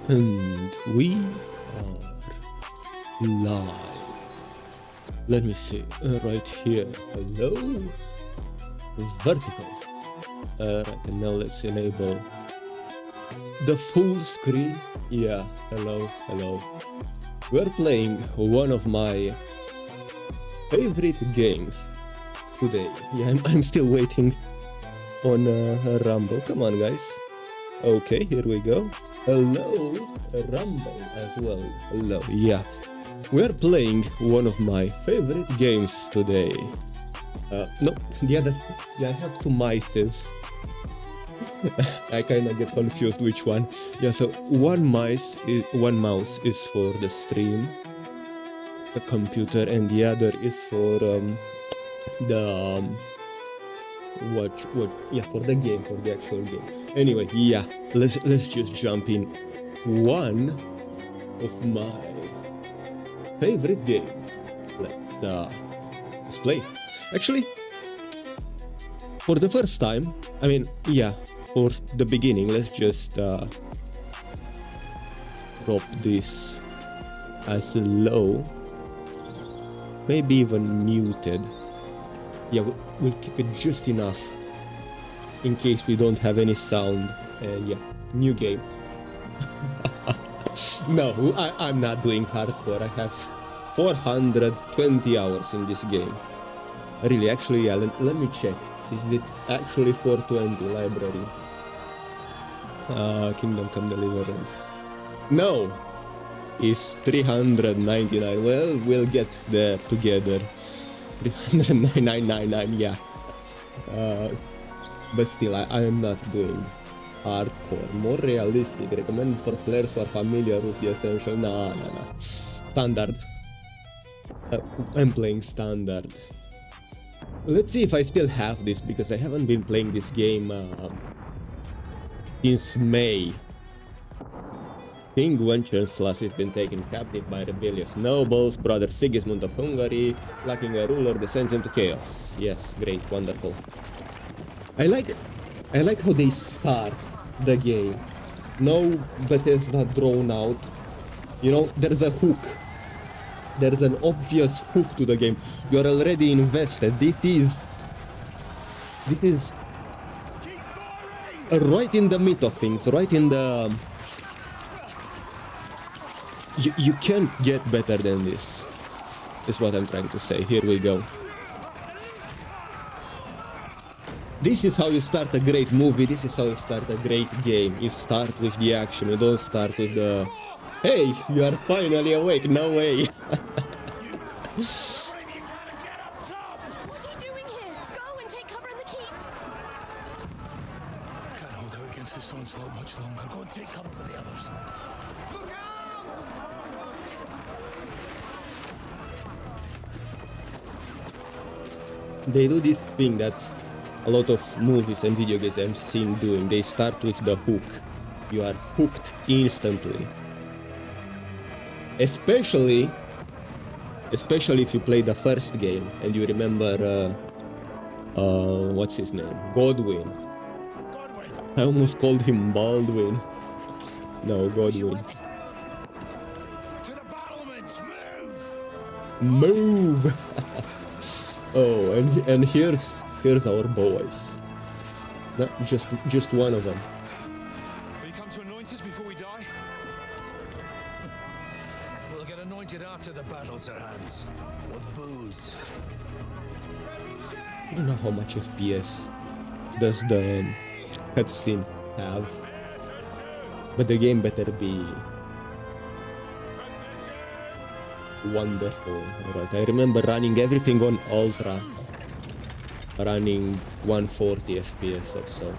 And we are live. Let me see, right here, hello, vertical. Right, and now let's enable the full screen. Yeah, hello. We're playing one of my favorite games today. Yeah, I'm still waiting on Rumble. Come on, guys. Okay, here we go. Hello, Rumble as well. Hello, yeah. We're playing one of my favorite games today. No, the other. Yeah, I have two mices. I kinda get confused which one. Yeah, so one mouse is for the stream, the computer, and the other is for the for the game, for the actual game. Anyway, yeah, let's just jump in. One of my favorite games. Let's play. Actually, for the first time, I mean, yeah, for the beginning, let's just drop this as low, maybe even muted. Yeah, we'll keep it just enough in case we don't have any sound. And yeah, new game. No, I'm not doing hardcore. I have 420 hours in this game. Really, actually, yeah, let me check. Is it actually 420 library? Kingdom Come Deliverance. No! It's 399. Well, we'll get there together. 399, yeah. But still, I am not doing hardcore. More realistic. Recommend for players who are familiar with the essential. Nah. Standard. I'm playing standard. Let's see if I still have this, because I haven't been playing this game since May. King Wenceslas has been taken captive by rebellious nobles. Brother Sigismund of Hungary, lacking a ruler, descends into chaos. Yes, great, wonderful. I like how they start the game. No Bethesda drawn out. You know, there's a hook. There's an obvious hook to the game. You're already invested. This is right in the meat of things. Right in the. You can't get better than this. Is what I'm trying to say. Here we go. This is how you start a great movie. This is how you start a great game. You start with the action. You don't start with the. Hey, you are finally awake. No way. What are you doing here? Go and take cover in the keep. Can't hold out against this onslaught much longer. Go and take cover with the others. Look out! They do this thing that a lot of movies and video games I've seen doing. They start with the hook. You are hooked instantly. Especially if you play the first game and you remember what's his name? Godwin. I almost called him Baldwin. No, Godwin. To the battlements, move! Move! Oh, and here's our boys. No, just one of them. Will you come to anoint us before we die? We'll get anointed after the battles are hands. With booze. I don't know how much FPS does the cutscene have, but the game better be wonderful. Right, I remember running everything on ultra, running 140 FPS or so.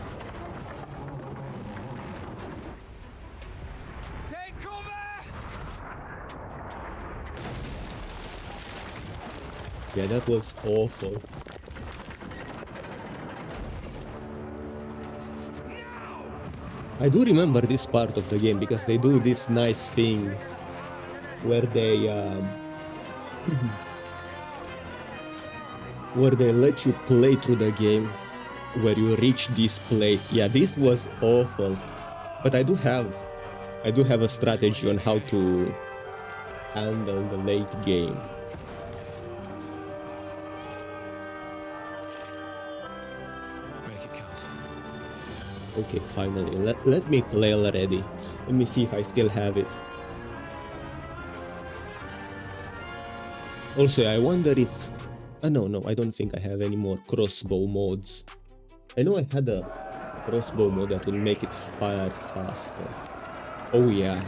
Take cover! Yeah, that was awful. I do remember this part of the game because they do this nice thing where they let you play through the game where you reach this place. Yeah, this was awful. But I do have I do have a strategy on how to handle the late game. Make it count. Okay, finally. Let me play already. Let me see if I still have it. Also, I wonder if... no, I don't think I have any more crossbow mods. I know I had a crossbow mode that would make it fire faster. Oh yeah,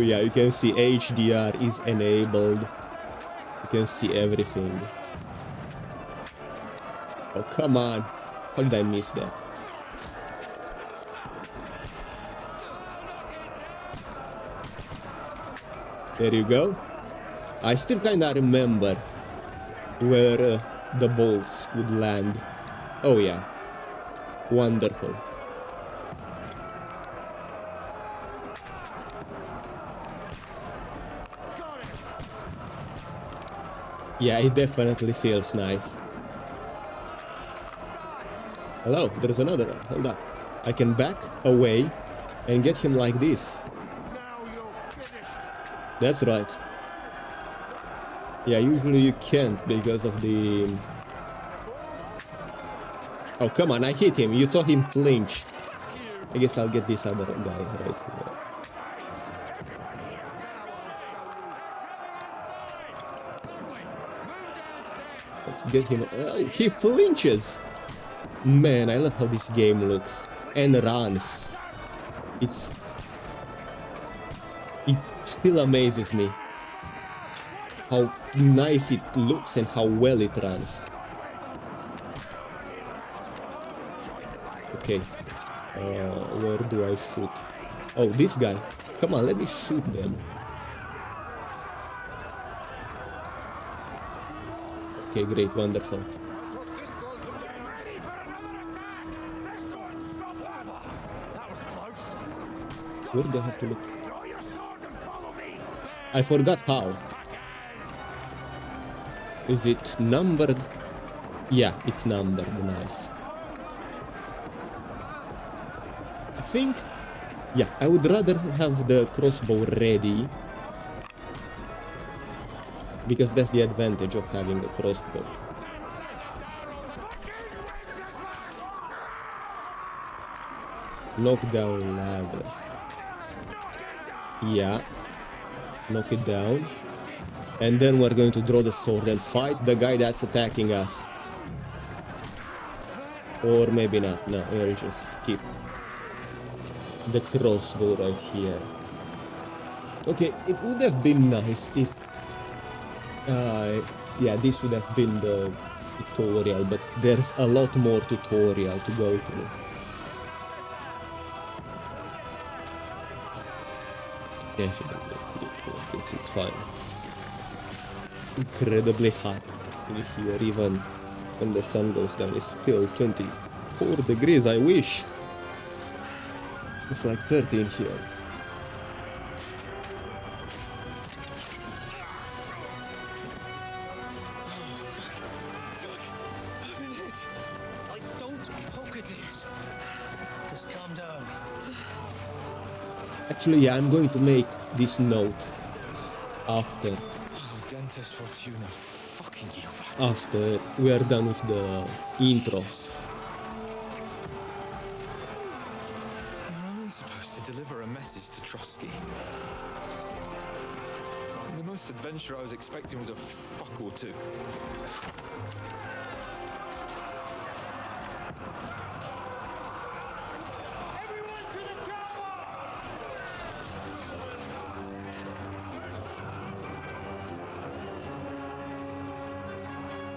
you can see HDR is enabled. You can see everything. Oh, come on. How did I miss that? There you go. I still kinda remember where the bolts would land. Oh yeah. Wonderful. Yeah, it definitely feels nice. Hello, there's another one. Hold up. I can back away and get him like this. That's right. Yeah, usually you can't because of the... Oh, come on, I hit him. You saw him flinch. I guess I'll get this other guy right here. Let's get him... Oh, he flinches! Man, I love how this game looks. And runs. It still amazes me how nice it looks and how well it runs. Okay, where do I shoot? Oh, this guy. Come on, let me shoot them. Okay, great, wonderful. Where do I have to look? I forgot how. Is it numbered? Yeah, it's numbered. Nice. I think... Yeah, I would rather have the crossbow ready. Because that's the advantage of having a crossbow. Knock down ladders. Yeah. Knock it down. And then we're going to draw the sword and fight the guy that's attacking us. Or maybe not. No, we'll just keep the crossbow right here. Okay, it would have been nice if... yeah, this would have been the tutorial, but there's a lot more tutorial to go through. Definitely. It's fine. Incredibly hot in here, even when the sun goes down. It's still 24 degrees, I wish. It's like 30 in here. Actually, yeah, I'm going to make this note after. Dentist Fortuna, fucking you. After we are done with the intro. You're only supposed to deliver a message to Trotsky. The most adventure I was expecting was a fuck or two.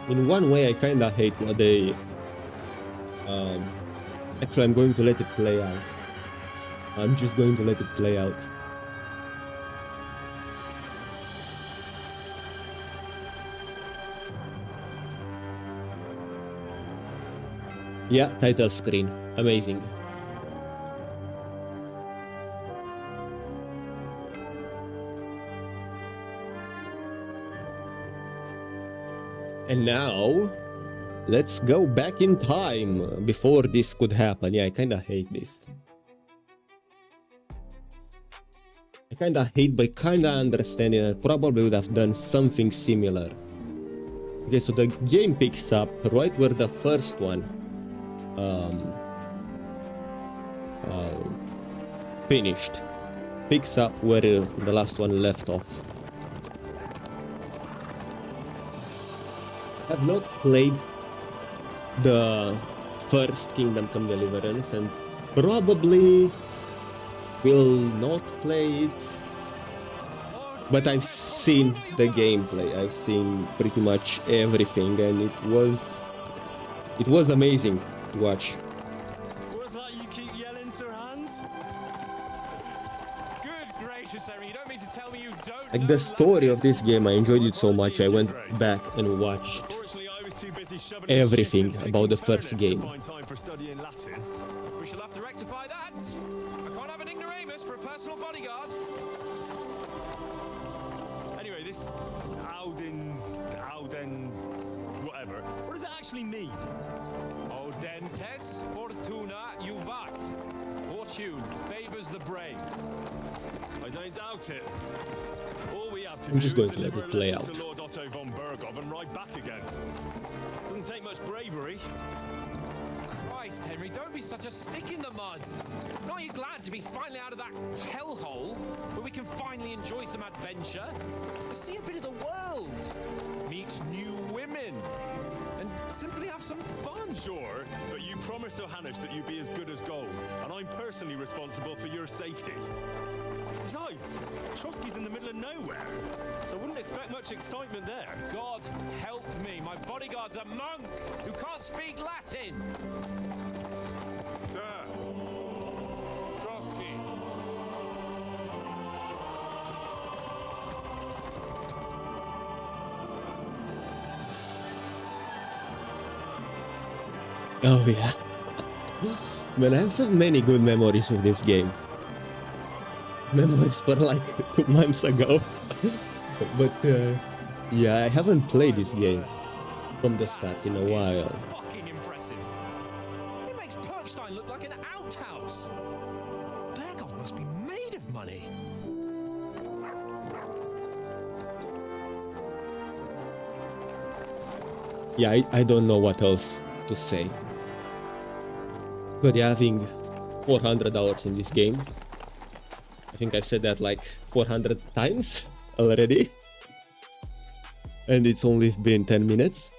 In one way, I kinda hate what they... Actually, I'm going to let it play out. I'm just going to let it play out. Yeah, title screen. Amazing. And now, let's go back in time before this could happen. Yeah, I kinda hate this. kinda hate, but kinda understand it. I probably would have done something similar. Okay, so the game picks up right where the first one finished. Picks up where the last one left off. I have not played the first Kingdom Come Deliverance and probably will not play it, but I've seen the gameplay. I've seen pretty much everything, and it was amazing to watch. What's that you keep yelling, Sir Hans? Good gracious, Harry, you don't mean to tell me you don't Like know the story of this game, I enjoyed it so much. I went Latin? back and watched Unfortunately, I was too busy shoving everything shit in about the flipping first turnips to game. find time for studying Latin. We shall have to rectify that. I can't have an ignoramus for a personal bodyguard. Anyway, this Audens, whatever. What does it actually mean? Audentes fortuna juvat. Fortune favors the brave. I don't doubt it. All we have to I'm just do going is to let deliver it a play letter out. to Lord Otto von Bergov and ride back again. Doesn't take much bravery. Christ, Henry, don't be such a stick in the mud. Aren't you glad to be finally out of that hellhole where we can finally enjoy some adventure? See a bit of the world, meet new women, and simply have some fun. Sure, but you promised Johannes that you'd be as good as gold, and I'm personally responsible for your safety. Besides, Trotsky's in the middle of nowhere, so I wouldn't expect much excitement there. God help me, my bodyguard's a monk who can't speak Latin. Sir! Trotsky! Oh yeah. Man, I have so many good memories of this game. Memories for like 2 months ago. But yeah, I haven't played this game from the start in a while. Fucking impressive. It makes Perkstein look like an outhouse. Bergov must be made of money. Yeah, I don't know what else to say. But yeah, having 400 hours in this game. I think I've said that like 400 times already. And it's only been 10 minutes.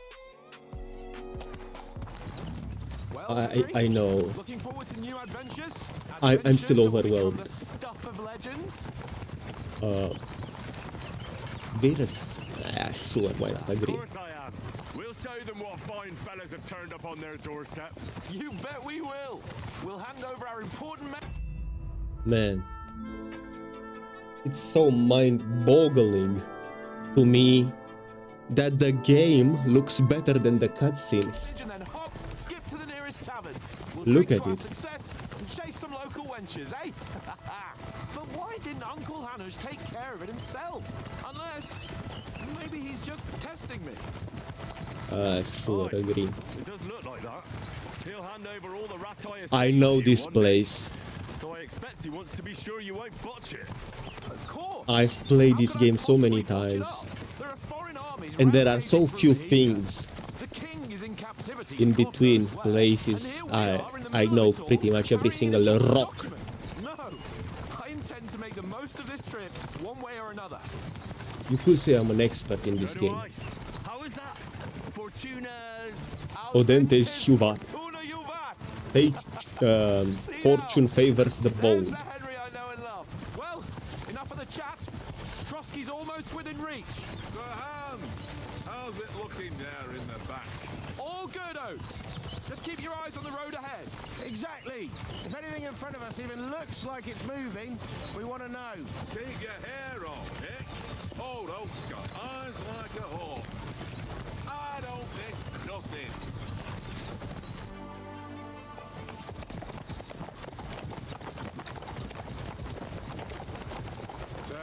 I know. Looking forward to new adventures? I'm still Adventures that will become overwhelmed. the stuff of legends? Virus. Sure, why not? Agree. Of course I am. We'll show them what fine fellas have turned up on their doorstep. You bet we will. We'll hand over our important Man. It's so mind-boggling to me that the game looks better than the cutscenes. and then hop, skip to the nearest tavern. We'll Look drink at to our it. success and chase some local wenches, eh? But why didn't Uncle Hanush take care of it himself? Unless maybe he's just testing me. Sure, agree. It does look like that. He'll hand over all the Ratai I estates know to you this one day. place. So I expect he wants to be sure you won't botch it. Of course. I've played How this could I game so many possibly fuck it times. up? There are foreign armies And there are so rampaging few through here. things The king is in captivity in God knows between where. places. And here we are in the I middle know of it all, pretty much every carrying single an rock. document. No, I intend to make the most of this trip one way or another. You could say I'm an expert in this So do game. I. How is that? Fortuna... Odentes Shuvat. Tuna Yuvat. Fortune favors the There's bold. the Henry I know and love. Well, enough of the chat. Trotsky's almost within reach. Sir Hans! How's it looking there in the back? All good, Oates. Just keep your eyes on the road ahead. Exactly. If anything in front of us even looks like it's moving, we want to know. Keep your hair on, eh? Old Oak's got eyes like a hawk. I don't miss nothing. Sir.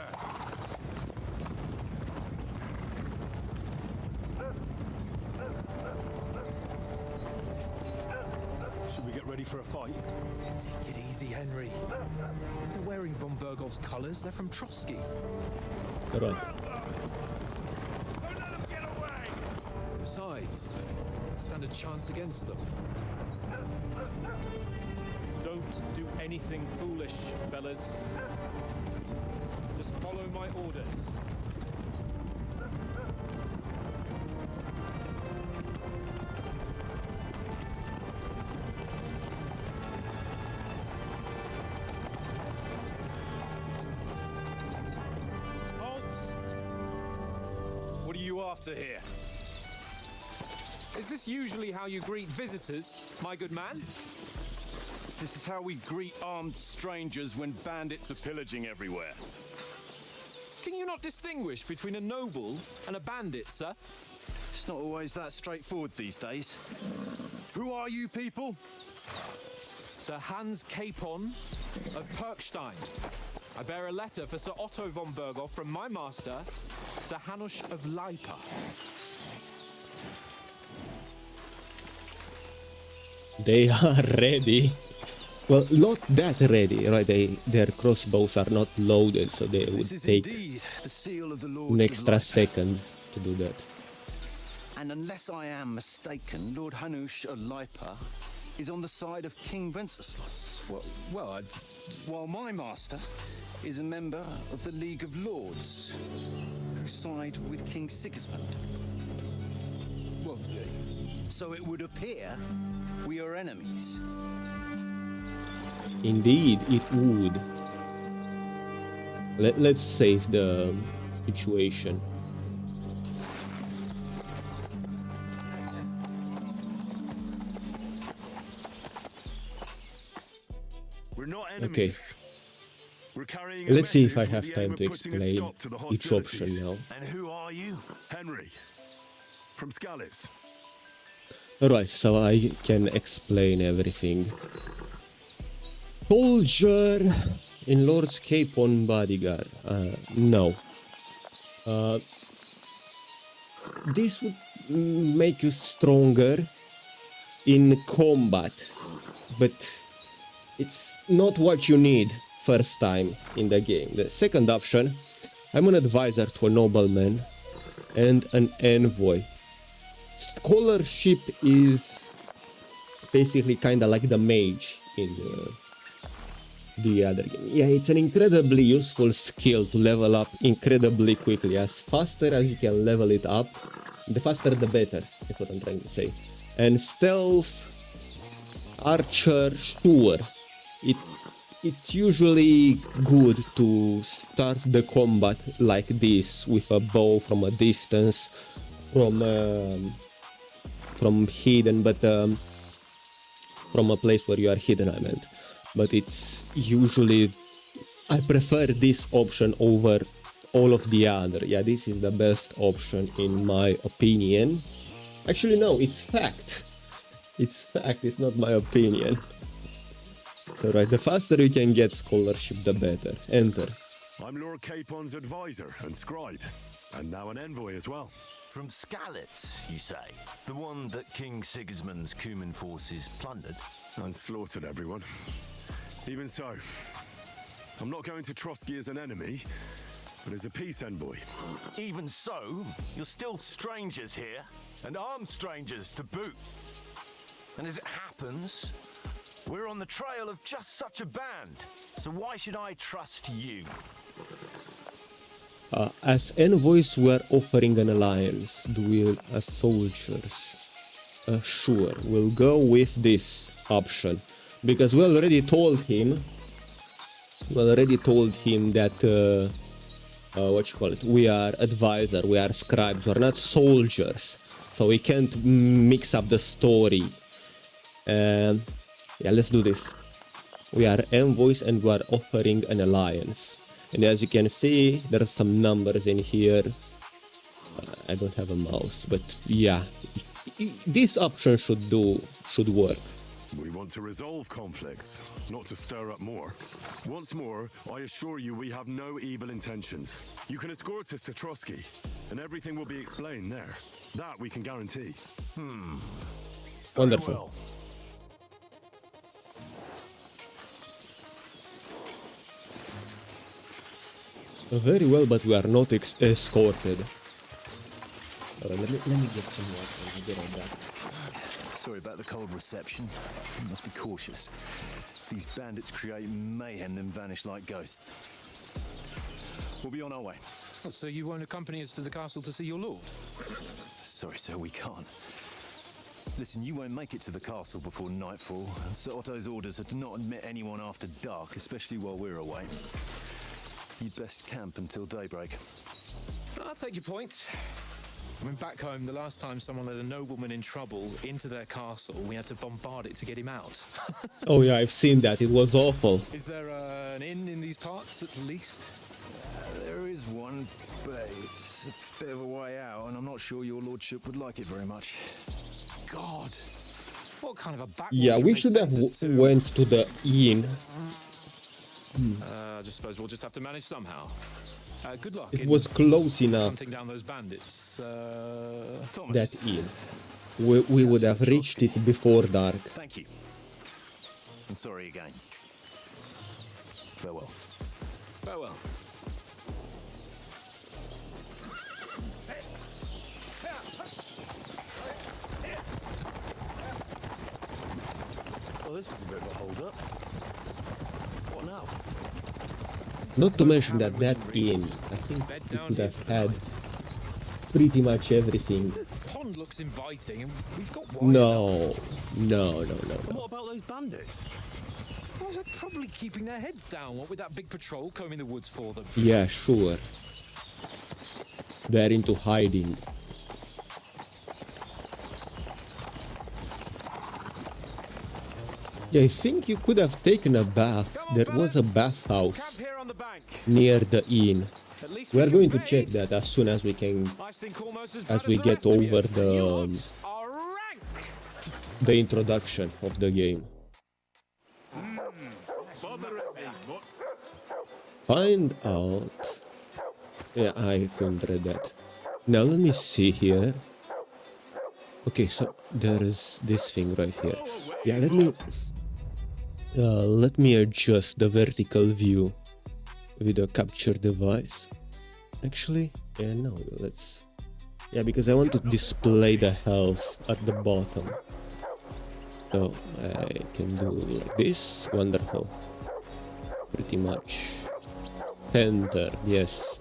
Should we get Ready for a fight? Take it easy, Henry. They're wearing von Bergov's colours. They're from Trotsky. Right. Don't let them get away! Besides, stand a chance against them. Don't do anything foolish, fellas. Just follow my orders. What are you after here? Is this usually how you greet visitors, my good man? This is how we greet armed strangers when bandits are pillaging everywhere. Can you not distinguish between a noble and a bandit, sir? It's not always that straightforward these days. Who are you people? Sir Hans Capon of Perkstein. I bear a letter for Sir Otto von Berghoff from my master, Sir Hanush of Lipa. They are ready. Well, not that ready, right? Their crossbows are not loaded, so they would take The seal of the Lords an of extra Lipa. second to do that. And unless I am mistaken, Lord Hanush of Lipa is on the side of King Wenceslas. While my master is a member of the League of Lords, who side with King Sigismund. Well, So it would appear we are enemies. Indeed, it would. Let's save the situation. We're not enemies. Okay. We're carrying a Let's see if I message with have the time aim to of putting a explain stop to the each option hostilities. now. And who are you? Henry, from Skalitz. Alright, so I can explain everything. Soldier in Lord's Capon bodyguard. No. This would make you stronger in combat, but it's not what you need first time in the game. The second option, I'm an advisor to a nobleman and an envoy. Scholarship is basically kind of like the mage in the other game. Yeah, it's an incredibly useful skill to level up incredibly quickly. As faster as you can level it up, the faster the better, that's what I'm trying to say. And stealth, archer, sure. It's usually good to start the combat like this with a bow from a distance, from hidden, but from a place where you are hidden, I meant. But it's usually, I prefer this option over all of the other. Yeah, this is the best option in my opinion. Actually, no, it's fact. It's fact, it's not my opinion. Alright, the faster you can get scholarship, the better. Enter. I'm Lord Capon's advisor and scribe, and now an envoy as well. From Skalitz, you say? The one that King Sigismund's Cuman forces plundered? And slaughtered everyone. Even so, I'm not going to Trotsky as an enemy, but as a peace envoy. Even so, you're still strangers here, and armed strangers to boot. And as it happens, we're on the trail of just such a band, so why should I trust you? As envoys, we're offering an alliance. Duel as soldiers. Sure, we'll go with this option. Because we already told him that, we are advisor, we are scribes, we're not soldiers. So we can't mix up the story. Yeah, let's do this. We are envoys and we are offering an alliance. And as you can see, there are some numbers in here. I don't have a mouse, but yeah, this option should work. We want to resolve conflicts, not to stir up more. Once more, I assure you we have no evil intentions. You can escort us to Trotsky, and everything will be explained there. That we can guarantee. Wonderful. Well, Very well, but we are not escorted. Let me get some water and I'll get on that. Sorry about the cold reception. You must be cautious. These bandits create mayhem then vanish like ghosts. We'll be on our way. Oh, so you won't accompany us to the castle to see your lord? Sorry, sir, we can't. Listen, you won't make it to the castle before nightfall, and Sir Otto's orders are to not admit anyone after dark, especially while we're away. You'd best camp until daybreak. I'll take your point. I mean, back home, the last time someone let a nobleman in trouble into their castle, we had to bombard it to get him out. Oh yeah, I've seen that. It was awful. Is there an inn in these parts, at least? There is one, but it's a bit of a way out, and I'm not sure your lordship would like it very much. God, what kind of a backwater Yeah, we they should have sent us to? went to the inn. I just suppose we'll just have to manage somehow. Good luck. It in was close enough, hunting down those bandits. Thomas. that inn. We would have reached it before dark. Thank you. And sorry again. Farewell. Farewell. Well, this is a bit of a hold-up. What now? Not to mention that inn, I think we could have had pretty much everything. The pond looks inviting, and we've got wine. No. What about those bandits? Well, they're probably keeping their heads down, what with that big patrol combing the woods for them. Yeah, sure. They're into hiding. Yeah, I think you could have taken a bath. There was a bathhouse Camp here on the bank. near the inn. At least We are can going to pay. check that as soon as we can, I stink almost as as bad we the get rest of you. over You lot are rank. the introduction of the game. Bothering me, what? Find out. Yeah, I couldn't read that. Now let me see here. Okay, so there is this thing right here. Yeah, let me adjust the vertical view with a capture device. Actually, yeah, no, let's. Yeah, because I want to display the health at the bottom. So I can do like this. Wonderful. Pretty much. Enter, yes.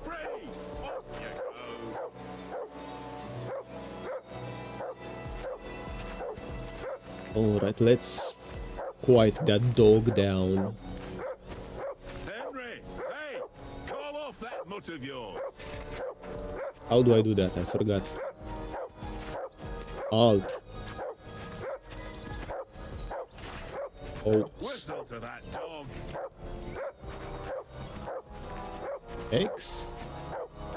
Alright, let's quiet that dog down. Henry, hey, call off that mutt of yours. How do I do that? I forgot. Alt. Oops. Whistle to that dog. X?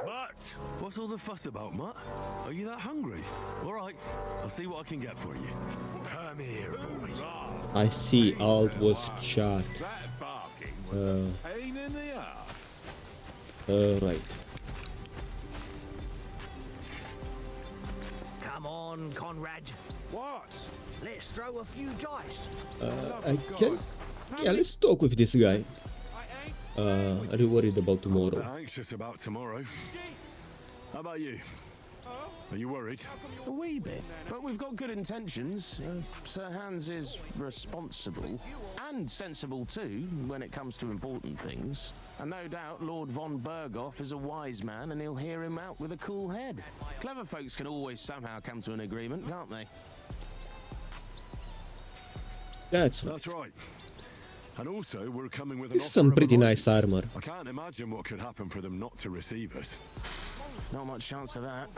Mutt! What's all the fuss about, Mutt? Are you that hungry? All right, I'll see what I can get for you. Come here, boy. I see Alt was chat. That barking was a pain in the ass. Right. Come on, Conrad. What? Let's throw a few dice. I can. Yeah, let's talk with this guy. Are you worried about tomorrow? Anxious about tomorrow. How about you? Are you worried? A wee bit, but we've got good intentions. Sir Hans is responsible and sensible too when it comes to important things. And no doubt Lord von Berghoff is a wise man and he'll hear him out with a cool head. Clever folks can always somehow come to an agreement, can't they? That's right. That's right. And also, we're coming with an This is offer some of pretty nice alliance. armor. I can't imagine what could happen for them not to receive us. Not much chance of that.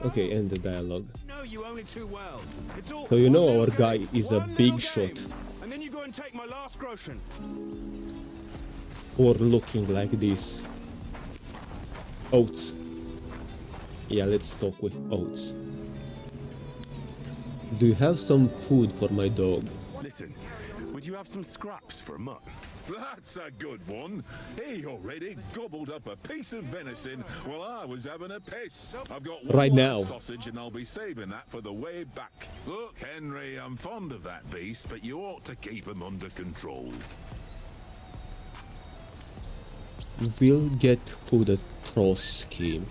Okay, end the dialogue. No, you own it too well. It's all So you know one our little guy game, is a one big little game. shot. And then you go and take my last groschen. Or looking like this. Oats. Yeah, let's talk with Oats. Do you have some food for my dog? Listen, would you have some scraps for a mutt? That's a good one. He already gobbled up a piece of venison while I was having a piss. I've got one Right last now. sausage and I'll be saving that for the way back. Look, Henry, I'm fond of that beast, but you ought to keep him under control. will get to the Trotsky.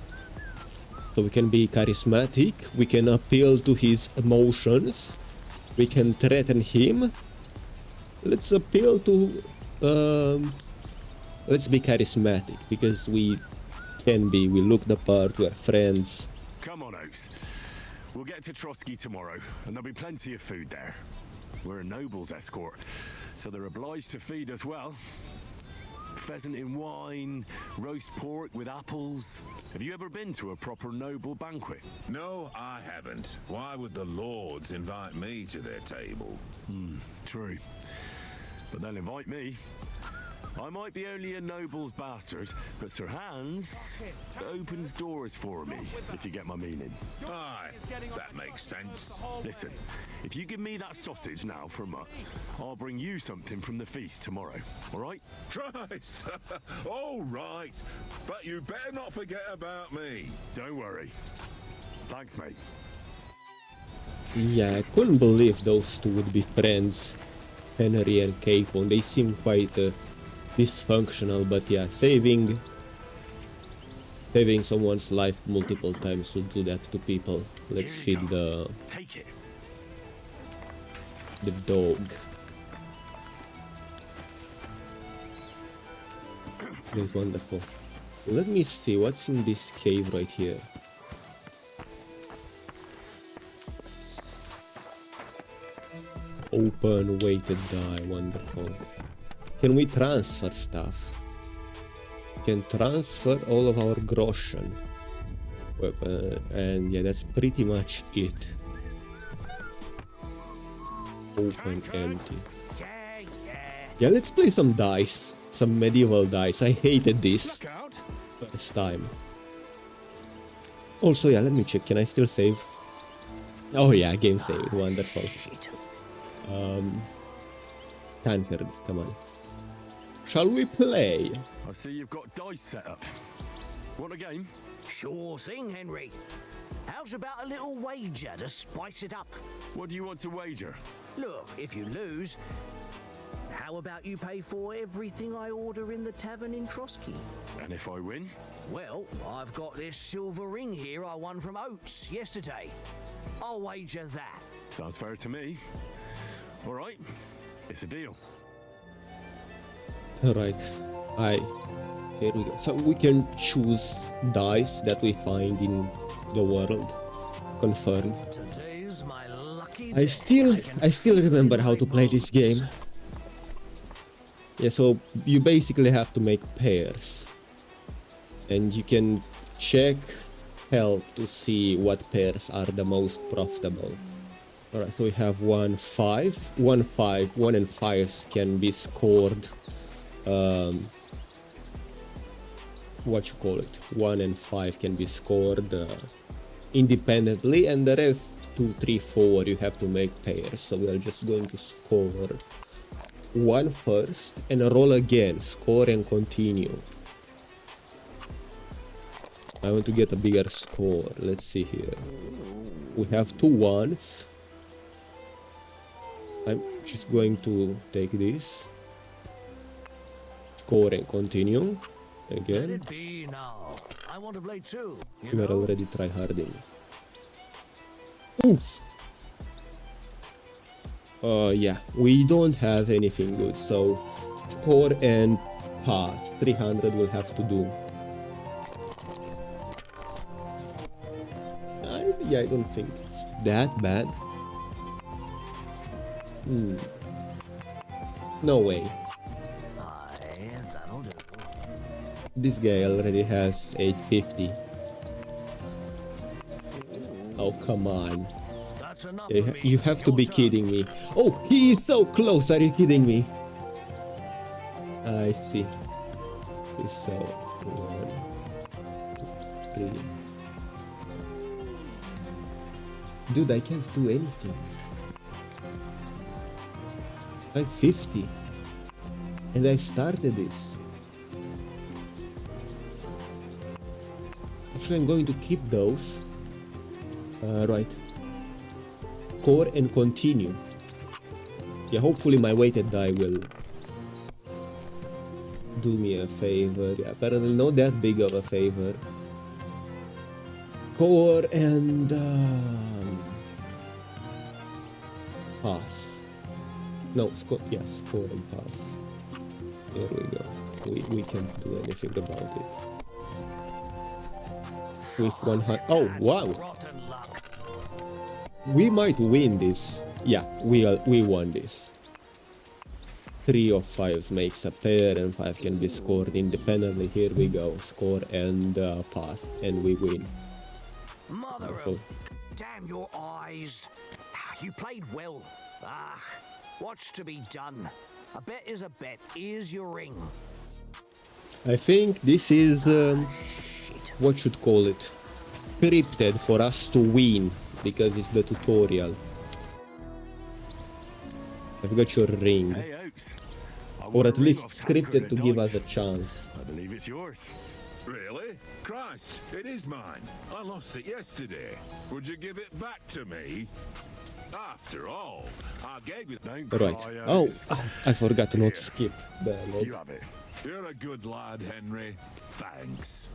So we can be charismatic, we can appeal to his emotions, we can threaten him. Let's appeal to... let's be charismatic, because we look the part, we're friends. Come on, Oaks. We'll get to Trotsky tomorrow, and there'll be plenty of food there. We're a noble's escort, so they're obliged to feed us well. Pheasant in wine, roast pork with apples. Have you ever been to a proper noble banquet? No, I haven't. Why would the lords invite me to their table? True. But they'll invite me. I might be only a noble's bastard, but Sir Hans opens doors for me, if you get my meaning. Aye, that makes sense. Listen, if you give me that sausage now for a month, I'll bring you something from the feast tomorrow, all right? Christ! All right, but you better not forget about me. Don't worry. Thanks, mate. Yeah, I couldn't believe those two would be friends. Henry and Capon, they seem quite dysfunctional, but yeah, saving someone's life multiple times would do that to people. Let's feed the dog. That's wonderful. Let me see what's in this cave right here. Open weighted die, wonderful. Can we transfer stuff? Can transfer all of our groschen. And yeah, that's pretty much it. Open empty. Yeah, let's play some dice. Some medieval dice. I hated this first time. Also, yeah, let me check. Can I still save? Oh yeah, game saved. Wonderful. Tancred, come on. Shall we play? I see you've got dice set up. Want a game? Sure thing, Henry. How's about a little wager to spice it up? What do you want to wager? Look, if you lose, how about you pay for everything I order in the tavern in Trotsky? And if I win? Well, I've got this silver ring here I won from Oates yesterday. I'll wager that. Sounds fair to me. All right, it's a deal. Alright, here we go. So we can choose dice that we find in the world. Confirm. Today's my lucky I still remember how to play this game. Yeah, so you basically have to make pairs. And you can check health to see what pairs are the most profitable. Alright, so we have 1, 5. 1, 5. 1 and 5s can be scored. What you call it? 1 and 5 can be scored independently, and the rest 2, 3, 4 you have to make pairs. So we are just going to score 1 first and roll again. Score and continue. I want to get a bigger score. Let's see here. We have 2 1s. I'm just going to take this. Score and continue. Again. Let it be now. I want to play too. We are already tryharding. Oof. Yeah, we don't have anything good, so score and pass. 300 will have to do. I don't think it's that bad. No way. That'll do. This guy already has 850. Oh, come on. That's enough You have to be kidding me. Oh, he is so close. Are you kidding me? I see. He's so... 1, 3. Dude, I can't do anything. 550. And I started this. Actually, I'm going to keep those. Right. Score and continue. Yeah, hopefully my weighted die will do me a favor. Yeah, apparently not that big of a favor. Score and pass. No, score. Yes, score and pass. Here we go. We can't do anything about it. With 100. Oh wow! We might win this. Yeah, we won this. 3 of 5 makes a pair, and 5 can be scored independently. Here we go. Score and pass, and we win. Mother of... Damn your eyes. You played well. What's to be done? A bet is a bet. Here's your ring. I think this is, what should call it, scripted for us to win, because it's the tutorial. I've got your ring. Hey, Oaks. Or at least scripted to give us a chance. I believe it's yours. Really? Christ, it is mine. I lost it yesterday. Would you give it back to me? After all, I gave you... Right. Oh, I forgot to not skip the load. You have it. You're a good lad, Henry. Thanks.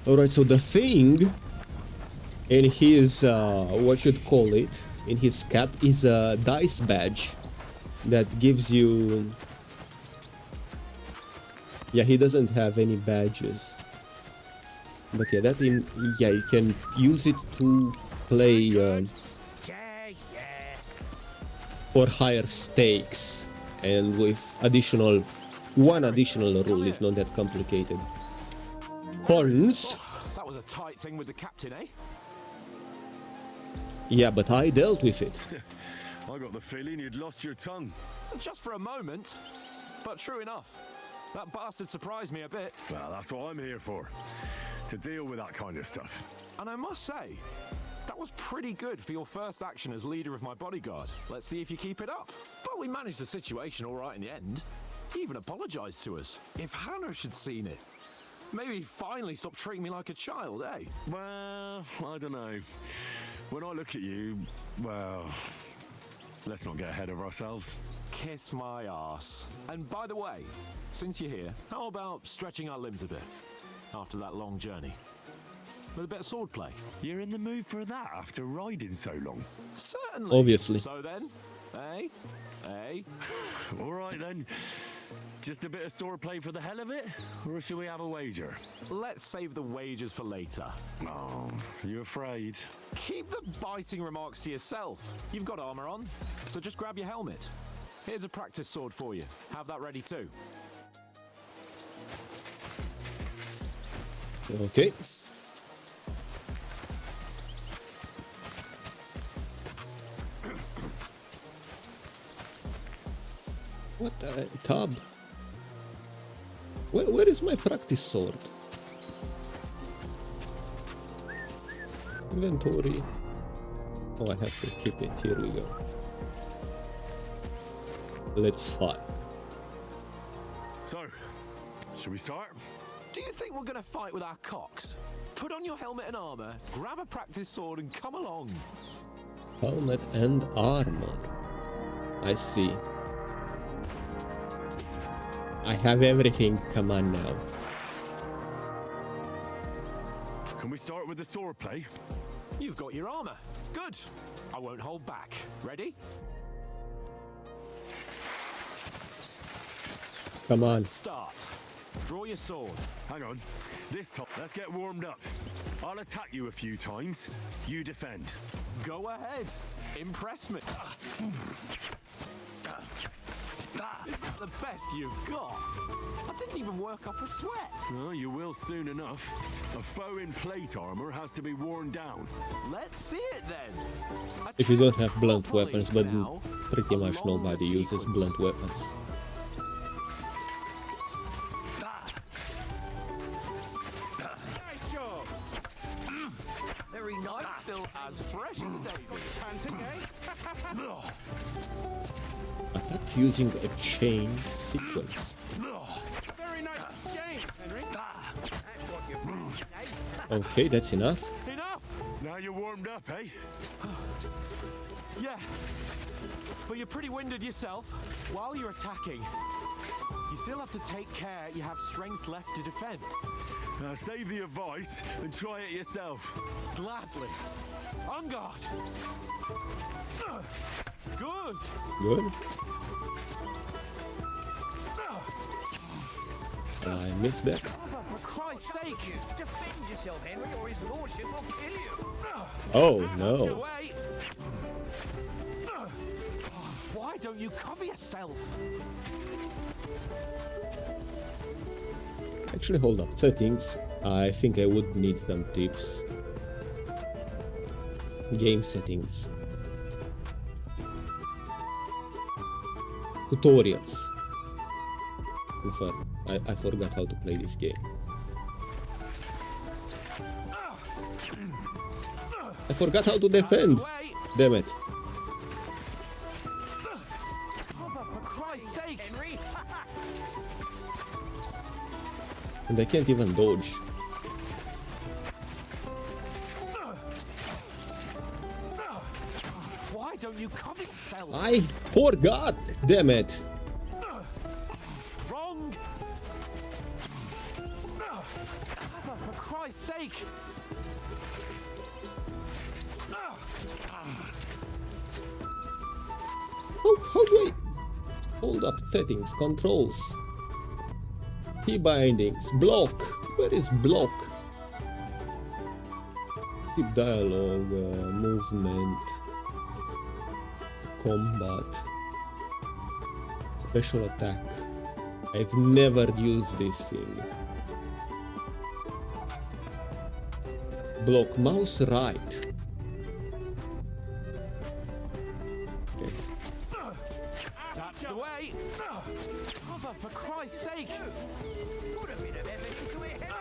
Alright, so the thing in his, what should call it, in his cap is a dice badge that gives you... Yeah, he doesn't have any badges. But yeah, yeah, you can use it to play for higher stakes, and with one additional rule. Is not that complicated. Horns. That was a tight thing with the captain, eh? Yeah, but I dealt with it. I got the feeling you'd lost your tongue. Just for a moment, but true enough. That bastard surprised me a bit. Well, that's what I'm here for. To deal with that kind of stuff. And I must say, that was pretty good for your first action as leader of my bodyguard. Let's see if you keep it up. But we managed the situation all right in the end. He even apologized to us. If Hanush had seen it, maybe he'd finally stop treating me like a child, eh? Well, I don't know. When I look at you, well, let's not get ahead of ourselves. Kiss my arse. And by the way, since you're here, how about stretching our limbs a bit after that long journey? With a bit of swordplay. You're in the mood for that after riding so long? Certainly. Obviously. So then, eh? All right then. Just a bit of swordplay for the hell of it? Or should we have a wager? Let's save the wagers for later. Oh, you afraid? Keep the biting remarks to yourself. You've got armor on, so just grab your helmet. Here's a practice sword for you. Have that ready too. Okay. What a tab. Where is my practice sword? Inventory. Oh, I have to keep it. Here we go. Let's fight. So, should we start? Do you think we're gonna fight with our cocks? Put on your helmet and armor, grab a practice sword and come along. Helmet and armor. I see. I have everything. Come on now. Can we start with the swordplay? You've got your armor. Good. I won't hold back. Ready? Come on. Start. Draw your sword. Hang on. This time, let's get warmed up. I'll attack you a few times. You defend. Go ahead. Impress me. It's the best you've got. I didn't even work up a sweat. Well, you will soon enough. A foe in plate armor has to be worn down. Let's see it then. If you don't have blunt weapons, but pretty much nobody uses blunt weapons. Nice job. Very nice. Still as fresh as David. Panting, eh? Attack using a chain sequence. Very nice game, Henry. Okay, that's enough. Enough! Now you're warmed up, eh? Yeah. But you're pretty winded yourself. While you're attacking, you still have to take care you have strength left to defend. Save the advice and try it yourself. Gladly. On guard. Good. Good. I missed that. For Christ's sake. Defend yourself, Henry, or his lordship will kill you. Oh Out no. your way. Why don't you cover yourself? Actually, hold up. Settings. I think I would need some tips. Game settings. Tutorials. Confirm. I forgot how to play this game. I forgot how to defend. Damn it. For Christ's sake, Henry. And I can't even dodge. Why don't you cover yourself? I forgot. Damn it. Wrong. For Christ's sake. How do I... Hold up, settings, controls. Key bindings, block. Where is block? Keep dialogue, movement, combat, special attack. I've never used this thing. Block, mouse right. That's the way. Cover, for Christ's sake. Put a bit of effort into it, Henry.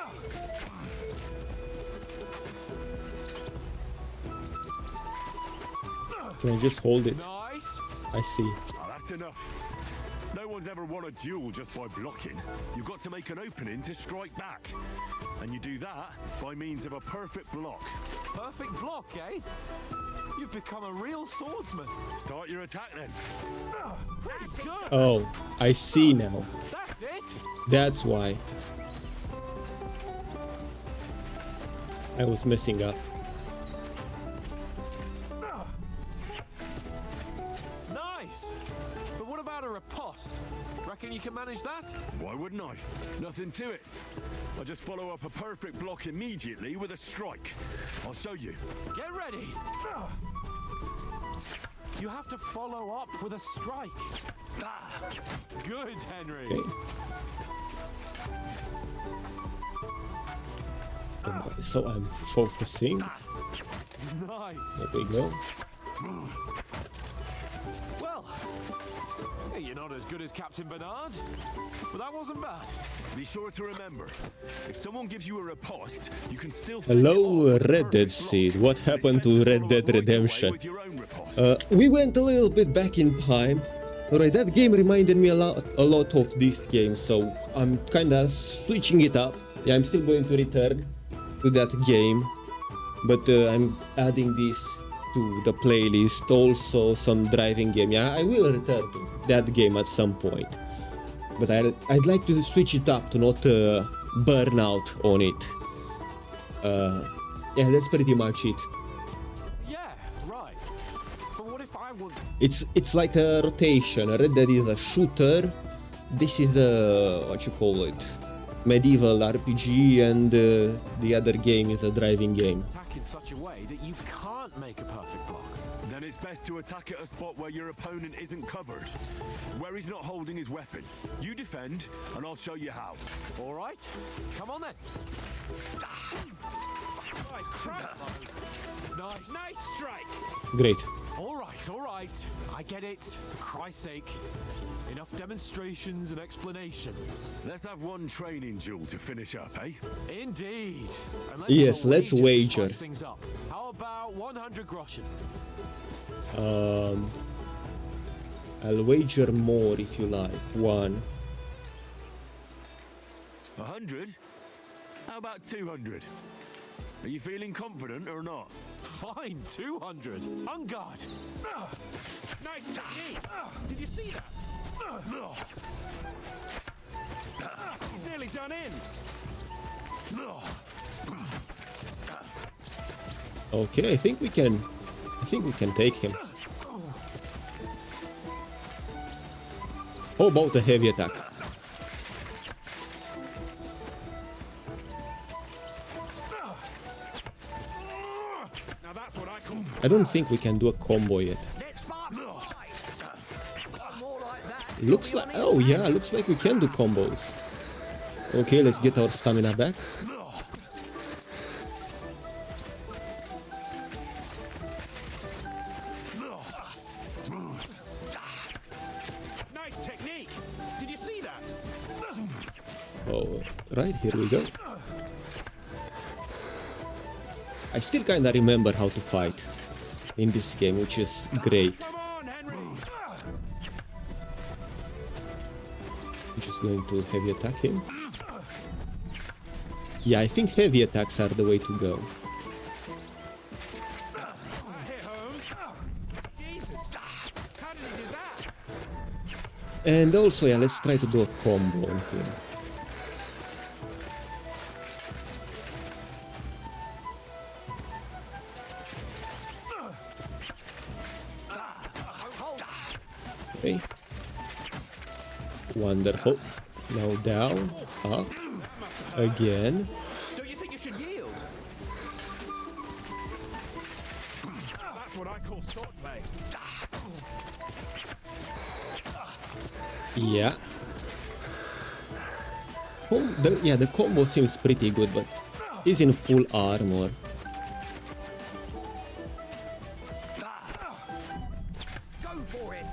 Can I just hold it? Nice. I see. That's enough. No one's ever won a duel just by blocking. You've got to make an opening to strike back. And you do that by means of a perfect block. Perfect block, eh? You've become a real swordsman. Start your attack then. Pretty good. Oh, I see now. That's it. That's why. I was messing up. Nice. But what about a riposte? Reckon you can manage that? Why wouldn't I? Nothing to it. I just follow up a perfect block immediately with a strike. I'll show you. Get ready. You have to follow up with a strike. Good, Henry. Okay. So I'm focusing. Nice. There we go. Well, you're not as good as Captain Bernard, but that wasn't bad. Be sure to remember, if someone gives you a riposte, you can still... Hello, Red Dead Seed. What happened to Red Dead Redemption? We went a little bit back in time. Alright, that game reminded me a lot of this game, so I'm kinda switching it up. Yeah, I'm still going to return to that game, but I'm adding this to the playlist. Also some driving game. Yeah, I will return to that game at some point, but I'd like to switch it up to not burn out on it. Yeah, that's pretty much it. Yeah, right. But what if I would... It's like a rotation. Red Dead is a shooter. This is a, what you call it, medieval RPG, and the other game is a driving game. attack in such a way that you can't make a perfect block? Then it's best to attack at a spot where your opponent isn't covered, where he's not holding his weapon. You defend, and I'll show you how. All right, come on then. Nice. Nice strike. Great. All right. I get it. For Christ's sake. Enough demonstrations and explanations. Let's have one training duel to finish up, eh? Indeed. And Yes, have a let's to wager. spice things up. How about 100 groschen? I'll wager more if you like. 1. 100? How about 200? Are you feeling confident or not? Fine, 200. On guard. Nice technique. Did you see that? run in. Okay, I think we can take him. How about a heavy attack? Now that's what I call. I don't think we can do a combo yet. Let's spark some fight. More like that. Looks like, oh yeah, looks like we can do combos. Okay, let's get our stamina back. Nice technique. Did you see that? Oh, right, here we go. I still kinda remember how to fight in this game, which is great. Come on, Henry. I'm just going to heavy attack him. Yeah, I think heavy attacks are the way to go. Hit Holmes. Jesus. How did he do that? And also, yeah, let's try to do a combo on him. Okay. Wonderful. Now down, up, again. Don't you think you should yield? That's what I call swordplay. Yeah. The combo seems pretty good, but he's in full armor. Go for it.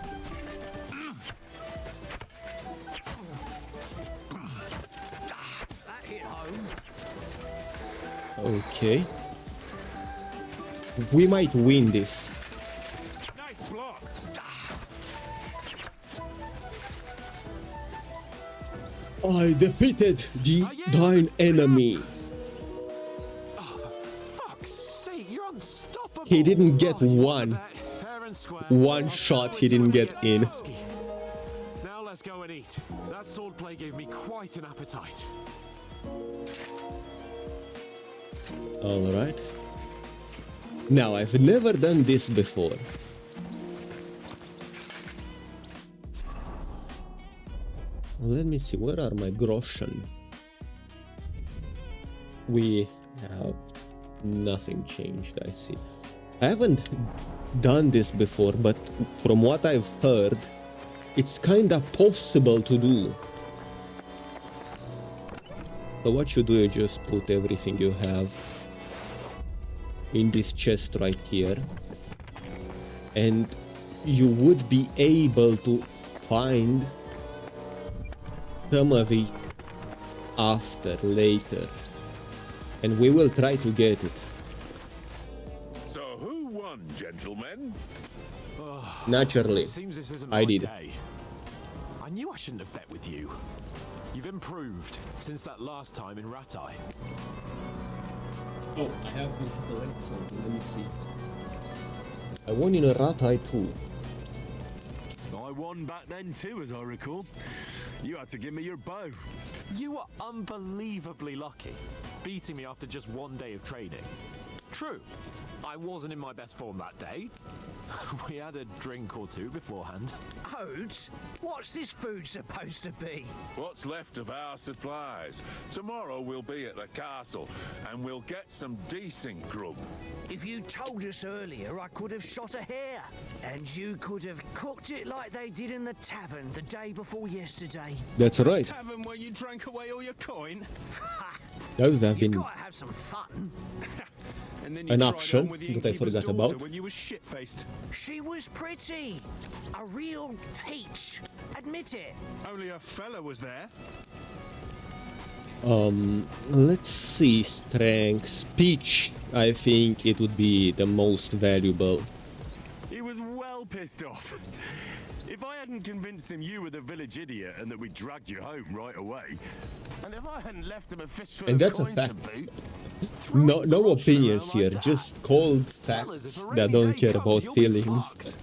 That hit home. Okay. We might win this. Nice block. I defeated the thine enemy. Fuck's sake, you're unstoppable. He didn't get one Fair and square. shot. He didn't get in. Now let's go and eat. That swordplay gave me quite an appetite. All right. Now I've never done this before. Let me see, where are my groschen? We have nothing changed, I see. I haven't done this before, but from what I've heard, it's kinda possible to do. So what you do, you just put everything you have in this chest right here, and you would be able to find some of it later, and we will try to get it. So who won, gentlemen? Naturally, Seems this isn't I my did. day. I knew I shouldn't have bet with you. You've improved since that last time in Ratai. Oh, I have to collect something, let me see. I won in a Ratai too. I won back then too, as I recall. You had to give me your bow. You were unbelievably lucky, beating me after just one day of training. True, I wasn't in my best form that day. We had a drink or two beforehand. Oats? What's this food supposed to be? What's left of our supplies? Tomorrow we'll be at the castle, and we'll get some decent grub. If you told us earlier, I could have shot a hare. And you could have cooked it like they did in the tavern the day before yesterday. That's right. Tavern where you drank away all your coin. Those have You've been got to have some fun. And then you an tried option on with the that I innkeeper's forgot daughter about. when you were shit-faced. She was pretty. A real peach. Admit it. Only a fella was there. Let's see, strength, speech. I think it would be the most valuable. He was well pissed off. If I hadn't convinced him you were the village idiot and that we dragged you home right away, And if I hadn't left him a fistful And of that's a coin to fact. boot, No opinions here, just cold facts that don't care about feelings.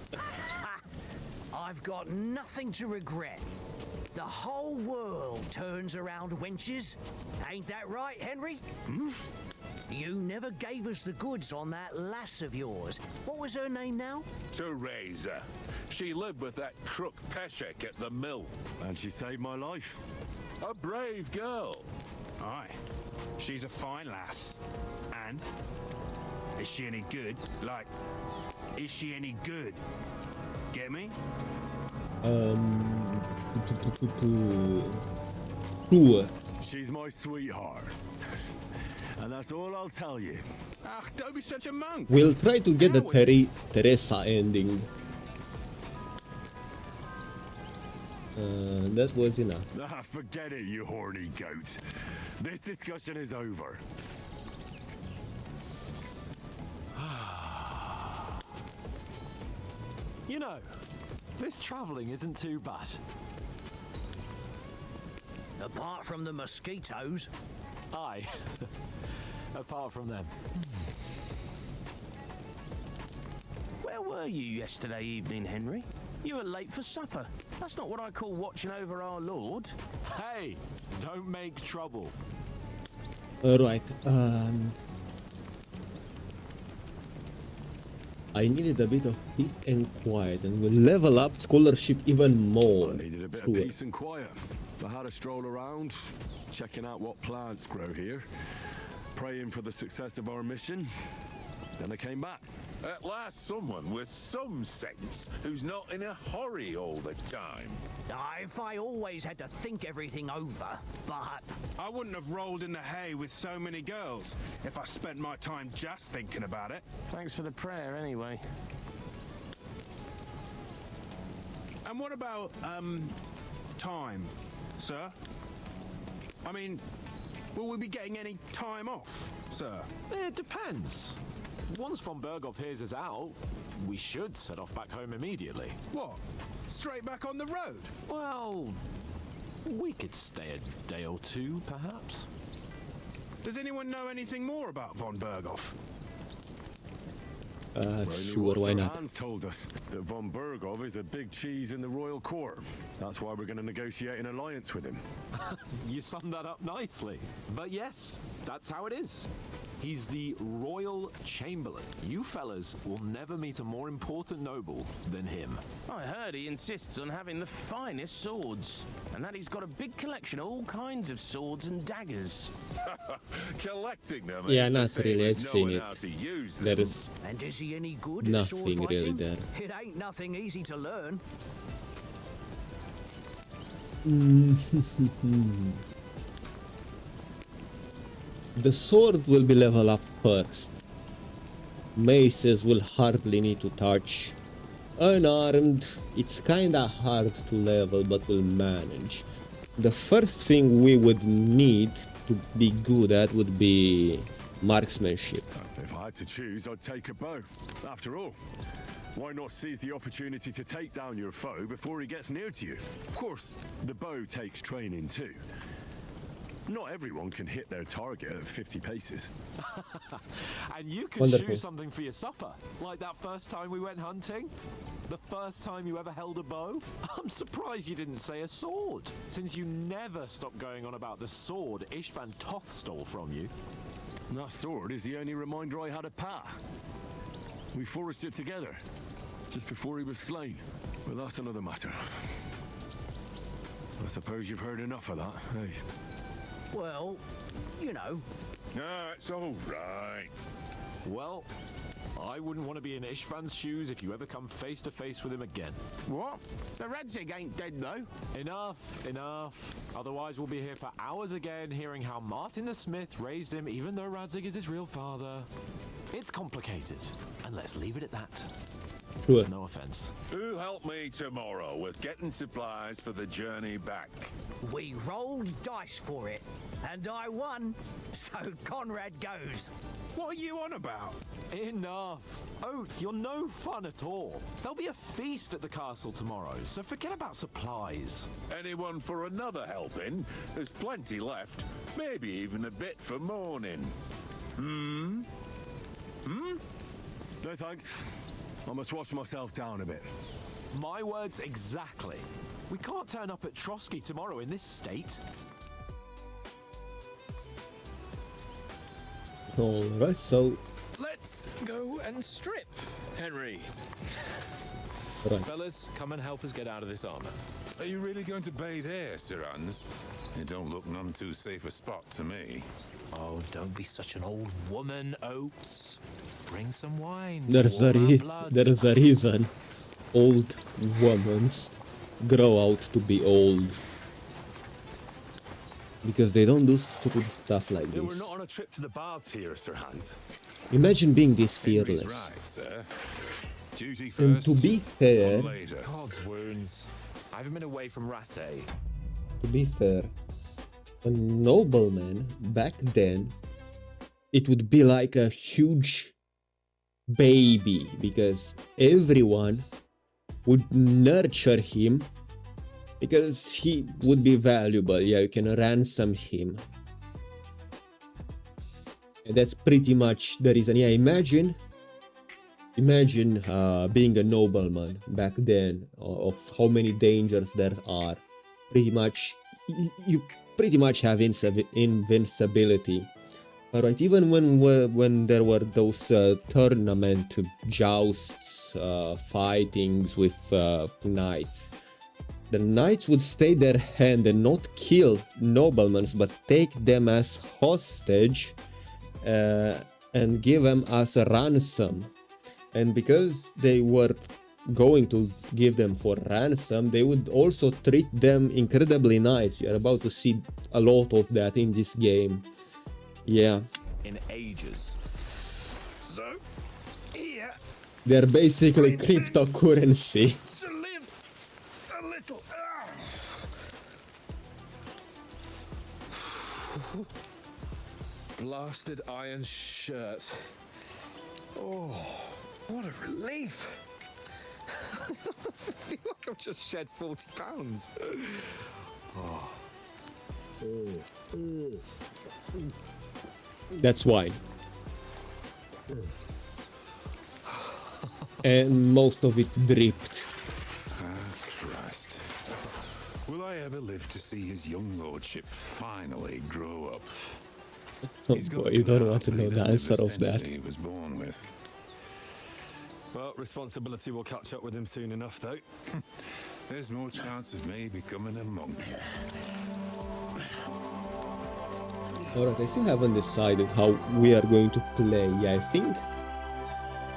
I've got nothing to regret. The whole world turns around wenches. Ain't that right, Henry? You never gave us the goods on that lass of yours. What was her name now? Teresa. She lived with that crook Peshek at the mill. And she saved my life. A brave girl. Aye. She's a fine lass. And? Is she any good? Like, is she any good? Get me? She's my sweetheart. And that's all I'll tell you. Ah, don't be such a monk. We'll try to get the Teresa ending. That was enough. Ah, forget it, you horny goat. This discussion is over. You know, this travelling isn't too bad. Apart from the mosquitoes. Aye. Apart from them. Where were you yesterday evening, Henry? You were late for supper. That's not what I call watching over our Lord. Hey, don't make trouble. Right. I needed a bit of peace and quiet, and will level up scholarship even more. I needed a bit of peace and quiet. I had a stroll around, checking out what plants grow here, praying for the success of our mission. Then I came back. At last, someone with some sense who's not in a hurry all the time. If I always had to think everything over, but... I wouldn't have rolled in the hay with so many girls if I spent my time just thinking about it. Thanks for the prayer, anyway. And what about, time, sir? I mean, will we be getting any time off, sir? It depends. Once von Berghoff hears us out, we should set off back home immediately. What? Straight back on the road? Well, we could stay a day or two, perhaps. Does anyone know anything more about von Berghoff? Sure, why not? Hans told us that von Berghoff is a big cheese in the royal court. That's why we're going to negotiate an alliance with him. You summed that up nicely. But yes, that's how it is. He's the Royal Chamberlain. You fellas will never meet a more important noble than him. I heard he insists on having the finest swords, and that he's got a big collection of all kinds of swords and daggers. Collecting them. Yeah, not really. I've seen it. There is And is he any good at nothing sword really fighting? there. It ain't nothing easy to learn. The sword will be level up first. Maces will hardly need to touch. Unarmed, it's kinda hard to level, but we'll manage. The first thing we would need to be good at would be marksmanship. If I had to choose, I'd take a bow. After all, why not seize the opportunity to take down your foe before he gets near to you? Of course, the bow takes training too. Not everyone can hit their target at 50 paces. And you can Wonderful. choose something for your supper. Like that first time we went hunting. The first time you ever held a bow. I'm surprised you didn't say a sword, since you never stopped going on about the sword Ishvan Toth stole from you. That sword is the only reminder I had of Pa. We forged it together, just before he was slain. But that's another matter. I suppose you've heard enough of that, hey? Well, you know. No, it's all right. Well, I wouldn't want to be in Ishvan's shoes if you ever come face to face with him again. What? The Radzig ain't dead, though. Enough, enough. Otherwise we'll be here for hours again hearing how Martin the Smith raised him even though Radzig is his real father. It's complicated, and let's leave it at that. Sure. No offense. Who helped me tomorrow with getting supplies for the journey back? We rolled dice for it, and I won, so Conrad goes. What are you on about? Enough. Oath, you're no fun at all. There'll be a feast at the castle tomorrow, so forget about supplies. Anyone for another helping? There's plenty left. Maybe even a bit for morning. No thanks. I must wash myself down a bit. My words exactly. We can't turn up at Trotsky tomorrow in this state. Alright, so Let's go and strip, Henry. right. Fellas, come and help us get out of this armor. Are you really going to bathe here, Sir Hans? It don't look none too safe a spot to me. Oh, don't be such an old woman, Oates. Bring some wine. There's the reason old women grow out to be old. Because they don't do stupid stuff like Yeah, we're this. not on a trip to the baths here, Sir Hans. Imagine being this Henry's fearless. right, sir. Duty And first, to be fair, fun later. God's wounds. I haven't been away from Rattay. a nobleman back then, it would be like a huge baby because everyone would nurture him because he would be valuable. Yeah, you can ransom him. And that's pretty much the reason. Yeah, imagine being a nobleman back then, of how many dangers there are. Pretty much, you pretty much have invincibility. Alright, even when there were those tournament jousts, fightings with knights, the knights would stay their hand and not kill noblemen, but take them as hostage and give them as a ransom. And because they were going to give them for ransom, they would also treat them incredibly nice. You're about to see a lot of that in this game. Yeah. In ages. So, here. They're basically cryptocurrency. To live a little. Blasted iron shirt. Oh, what a relief. I feel like I've just shed 40 pounds. Oh. That's wine. And most of it dripped. Christ. Will I ever live to see his young lordship finally grow up? Oh boy, you don't want to know the answer of that. He was born with. Well, responsibility will catch up with him soon enough, though. There's more chance of me becoming a monk. Alright, I still haven't decided how we are going to play. Yeah, I think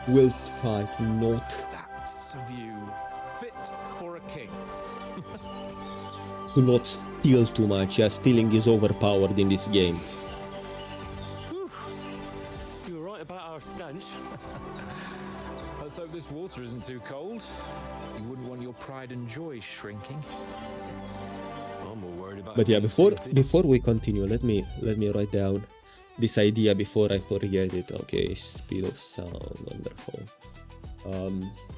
we'll try to not... That's a view fit for a king. to not steal too much. Yeah, stealing is overpowered in this game. Whew. You were right about our stench. Let's hope this water isn't too cold. You wouldn't want your pride and joy shrinking. I'm more worried about. But yeah, before we continue, let me write down this idea before I forget it. Okay, speed of sound, wonderful.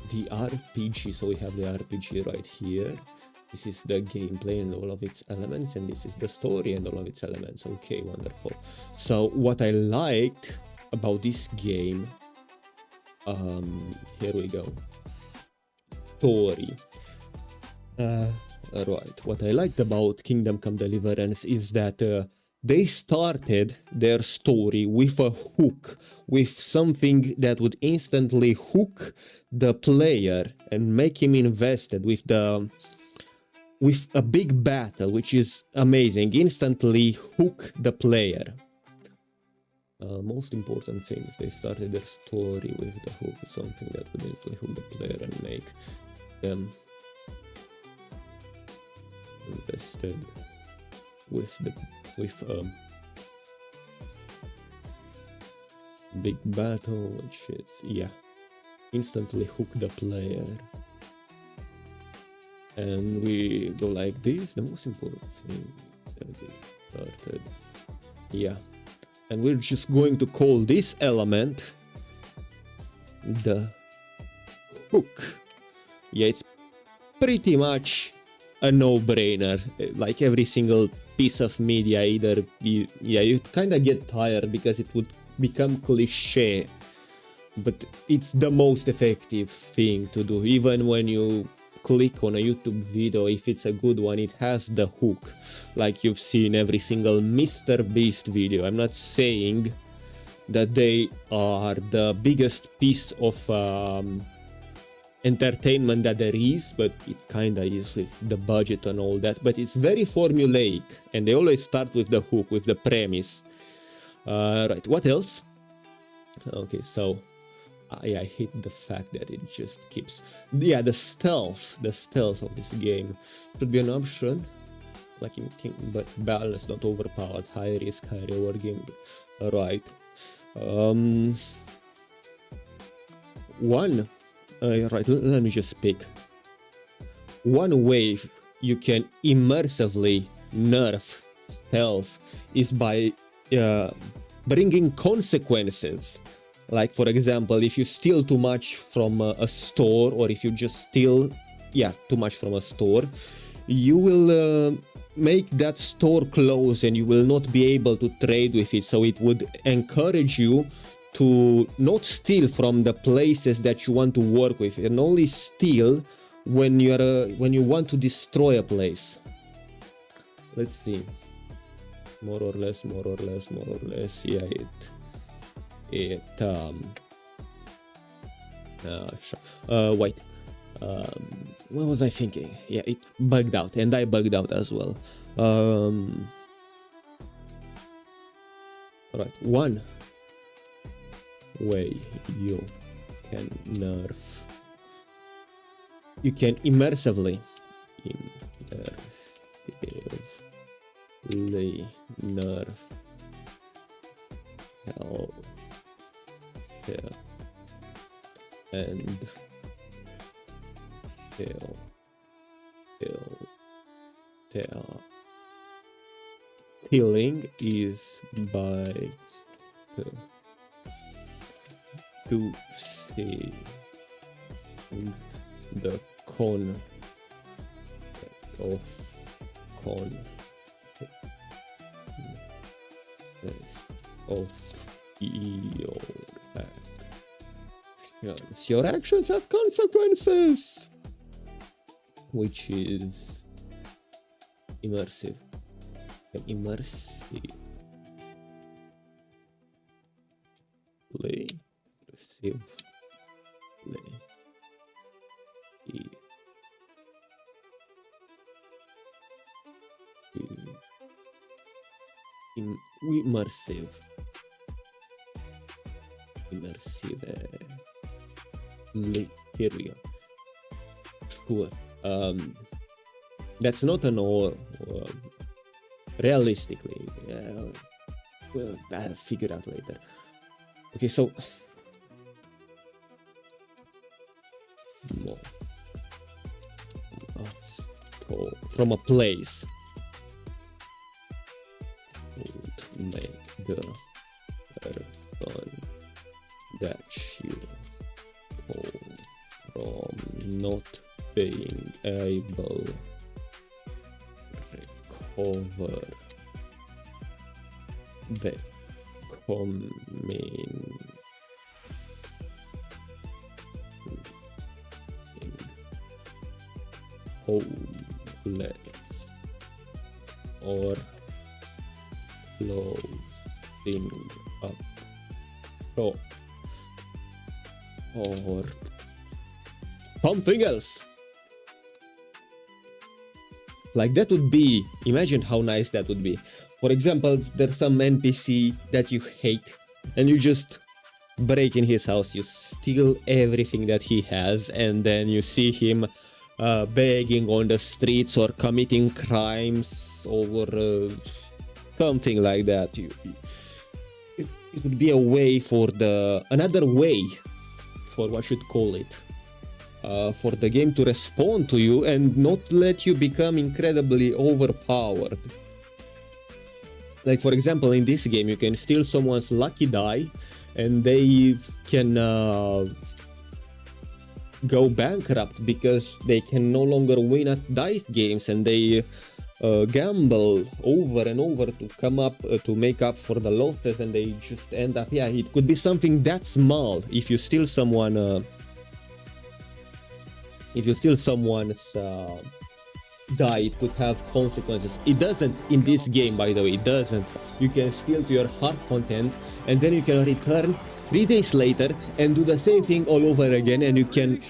The RPG, so we have the RPG right here. This is the gameplay and all of its elements, and this is the story and all of its elements. Okay, wonderful. So what I liked about this game, here we go. Story. Right, what I liked about Kingdom Come Deliverance is that they started their story with a hook, with something that would instantly hook the player and make him invested with a big battle, which is amazing. Instantly hook the player. Most important things, they started their story with the hook, something that would instantly hook the player and make them invested with big battle, which is, yeah, instantly hook the player. And we go like this, the most important thing that we started, yeah. And we're just going to call this element the hook. Yeah, it's pretty much a no-brainer. Like every single piece of media, either you kind of get tired because it would become cliche, but it's the most effective thing to do. Even when you click on a YouTube video, if it's a good one, it has the hook, like you've seen every single Mr. Beast video. I'm not saying that they are the biggest piece of entertainment that there is, but it kinda is with the budget and all that. But it's very formulaic, and they always start with the hook, with the premise. Right, what else? Okay, so I hate the fact that it just keeps... Yeah, the stealth of this game could be an option, like in King, but balanced, not overpowered, high risk, high reward game. Right. Right, let me just pick. One way you can immersively nerf stealth is by bringing consequences. Like, for example, if you steal too much from a store, or if you just steal, too much from a store, you will make that store close and you will not be able to trade with it. So it would encourage you to not steal from the places that you want to work with, and only steal when you want to destroy a place. Let's see. More or less. Yeah, wait. What was I thinking? Yeah, it bugged out, and I bugged out as well. Right, one way you can nerf. You can immersively nerf hell and healing is by to see the concept of your actions. Your actions have consequences, which is immersive. Immersively here we go. Sure. That's not an all realistically. Well, I'll figure out later. Okay, so more from a place would make the person that you call from not being able recover the coming homeless or closing up shop or something else. Like, that would be, imagine how nice that would be. For example, there's some NPC that you hate and you just break in his house, you steal everything that he has, and then you see him begging on the streets or committing crimes or something like that. It would be a way for another way for what you'd call it. For the game to respond to you and not let you become incredibly overpowered. Like, for example, in this game, you can steal someone's lucky die and they can go bankrupt because they can no longer win at dice games, and they gamble over and over to come up, to make up for the losses, and they just end up, it could be something that small. If you steal someone if you steal someone's die, it could have consequences. It doesn't in this game, by the way. It doesn't. You can steal to your heart content, and then you can return 3 days later and do the same thing all over again, and you can...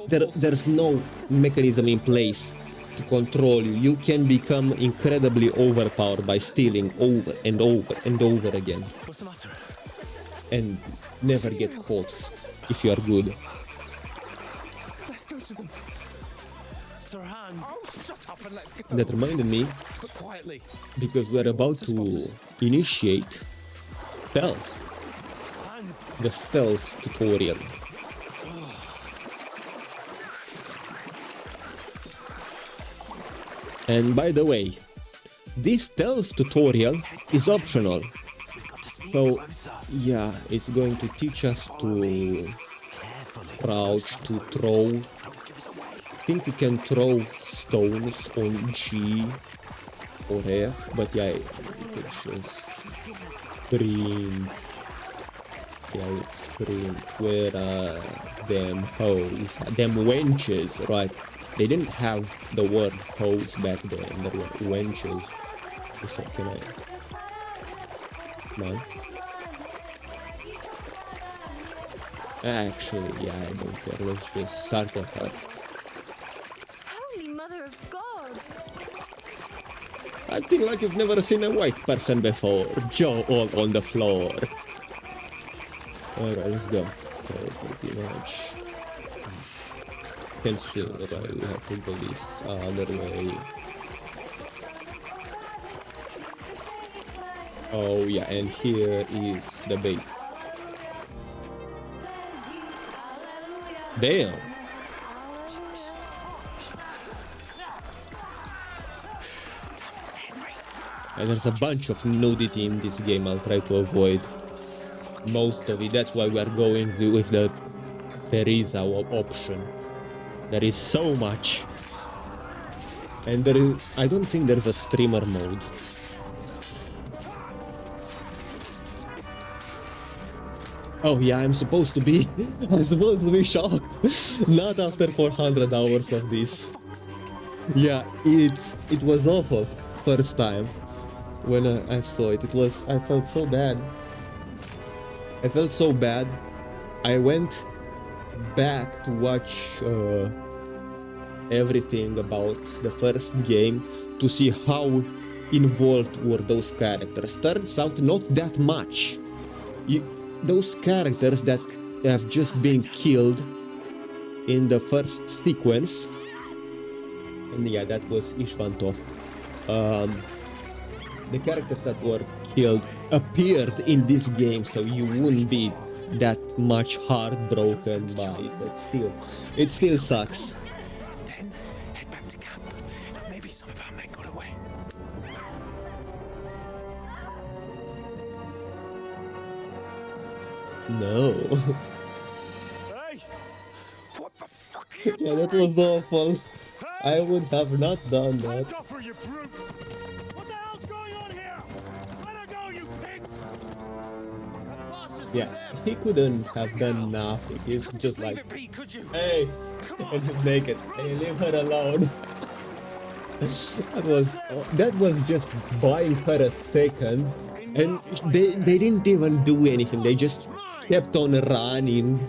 There's no mechanism in place to control you. You can become incredibly overpowered by stealing over and over and over again. What's the matter? And never get caught if you are good. Let's go to them. Sir Hans. Oh, shut up and let's go. That reminded me, But quietly. because we're about to initiate stealth. Hans. The stealth tutorial. And by the way, this stealth tutorial is optional. So yeah, it's going to teach us to crouch, to throw. I think you can throw stones on G or F, but yeah, you can just sprint. Yeah, let's sprint. Where are them hoes? Them wenches, right? They didn't have the word hoes back then, there were wenches. So can I... No? Actually, yeah, I don't care. Let's just start at her. Holy Mother of God! Acting like you've never seen a white person before. Jaw all on the floor. Alright, let's go. So, pretty much... Can swim, right? We have to go this other way. Oh yeah, and here is the bait. Damn! And there's a bunch of nudity in this game. I'll try to avoid most of it. That's why we're going with the Teresa option. There is so much. And there is... I don't think there's a streamer mode. Oh yeah, I'm supposed to be shocked. Not after 400 hours of this. Yeah, it was awful first time when I saw it. I felt so bad. I felt so bad. I went back to watch everything about the first game to see how involved were those characters. Turns out not that much. Those characters that have just been killed in the first sequence, and yeah, that was Ishvantov. The characters that were killed appeared in this game, so you wouldn't be that much heartbroken by it, but still, it still sucks. Then head back to camp. Maybe some of our men got away. No. Hey! What the fuck? Yeah, that was awful. I would have not done that. Offer, you brute! What the hell's going on here? Let her go, you pigs! Yeah, he couldn't have done nothing. He's just like, hey, and he's naked. Hey, leave her alone. that was just buying her a second, and they didn't even do anything. They just kept on running.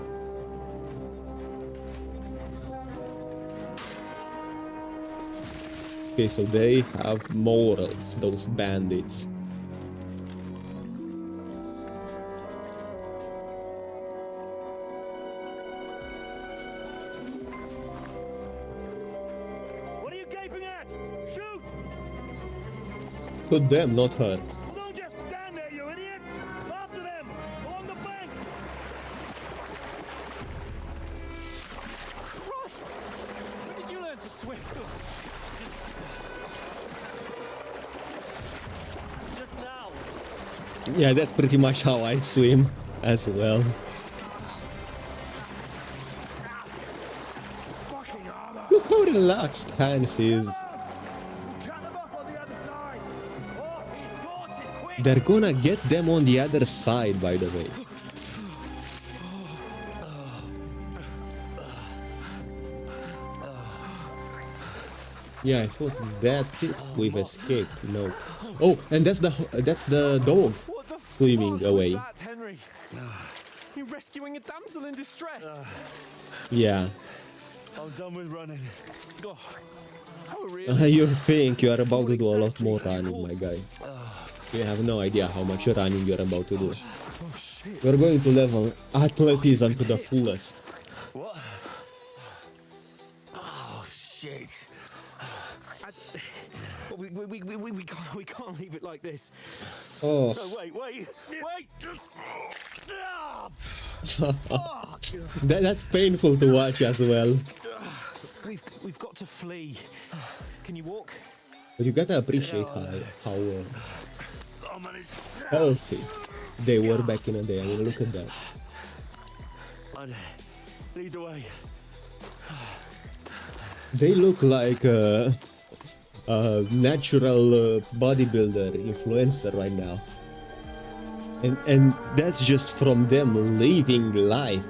Okay, so they have morals, those bandits. What are you gaping at? Shoot! Shoot them, not her. Well, don't just stand there, you idiot! After them! Along the bank! Christ! When did you learn to swim? Just now. Yeah, that's pretty much how I swim as well. Look how relaxed Hans is. They're gonna get them on the other side, by the way. Yeah, I thought that's it. We've escaped. No. Oh, and that's the dog swimming away. That, Henry? You're rescuing a damsel in distress. Yeah. I'm done with running. Oh, really? You think you are about to do a lot more running, my guy. You have no idea how much running you're about to do. You're going to level athleticism to the fullest. What? Oh, shit. We can't leave it like this. Oh. No, wait. That's painful to watch as well. We've got to flee. Can you walk? But you gotta appreciate how healthy they were back in the day. I mean, look at that. Lead the way. They look like a natural bodybuilder influencer right now. And that's just from them living life.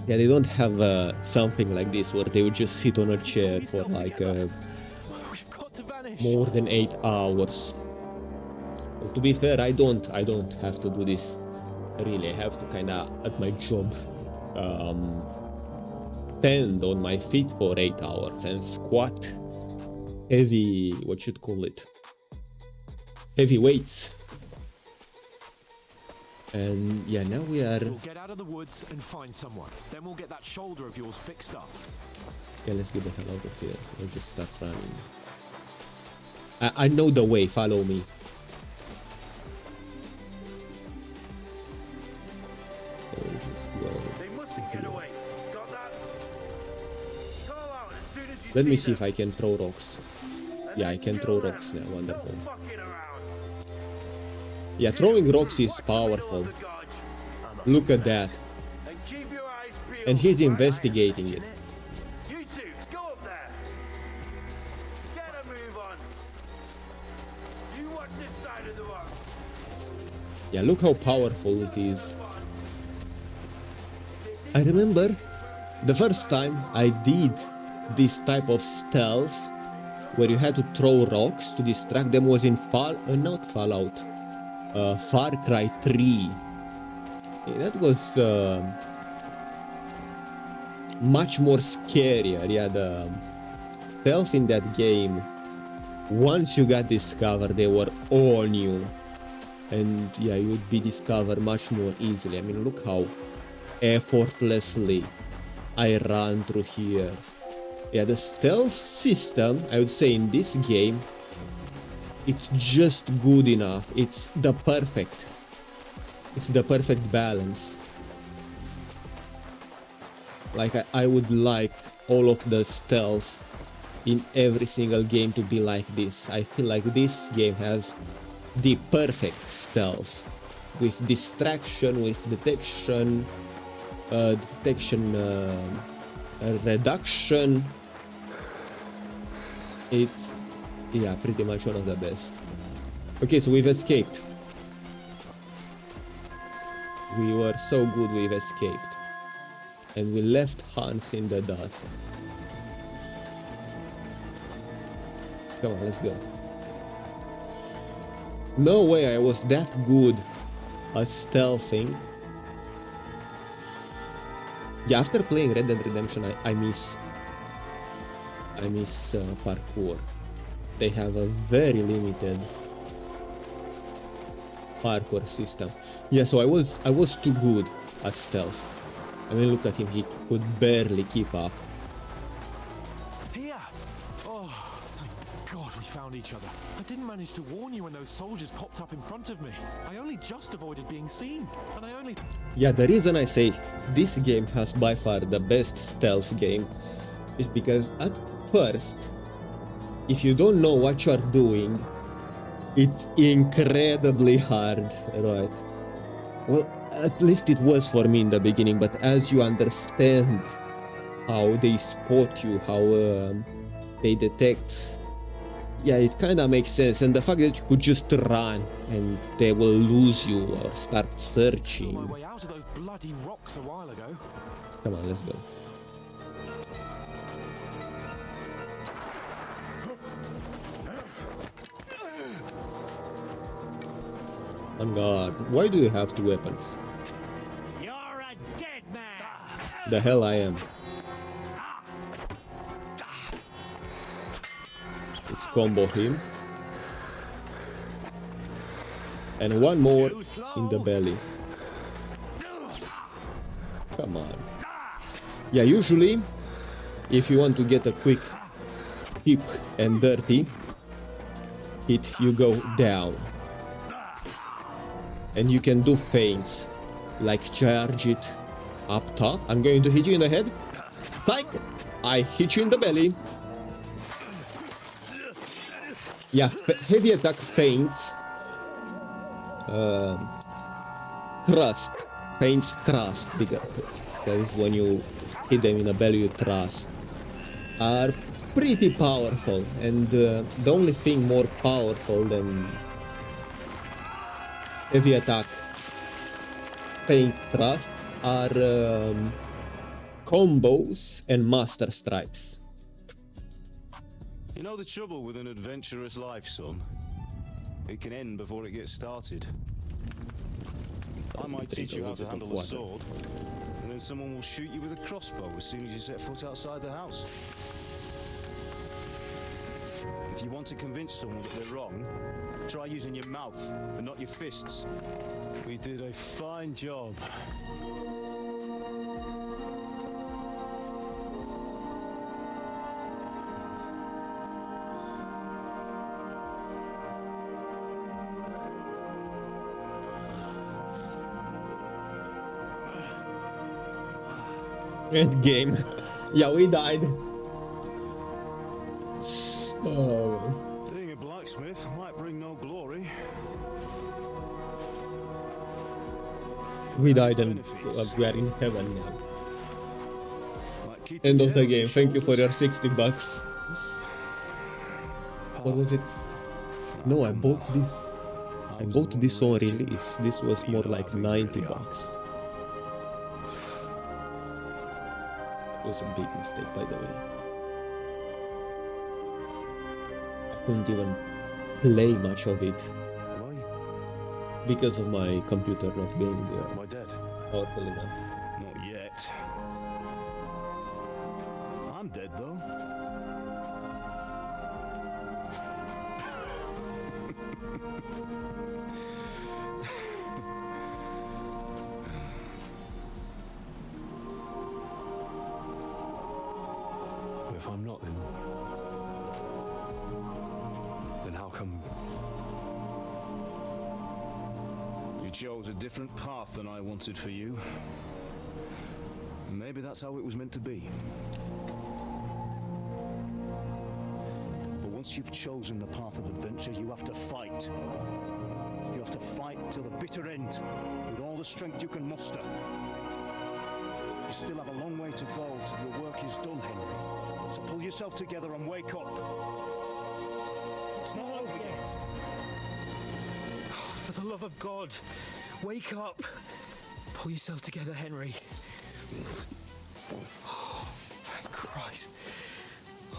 Yeah, they don't have something like this where they would just sit on a chair for like more than 8 hours. Well, to be fair, I don't have to do this. Really, I have to kinda at my job stand on my feet for 8 hours and squat heavy, what should call it, heavy weights. And yeah, now we are. We'll get out of the woods and find someone. Then we'll get that shoulder of yours fixed up. Yeah, let's get the hell out of here. Let's just start running. I know the way. Follow me. So just go. They mustn't get away. Got that? Call out as soon as you Let me see if I can throw rocks. Yeah, I can throw rocks now. Wonderful. Yeah, throwing rocks is powerful. Look at that. And he's investigating it. You two, go up there. Get a move on. You watch this side of the rock. Yeah, look how powerful it is. I remember the first time I did this type of stealth where you had to throw rocks to distract them was in not Fallout. Far Cry 3. Yeah, that was much more scarier. Yeah, the stealth in that game, once you got discovered, they were all new. And yeah, you would be discovered much more easily. I mean, look how effortlessly I ran through here. Yeah, the stealth system, I would say, in this game, it's just good enough. It's the perfect balance. Like I would like all of the stealth in every single game to be like this. I feel like this game has the perfect stealth with distraction, with detection, reduction. It's, yeah, pretty much one of the best. Okay, so we've escaped. We were so good we've escaped. And we left Hans in the dust. Come on, let's go. No way I was that good at stealthing. Yeah, after playing Red Dead Redemption, I miss parkour. They have a very limited parkour system. Yeah, so I was too good at stealth. I mean, look at him, he could barely keep up. Here! Oh, thank God we found each other. I didn't manage to warn you when those soldiers popped up in front of me. I only just avoided being seen, and I only... Yeah, the reason I say this game has by far the best stealth game is because at first, if you don't know what you're doing, it's incredibly hard, right? Well, at least it was for me in the beginning, but as you understand how they spot you, how they detect, yeah, it kinda makes sense. And the fact that you could just run and they will lose you or start searching. My way out of those bloody rocks a while ago. Come on, let's go. On guard. Why do you have two weapons? You're a dead man. The hell I am. Let's combo him. And one more in the belly. Come on. Yeah, usually, if you want to get a quick hip and dirty hit, you go down. And you can do feints, like charge it up top. I'm going to hit you in the head. Psych! I hit you in the belly. Yeah, heavy attack feints. Thrust. Feints thrust, because when you hit them in the belly, you thrust. Are pretty powerful, and the only thing more powerful than heavy attack feint thrusts are combos and master strikes. You know the trouble with an adventurous life, son? It can end before it gets started. I might teach you how to handle a sword, and then someone will shoot you with a crossbow as soon as you set foot outside the house. If you want to convince someone that they're wrong, try using your mouth and not your fists. We did a fine job. End game. Yeah, we died. Oh. Being a blacksmith might bring no glory. We died and we are in heaven now. End of the game. Thank you for your 60 bucks. What was it? No, I bought this. I bought this on release. This was more like 90 bucks. It was a big mistake, by the way. I couldn't even play much of it. Why? Because of my computer not being Am I dead? powerful enough. Not yet. I'm dead though. If I'm not, then how come you chose a different path than I wanted for you? And maybe that's how it was meant to be. But once you've chosen the path of adventure, you have to fight. You have to fight till the bitter end with all the strength you can muster. You still have a long way to go till your work is done, Henry. So pull yourself together and wake up. It's not over yet. For the love of God, wake up. Pull yourself together, Henry. Oh, thank Christ.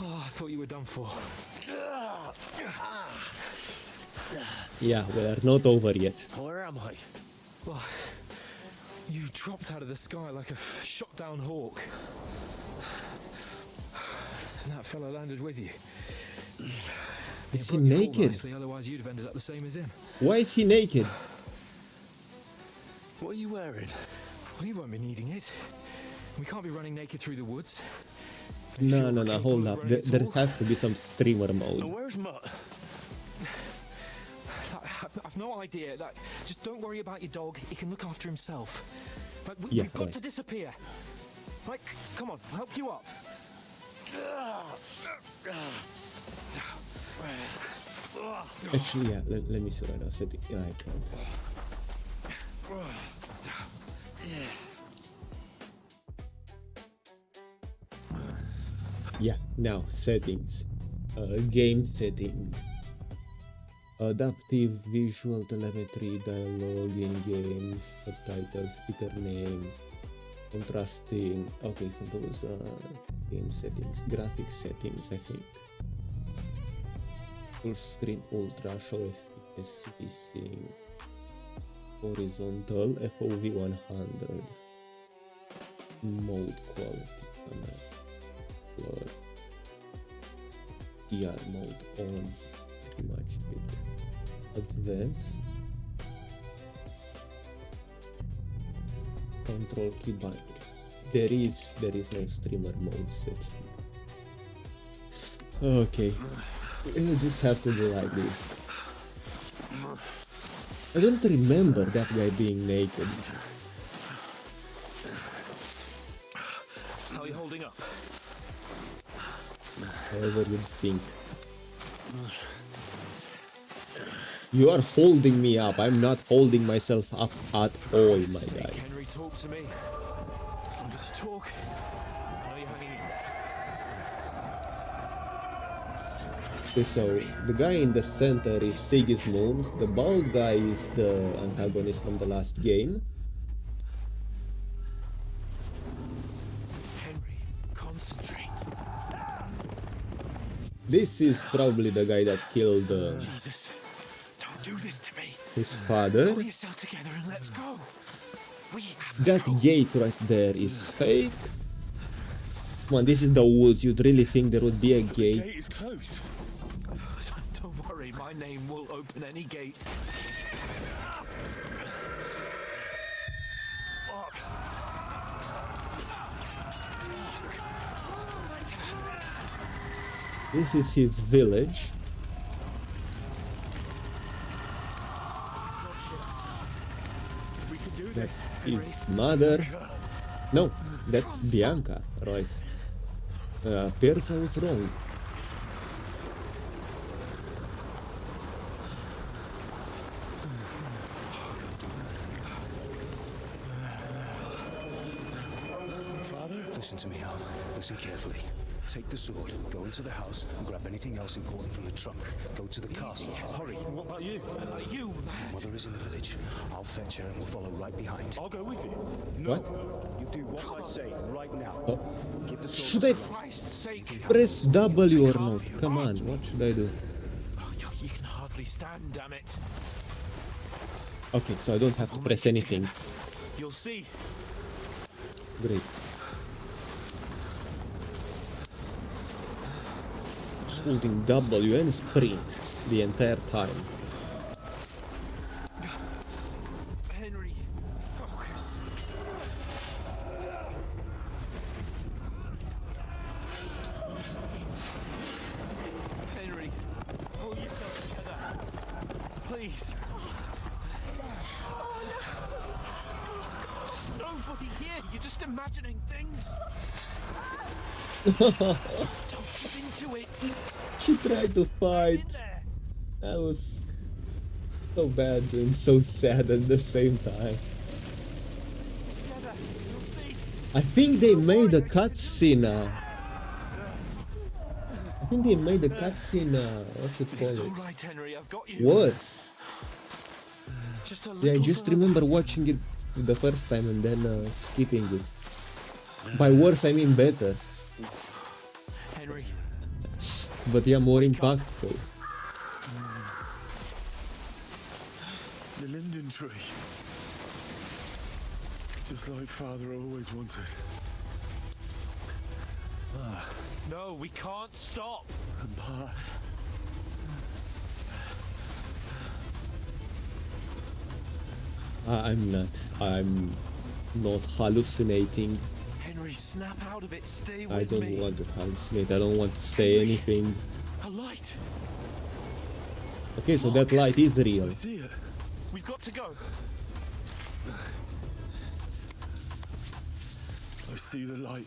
Oh, I thought you were done for. Yeah, we are not over yet. Where am I? Well, you dropped out of the sky like a shot down hawk. And that fellow landed with you. Is he naked? Nicely, otherwise you'd have ended up the same as him. Why is he naked? What are you wearing? Well, you won't be needing it. We can't be running naked through the woods. No, hold up. There has to be some streamer mode. Where's Mutt? I've no idea. Just don't worry about your dog. He can look after himself. Yeah, we've got right. to disappear. Right, come on, I'll help you up. Actually, yeah, let me see right now. Setting. Yeah, I can. Yeah, now settings. Game setting. Adaptive visual telemetry, dialogue in games, subtitles, speaker name, contrasting. Okay, so those are game settings, graphic settings, I think. Full screen ultra, show FPS, VSync, Horizontal FOV 100. Mode quality. Blur. DR mode on. Much it. Advanced. Control key bind. There is no streamer mode set. Okay, you just have to do like this. I don't remember that guy being naked. How are you holding up? However you think. You are holding me up. I'm not holding myself up at all, my guy. Henry, talk to me. Just talk. I know you're hanging in there. Okay, so the guy in the center is Sigismund. The bald guy is the antagonist from the last game. Henry, concentrate. This is probably the guy that killed Jesus, don't do this to me. his father. Pull yourself together and let's go. We have That gate right there is fake. Come on, this is the woods. You'd really think there would be a gate? Gate is closed. Don't worry, my name will open any gate. This is his village. That's his mother. No, that's Bianca, right? Appears I was wrong. Father? Listen to me, Al. Listen carefully. Take the sword, go into the house, and grab anything else important from the trunk. Go to the castle. Hurry. What about you? You, man. Mother is in the village. I'll fetch her and we'll follow right behind. I'll go with you. What? You do what I say right now. Oh. Keep the sword. Should I Christ's sake. press W or not? Come on, what should I do? You can hardly stand, damn it. Okay, so I don't have to press anything. You'll see. Great. Just holding W and sprint the entire time. Henry, focus. Henry, pull yourself together. Please. There's nobody here. You're just imagining things. Don't give into it. She tried to fight. That was so bad and so sad at the same time. I think they made a cutscene. I think they made a cutscene. What should call It's it? all right, Henry. I've got you. Worse. Just a Yeah, I little just further. remember watching it the first time and then skipping it. By worse, I mean better. Henry. But yeah, more impactful. The linden tree. Just like Father always wanted. No, we can't stop. And Pa. I'm not hallucinating. Henry, snap out of it. Stay with I don't me. want to hallucinate. I don't want to say anything. A light. Okay, so that light is real. I see it. We've got to go. I see the light.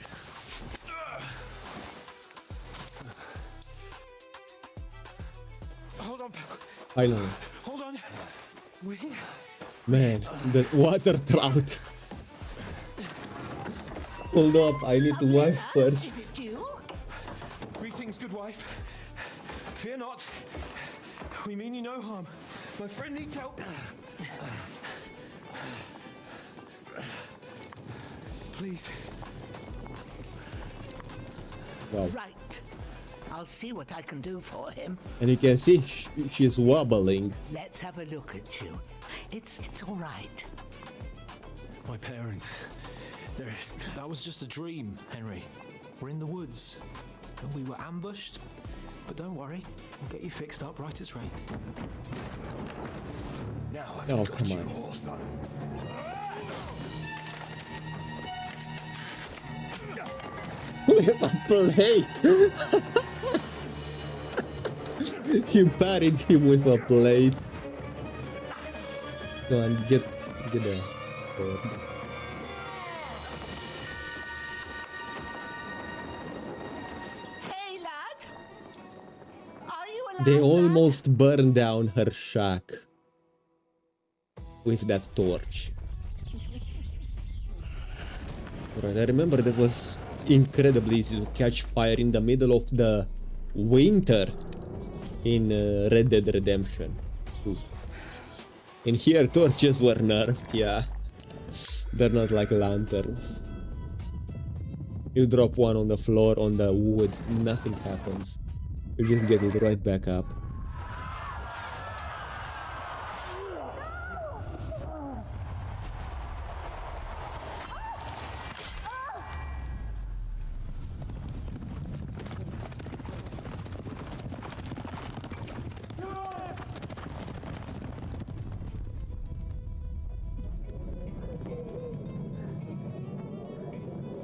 Hold on. I know. Hold on. We're here. Man, the water trout. Hold up, I need to wipe first. Greetings, good wife. Fear not. We mean you no harm. My friend needs help. Please. Wow. Right. I'll see what I can do for him. And you can see she's wobbling. Let's have a look at you. It's all right. My parents. That was just a dream, Henry. We're in the woods. And we were ambushed. But don't worry, we'll get you fixed up right as rain. Now Oh, come on. all, sons. With a plate! You parried him with a plate. Go on, get there. Hey, lad! Are you alive? They almost burned down her shack with that torch. Right, I remember that was incredibly easy to catch fire in the middle of the winter in Red Dead Redemption 2. In here, torches were nerfed, yeah. They're not like lanterns. You drop one on the floor, on the wood, nothing happens. You just get it right back up.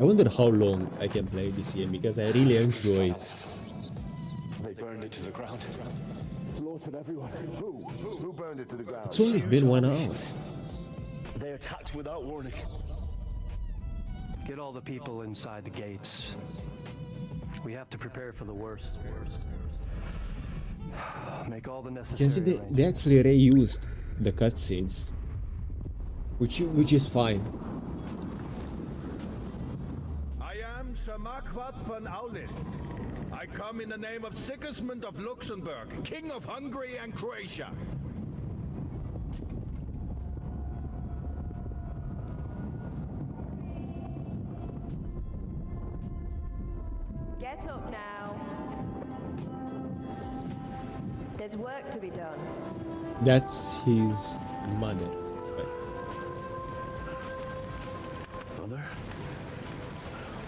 I wonder how long I can play this game because I really enjoy it. They burned it to the ground. Slaughtered everyone. Who burned it to the ground? It's only been 1 hour. They attacked without warning. Get all the people inside the gates. We have to prepare for the worst. Make all the You necessary can see they actually reused the cutscenes, which is fine. I am Sir Marquardt von Aulitz. I come in the name of Sigismund of Luxembourg, King of Hungary and Croatia. Get up now. There's work to be done. That's his mother. Mother?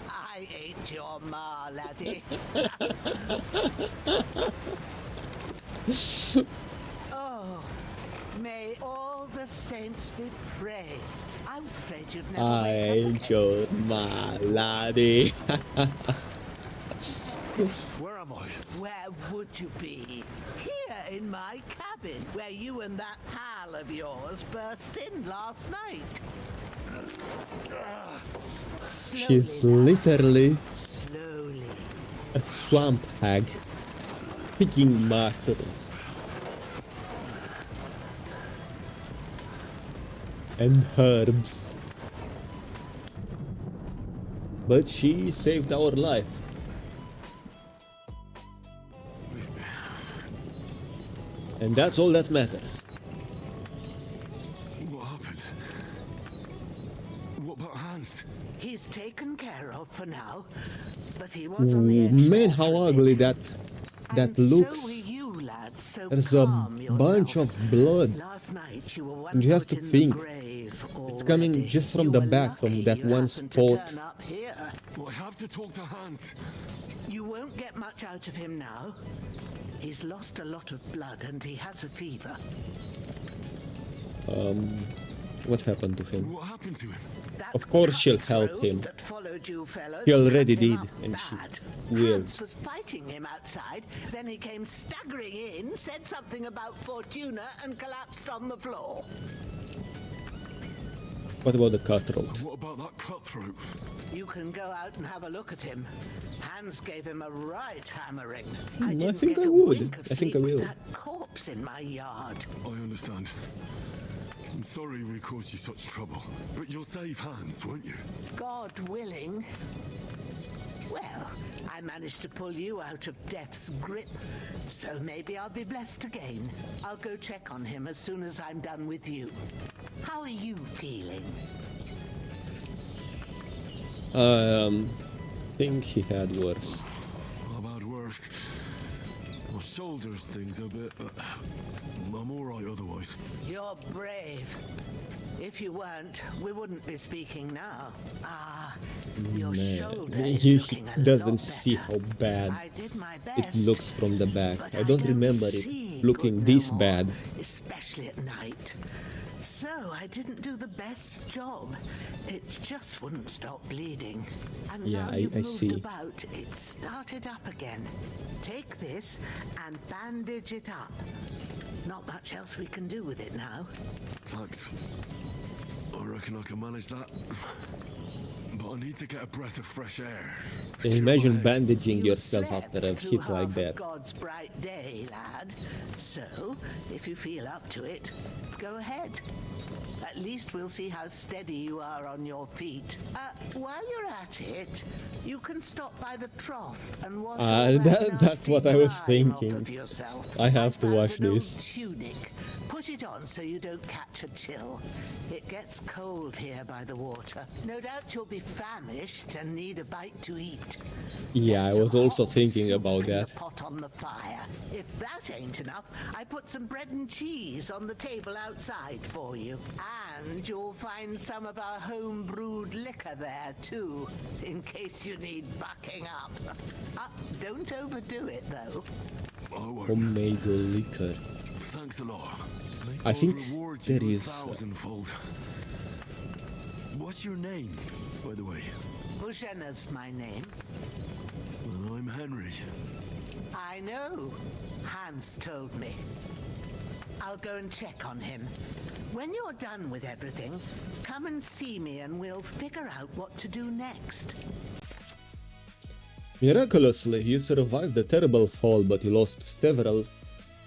I ain't your ma, laddie. Oh, may all the saints be praised. I was afraid you'd never I wake up ain't your ma, laddie. Where am I? Where would you be? Here in my cabin, where you and that pal of yours burst in last night. She's literally Slowly. a swamp hag picking mushrooms and herbs. But she saved our life. And that's all that matters. What happened? What about Hans? He's taken care of for now, but he was on the edge. Man, how ugly that looks. So were you, lad, so There's a calm bunch yourself. of blood. Last night you were one And you have foot to in the think. grave It's coming already. just from You the were back, from lucky that you one happened to spot. turn up here. Well, I have to talk to Hans. You won't get much out of him now. He's lost a lot of blood and he has a fever. What happened to him? What happened to him? That Of course she'll help cutthroat him. that followed you fellas He already cut him did, up and she bad. will. Hans was fighting him outside, then he came staggering in, said something about Fortuna, and collapsed on the floor. What about the cutthroat? What about that cutthroat? You can go out and have a look at him. Hans gave him a right hammering. I didn't think get I a would. wink of I think I sleep with will. That corpse in my yard. I understand. I'm sorry we caused you such trouble, but you'll save Hans, won't you? God willing. Well, I managed to pull you out of death's grip, so maybe I'll be blessed again. I'll go check on him as soon as I'm done with you. How are you feeling? Think he had worse. How about worse? shoulders things a bit. I'm all right otherwise. You're brave. If you weren't, we wouldn't be speaking now. Your shoulder is He looking a doesn't lot see better. how bad I did my it best, looks from the back. but I don't remember see it looking good this no more, bad. especially at night. So I didn't do the best job. It just wouldn't stop bleeding. And Yeah, now I you've moved see. about, it started up again. Take this and bandage it up. Not much else we can do with it now. Thanks. I reckon I can manage that. But I need to get a breath of fresh air. Can you imagine bandaging You yourself slept after a through hit like half that? of God's bright day, lad. So, if you feel up to it, go ahead. At least we'll see how steady you are on your feet. While you're at it, you can stop by the trough and wash all that that's what I was nasty grime off thinking. of yourself. I have to found wash an old this. tunic. Put it on so you don't catch a chill. It gets cold here by the water. No doubt you'll be famished and need a bite to eat. Yeah, I Get was some also hot thinking soup about in the that. pot on the fire. If that ain't enough, I put some bread and cheese on the table outside for you. And you'll find some of our home-brewed liquor there, too, in case you need bucking up. Don't overdo it, though. Homemade liquor. Thanks a lot. I think there is. Thousandfold. What's your name, by the way? Bushena's my name. Well, I'm Henry. I know. Hans told me. I'll go and check on him. When you're done with everything, come and see me and we'll figure out what to do next. Miraculously, you survived the terrible fall, but you lost several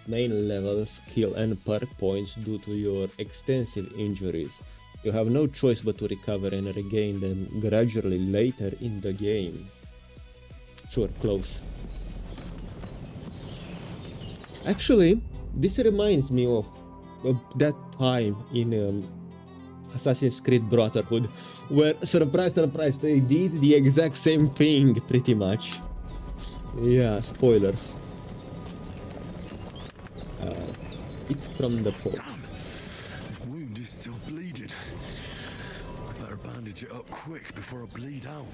main level skill and perk points due to your extensive injuries. You have no choice but to recover and regain them gradually later in the game. Sure, close. Actually, this reminds me of that time in Assassin's Creed Brotherhood, where, surprise, surprise, they did the exact same thing, pretty much. Yeah, spoilers. Eat from the pot. This wound is still bleeding. I better bandage it up quick before I bleed out.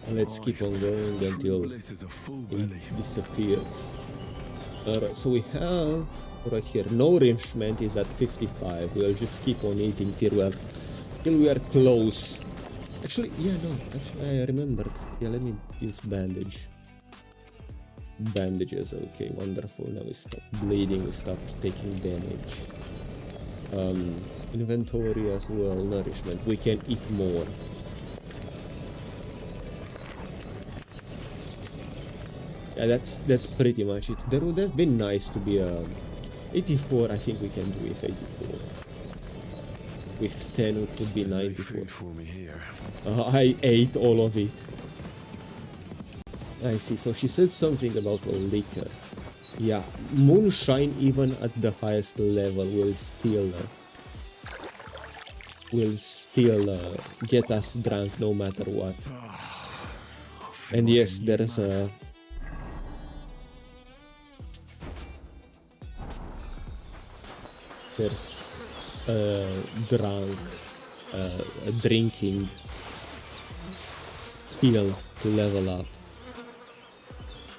Let's keep on going until Bliss is a full it belly. disappears. Alright, so we have right here, nourishment is at 55. We'll just keep on eating till we are close. Actually, yeah, no, actually I remembered. Yeah, let me use bandage. Bandages, okay, wonderful. Now we stop bleeding, we start taking damage. Inventory as well, nourishment. We can eat more. Yeah, that's pretty much it. That would have been nice to be 84. I think we can do with 84. With 10 it would be 94. For me here. I ate all of it. I see. So she said something about liquor. Yeah, moonshine even at the highest level will still get us drunk no matter what. And yes, there's a drinking pill to level up.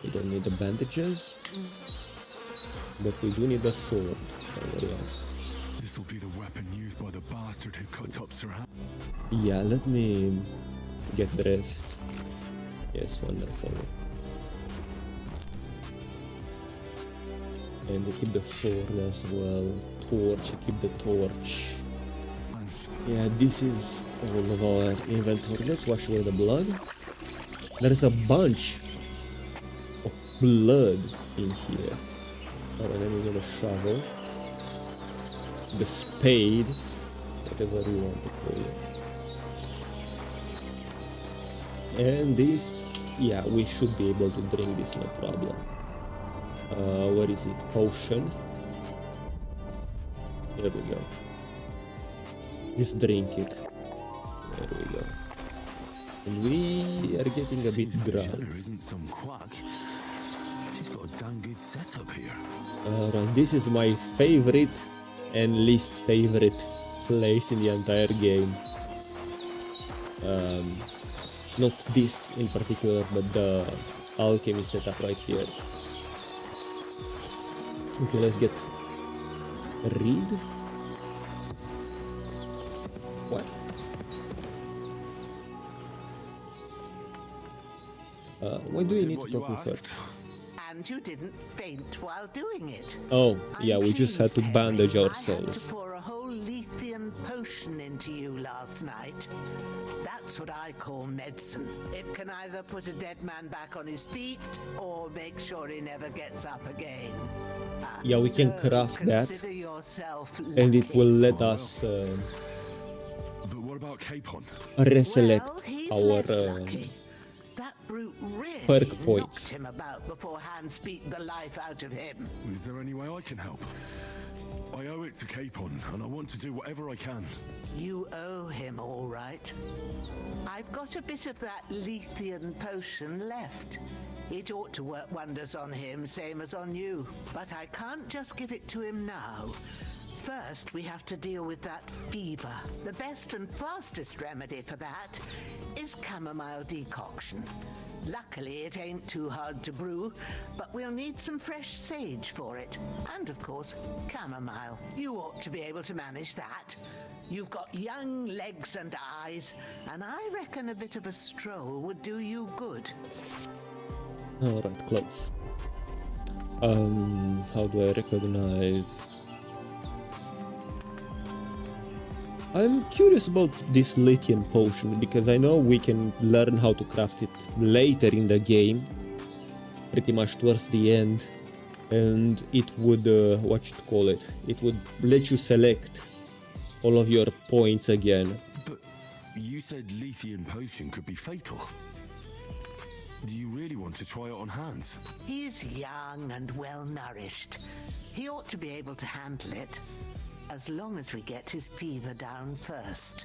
We don't need the bandages, but we do need a sword. This will be the weapon used by the bastard who cut up Sir Ham. Yeah, let me get dressed. Yes, wonderful. And keep the sword as well. Torch, keep the torch. Yeah, this is all of our inventory. Let's wash away the blood. There's a bunch of blood in here. Alright, then we get a shovel. The spade. Whatever you want to call it. And this, yeah, we should be able to drink this, no problem. Where is it? Potion. There we go. Just drink it. There we go. And we are getting a bit drunk. Isn't some quack. He's got a damn good setup here. Alright, this is my favorite and least favorite place in the entire game. Not this in particular, but the alchemy setup right here. Okay, let's get a read. What? Why do you need to talk with her? And you didn't faint while doing it. Oh, yeah, we just had to Pleased, bandage Henry. I had ourselves. to pour a whole Lethean potion into you last night. That's what I call medicine. It can either put a dead man back on his feet or make sure he never gets up again. Yeah, we can So craft that, consider yourself and it lucky. will let us But what about Capon? reselect Well, he's our less lucky. That brute really perk knocked points. him about before Hans beat the life out of him. Is there any way I can help? I owe it to Capon, and I want to do whatever I can. You owe him, all right. I've got a bit of that Lethean potion left. It ought to work wonders on him, same as on you. But I can't just give it to him now. First, we have to deal with that fever. The best and fastest remedy for that is chamomile decoction. Luckily, it ain't too hard to brew, but we'll need some fresh sage for it. And, of course, chamomile. You ought to be able to manage that. You've got young legs and eyes, and I reckon a bit of a stroll would do you good. Alright, close. How do I recognize? I'm curious about this Lethean potion, because I know we can learn how to craft it later in the game, pretty much towards the end, and it would, what you call it, it would let you select all of your points again. But you said Lethean potion could be fatal. Do you really want to try it on Hans? He's young and well-nourished. He ought to be able to handle it, as long as we get his fever down first.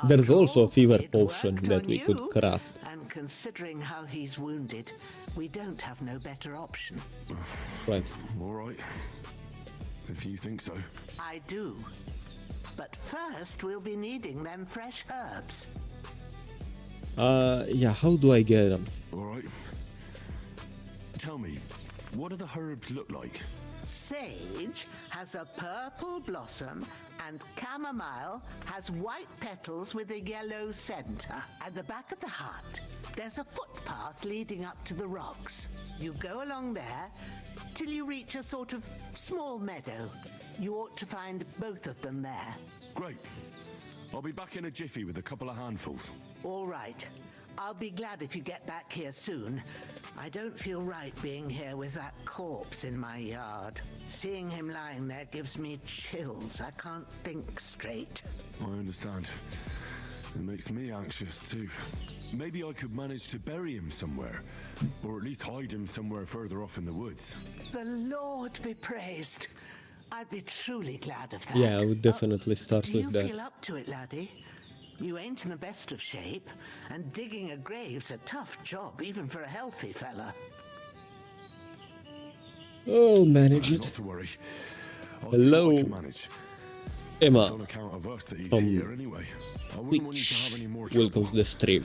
There's After also a all, fever it potion worked that on we could you, craft. And considering how he's wounded, we don't have no better option. Right. All right. If you think so. I do. But first, we'll be needing them fresh herbs. Yeah, how do I get them? All right. Tell me, what do the herbs look like? Sage has a purple blossom and chamomile has white petals with a yellow center. At the back of the hut, there's a footpath leading up to the rocks. You go along there till you reach a sort of small meadow. You ought to find both of them there. Great. I'll be back in a jiffy with a couple of handfuls. All right. I'll be glad if you get back here soon. I don't feel right being here with that corpse in my yard. Seeing him lying there gives me chills. I can't think straight. I understand. It makes me anxious too. Maybe I could manage to bury him somewhere, or at least hide him somewhere further off in the woods. The Lord be praised. I'd be truly glad of that. Yeah, I would definitely start do with you that. feel up to it, laddie? You ain't in the best of shape, and digging a grave's a tough job, even for a healthy fella. Oh, manage it. Not to worry. I'll Hello, see what I can manage. Emma. It's on account of us that he's here anyway. I wouldn't want you to have any more trouble. Welcome to the stream.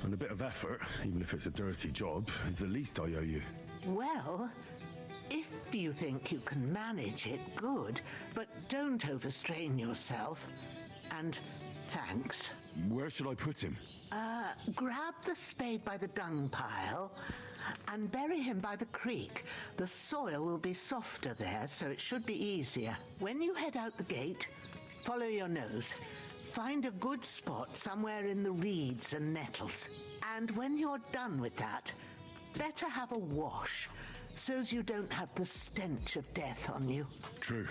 And a bit of effort, even if it's a dirty job, is the least I owe you. Well, if you think you can manage it, good, but don't overstrain yourself. And thanks. Where should I put him? Grab the spade by the dung pile and bury him by the creek. The soil will be softer there, so it should be easier. When you head out the gate, follow your nose. Find a good spot somewhere in the reeds and nettles. And when you're done with that, better have a wash, so's you don't have the stench of death on you. True.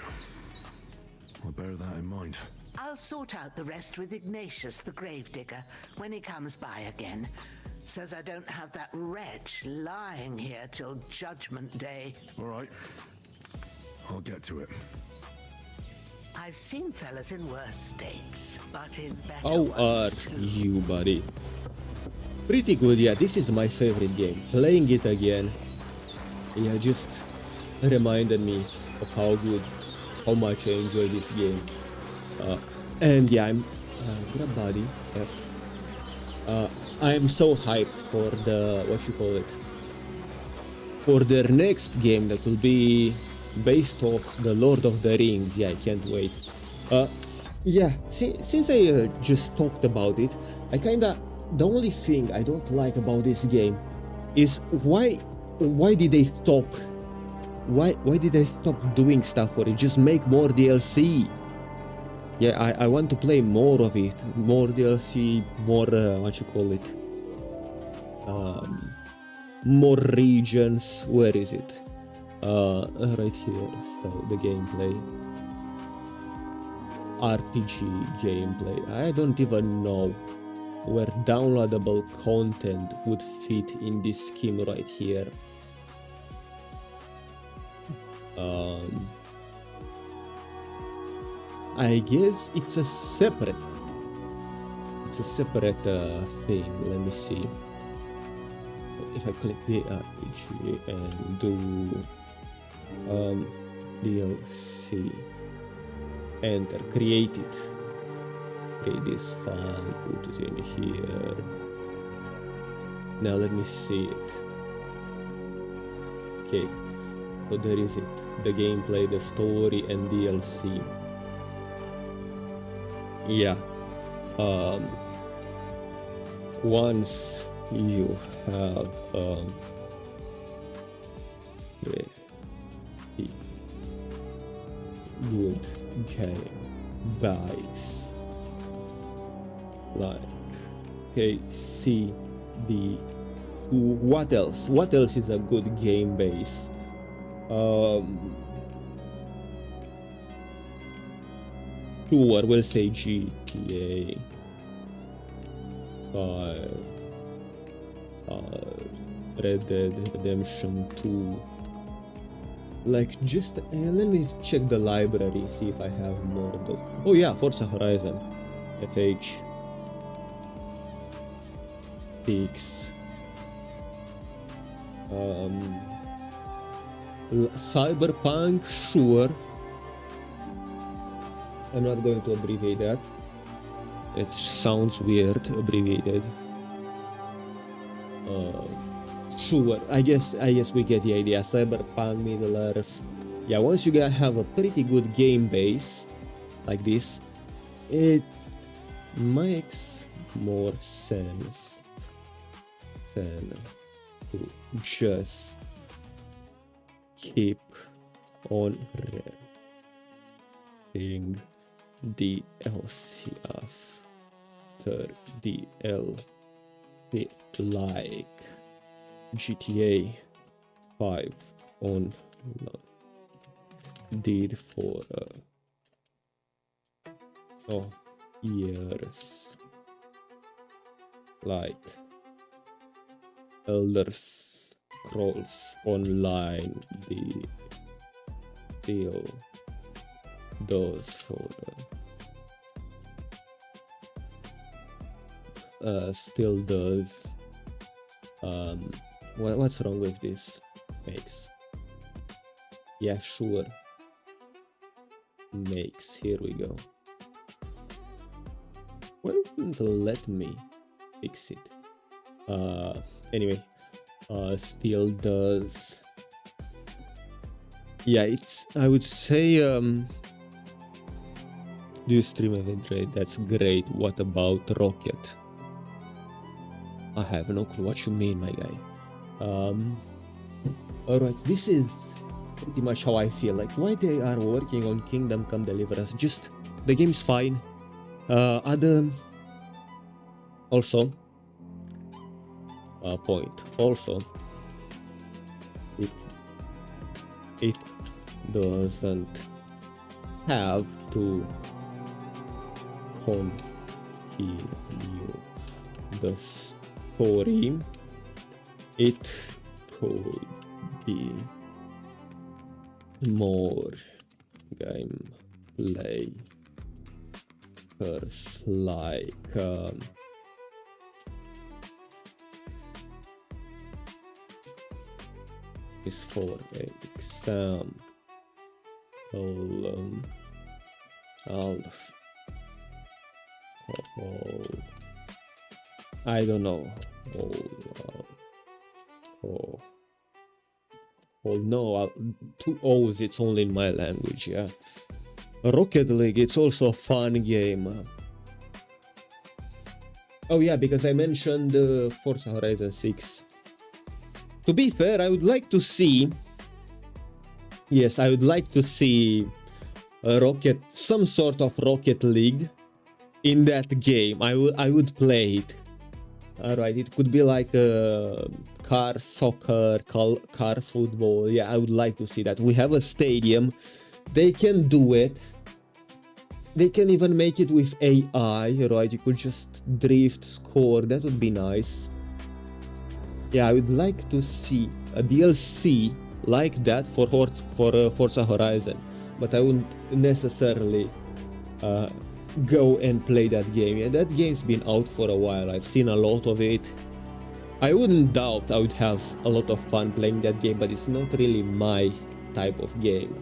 I'll bear that in mind. I'll sort out the rest with Ignatius, the gravedigger, when he comes by again, so's I don't have that wretch lying here till Judgment Day. All right. I'll get to it. I've seen fellas in worse states, but in better How are ones too. you, buddy? Pretty good, yeah. This is my favorite game. Playing it again yeah, just reminded me of how much I enjoy this game. And yeah, I'm grab body F. I'm so hyped for the for their next game that will be based off the Lord of the Rings. Yeah, I can't wait. Yeah, since I just talked about it, the only thing I don't like about this game is why did they stop? Why did they stop doing stuff for it? Just make more DLC. Yeah, I want to play more of it, more DLC, more more regions. Where is it? Right here. So the gameplay, RPG gameplay. I don't even know where downloadable content would fit in this scheme right here. I guess it's a separate thing. Let me see. If I click the RPG and do DLC, enter, create this file, put it in here. Now let me see it. Okay, so there is it, the gameplay, the story, and DLC. Yeah, once you have good game base like KCD, what else is a good game base? Sure, we'll say GTA 5, Red Dead Redemption 2. Like, just let me check the library, see if I have more of those. Oh yeah, Forza Horizon, FH 6, Cyberpunk, sure. I'm not going to abbreviate that. It sounds weird, abbreviated. Sure, I guess we get the idea. Cyberpunk, Middle Earth. Yeah, once you have a pretty good game base like this, it makes more sense than to just keep on renting DLC after DLC, like GTA 5 online did for years, like Elder Scrolls Online still does for still does. What's wrong with this? Makes. Yeah, sure. Makes. Here we go. Why wouldn't let me fix it? Anyway, still does. Yeah, it's. I would say. Do you stream event rate? That's great. What about Rocket? I have no clue what you mean, my guy. Alright, this is pretty much how I feel. Like, why they are working on Kingdom Come Deliverance? Just, the game's fine. Also, point. Also, it doesn't have to continue the story. It could be more gameplay first, like is for exam. I don't know. Oh no, 2 O's, it's only in my language, yeah. Rocket League, it's also a fun game. Oh yeah, because I mentioned Forza Horizon 6. To be fair, I would like to see... Yes, I would like to see some sort of Rocket League in that game. I would play it. Alright, it could be like car soccer, car football. Yeah, I would like to see that. We have a stadium. They can do it. They can even make it with AI, right? You could just drift, score. That would be nice. Yeah, I would like to see a DLC like that for Forza Horizon. But I wouldn't necessarily go and play that game. Yeah, that game's been out for a while. I've seen a lot of it. I wouldn't doubt I would have a lot of fun playing that game, but it's not really my type of game.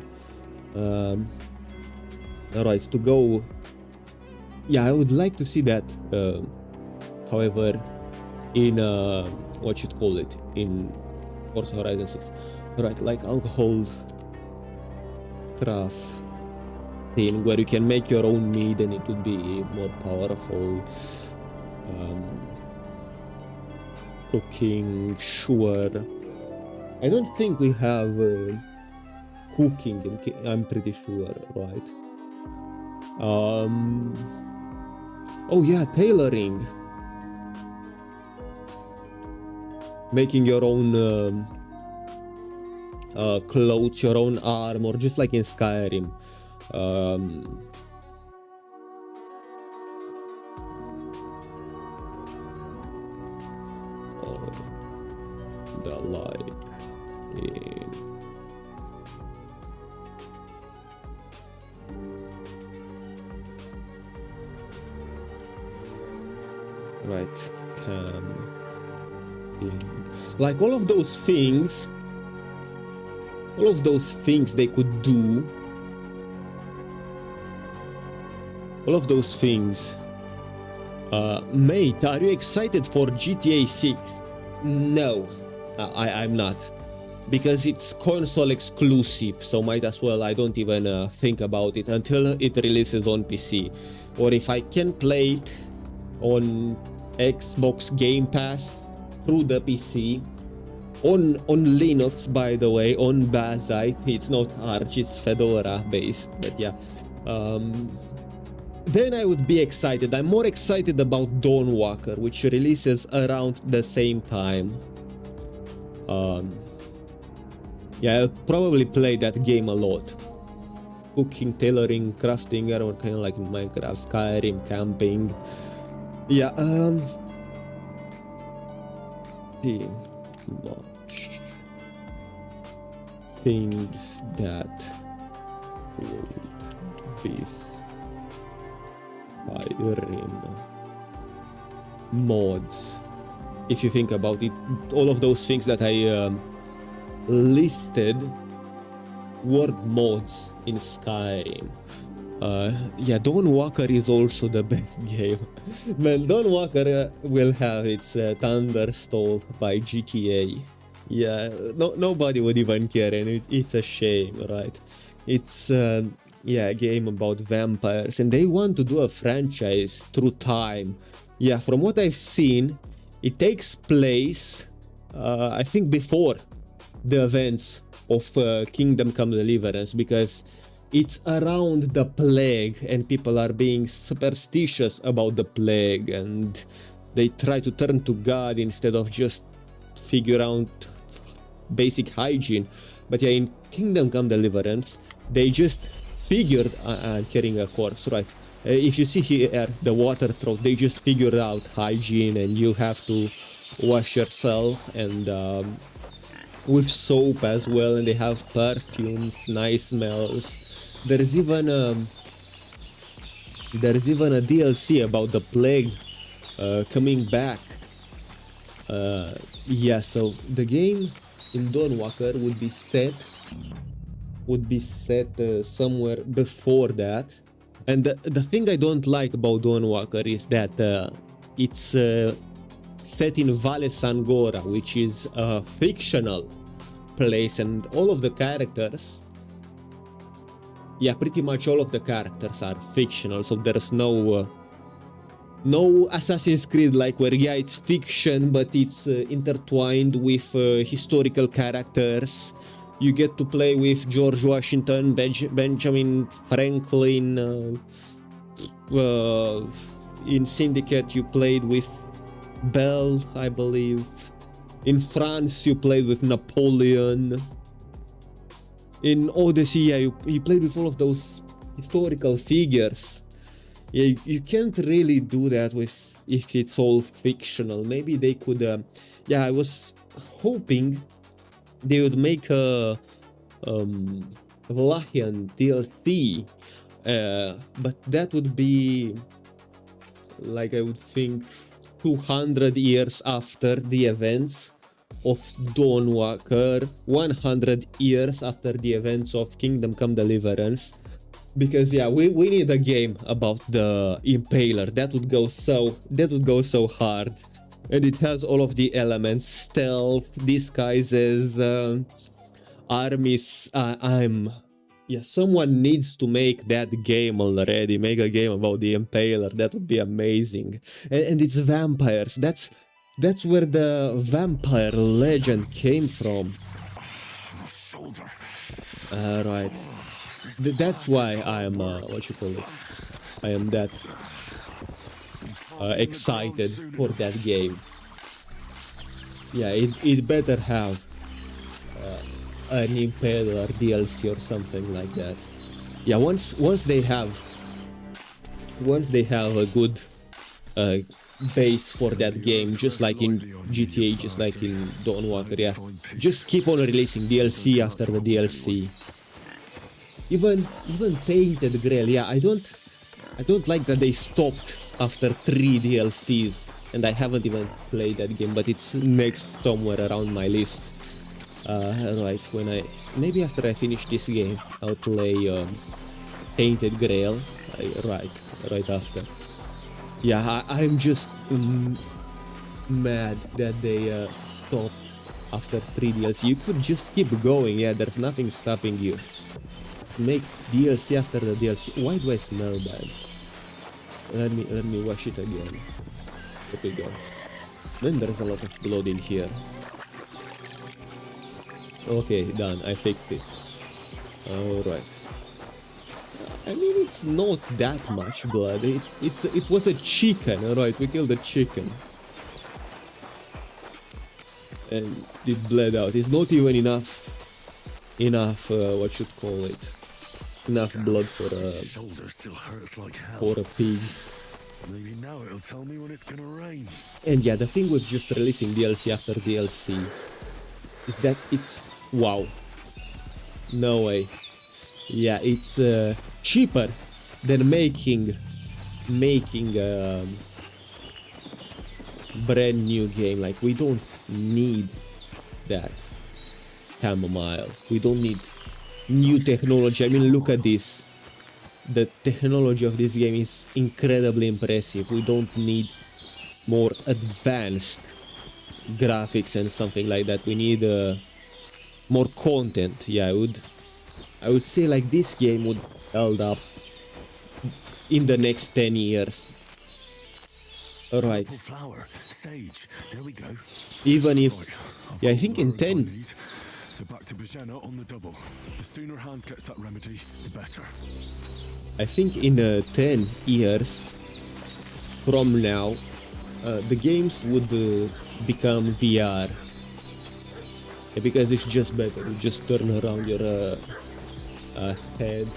Alright, to go... Yeah, I would like to see that, however, in, what should call it, in Forza Horizon 6. Alright, like alcohol craft thing, where you can make your own mead and it would be more powerful. Cooking, sure. I don't think we have cooking, I'm pretty sure, right? Oh yeah, tailoring. Making your own clothes, your own armor, just like in Skyrim. The light in right like all of those things they could do. All of those things. Mate, are you excited for GTA 6? No, I'm not. Because it's console exclusive, so might as well I don't even think about it until it releases on PC. Or if I can play it on Xbox Game Pass through the PC, on Linux, by the way, on Bazite. It's not Arch, it's Fedora based, but yeah. Then I would be excited. I'm more excited about Dawnwalker, which releases around the same time. Yeah, I'll probably play that game a lot. Cooking, tailoring, crafting, or kind of like in Minecraft, Skyrim, camping. Yeah, much things that would be Skyrim mods. If you think about it, all of those things that I listed were mods in Skyrim. Yeah, Dawnwalker is also the best game. Man, Dawnwalker will have its thunder stalled by GTA. Yeah, nobody would even care, and it's a shame, right? It's yeah, a game about vampires, and they want to do a franchise through time. Yeah, from what I've seen, it takes place, I think, before the events of Kingdom Come Deliverance, because it's around the plague and people are being superstitious about the plague and they try to turn to God instead of just figure out basic hygiene. But yeah, in Kingdom Come Deliverance, they just figured, carrying a corpse, right? If you see here the water throat, they just figured out hygiene and you have to wash yourself and with soap as well, and they have perfumes, nice smells. There's even a DLC about the plague coming back. Yeah, so the game in Dawnwalker would be set somewhere before that. And the thing I don't like about Dawnwalker is that it's set in Valle Sangora, which is a fictional place, and all of the characters, yeah, pretty much all of the characters are fictional, so there's no Assassin's Creed like where, yeah, it's fiction, but it's intertwined with historical characters. You get to play with George Washington, Benjamin Franklin. In Syndicate you played with Belle, I believe. In France you played with Napoleon. In Odyssey, yeah, you played with all of those historical figures. Yeah, you can't really do that with if it's all fictional. Maybe they could. Yeah, I was hoping they would make a Vlachian DLC, but that would be like, I would think, 200 years after the events of Dawnwalker, 100 years after the events of Kingdom Come Deliverance. Because yeah, we need a game about the Impaler. That would go so hard. And it has all of the elements: stealth, disguises, armies. Yeah, someone needs to make that game already. Make a game about the Impaler. That would be amazing. And it's vampires. That's where the vampire legend came from. Right. That's why I'm I am that excited for that game. Yeah, it better have an Impaler DLC or something like that. Yeah, once they have a good base for that game, just like in GTA, just like in Dawnwalker, yeah, just keep on releasing DLC after the DLC. Even Tainted Grail, yeah, I don't like that they stopped after 3 DLCs, and I haven't even played that game, but it's next somewhere around my list. Right, maybe after I finish this game, I'll play Tainted Grail, right after. Yeah, I'm just mad that they stopped after 3 DLC. You could just keep going, yeah, there's nothing stopping you. Make DLC after the DLC. Why do I smell bad? Let me wash it again. There we go. Then there's a lot of blood in here. Okay, done. I fixed it. Alright. I mean, it's not that much blood. It was a chicken, alright, we killed a chicken. And it bled out. It's not even enough, what should call it? Enough blood for a pig. Maybe now it'll tell me when it's gonna rain. And yeah, the thing with just releasing DLC after DLC is that it's... wow. No way. Yeah, it's cheaper than making a brand new game. Like, we don't need that chamomile. We don't need new technology. I mean, look at this. The technology of this game is incredibly impressive. We don't need more advanced graphics and something like that. We need more content. Yeah, I would say like this game would hold up in the next 10 years. Alright. Sage. There we go. Even if, yeah, I think in 10. So back to Bajena on the double. The sooner Hans gets that remedy, the better. I think in 10 years from now, the games would become VR. Because it's just better. You just turn around your head,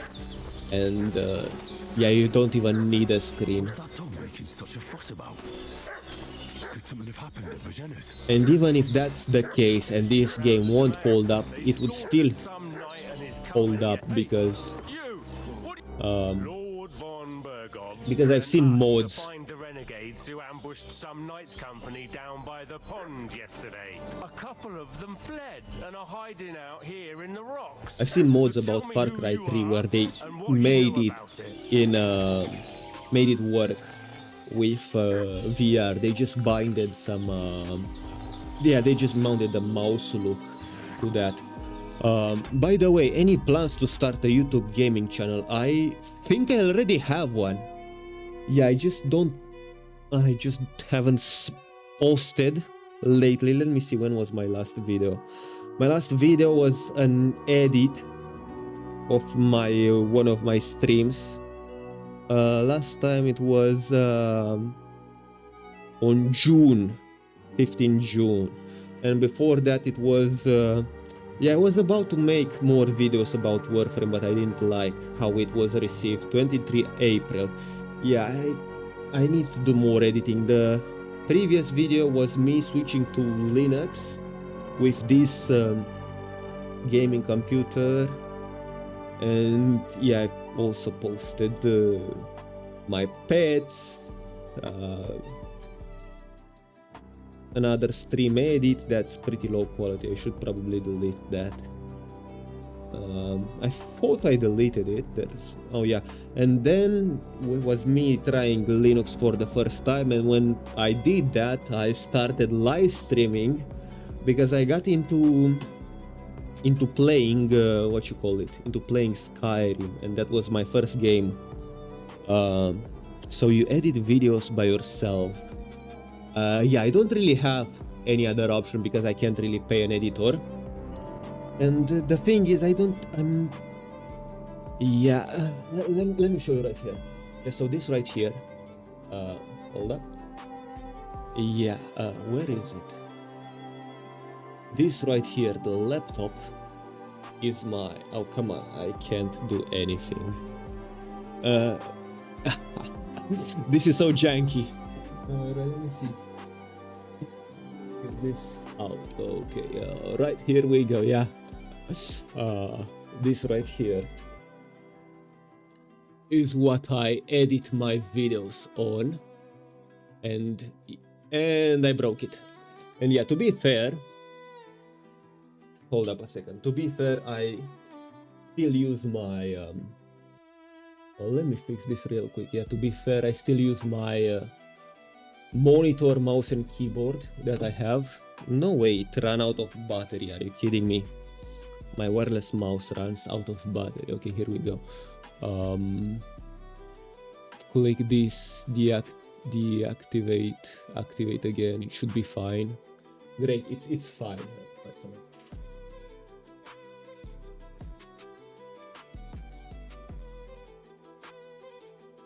and yeah, you don't even need a screen. What's that dog making such a fuss about? Could something have happened at Bajena's? And even if that's the case and this game won't hold up, it would still hold up because I've seen mods renegades who ambushed some knights company down by the pond yesterday. A couple of them fled and are hiding out here in the rocks. I've seen mods So about tell me Far who Cry you 3 are where they and what you made know it about it. in made it work with VR. They just binded some yeah, they just mounted the mouse look to that. By the way, any plans to start a YouTube gaming channel? I think I already have one. Yeah, I just haven't posted lately. Let me see, when was my last video? My last video was an edit of my one of my streams. Last time it was on June, 15 June, and before that it was yeah, I was about to make more videos about Warframe, but I didn't like how it was received. 23 April. Yeah, I need to do more editing. The previous video was me switching to Linux with this gaming computer, and yeah, I've also posted my pets, another stream edit that's pretty low quality. I should probably delete that. I thought I deleted it. Oh yeah, and then it was me trying Linux for the first time, and when I did that, I started live streaming because I got into playing into playing Skyrim, and that was my first game. So you edit videos by yourself. Yeah, I don't really have any other option because I can't really pay an editor. And the thing is, yeah, let me show you right here. Yeah, so this right here, hold up. Yeah, where is it? This right here, the laptop, is my... Oh, come on, I can't do anything. This is so janky. Let me see. Get this out. Okay, right, here we go, yeah. This right here is what I edit my videos on, and I broke it. And yeah, to be fair, hold up a second. To be fair, I still use my well, let me fix this real quick. Yeah, to be fair, I still use my monitor, mouse and keyboard that I have. No way, it ran out of battery. Are you kidding me? My wireless mouse runs out of battery. Okay, here we go. Click this, deactivate, activate again. It should be fine. Great, it's fine. Excellent.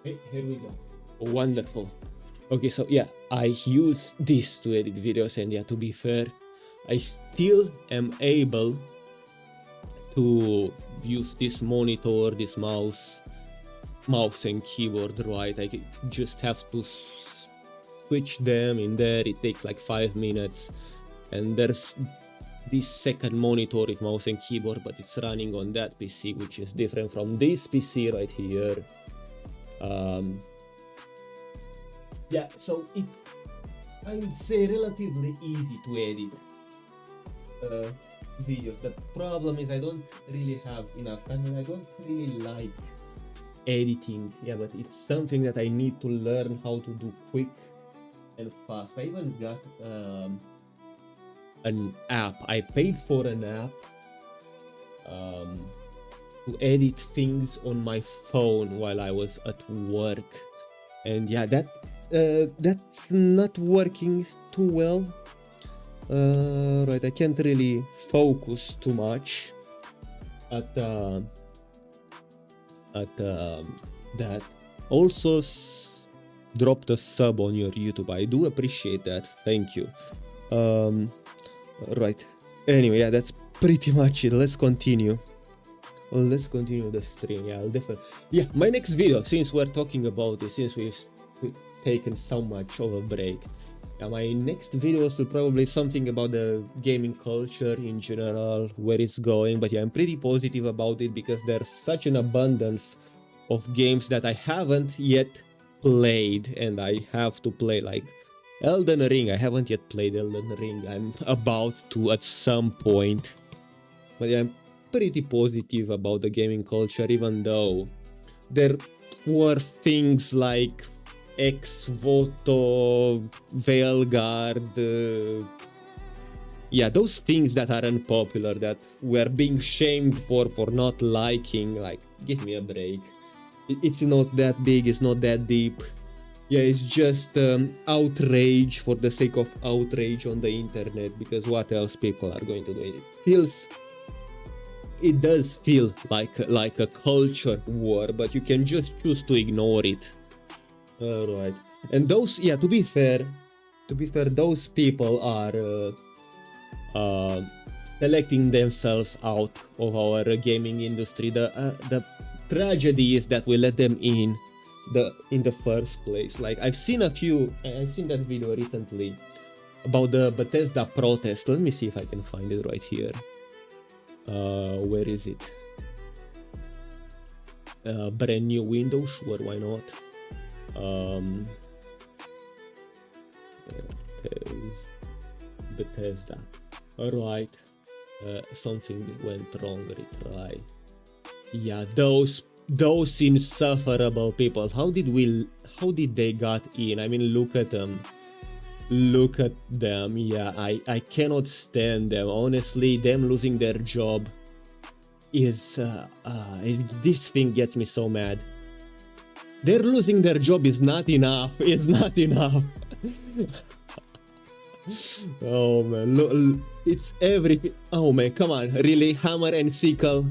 Okay, here we go. Wonderful. Okay, so yeah, I use this to edit videos, and yeah, to be fair, I still am able to use this monitor, this mouse and keyboard, right? I just have to switch them in there. It takes like 5 minutes, and there's this second monitor with mouse and keyboard, but it's running on that PC, which is different from this PC right here. Yeah, so it's, I would say, relatively easy to edit videos. The problem is I don't really have enough time, and I don't really like editing. Yeah, but it's something that I need to learn how to do quick and fast. I even got an app. I paid for an app to edit things on my phone while I was at work, and yeah, that's not working too well. Right, I can't really focus too much at that. Also, dropped a sub on your YouTube. I do appreciate that. Thank you. Right. Anyway, yeah, that's pretty much it. Let's continue. Let's continue the stream. Yeah, I'll definitely. Yeah, my next video, since we're talking about this, since we've taken so much of a break. Yeah, my next videos will probably something about the gaming culture in general, where it's going. But yeah, I'm pretty positive about it because there's such an abundance of games that I haven't yet played and I have to play, like Elden Ring. I haven't yet played Elden Ring. I'm about to at some point. But yeah, I'm pretty positive about the gaming culture, even though there were things like Ex Voto, Veilguard, yeah, those things that are unpopular, that we're being shamed for not liking. Like, give me a break. It's not that big, it's not that deep. Yeah, it's just outrage for the sake of outrage on the internet, because what else people are going to do? It does feel like a culture war, but you can just choose to ignore it. Alright. And those, yeah, to be fair, those people are selecting themselves out of our gaming industry. The tragedy is that we let them in the first place. Like, I've seen that video recently about the Bethesda protest. Let me see if I can find it right here. Where is it? Brand new window, sure, why not? Bethesda. Alright. Something went wrong, retry. Yeah, those insufferable people. How did they got in? I mean, look at them. Yeah, I cannot stand them. Honestly, them losing their job is this thing gets me so mad. They're losing their job is not enough. It's not enough. Oh man, look, it's everything. Oh man, come on, really? Hammer and sickle?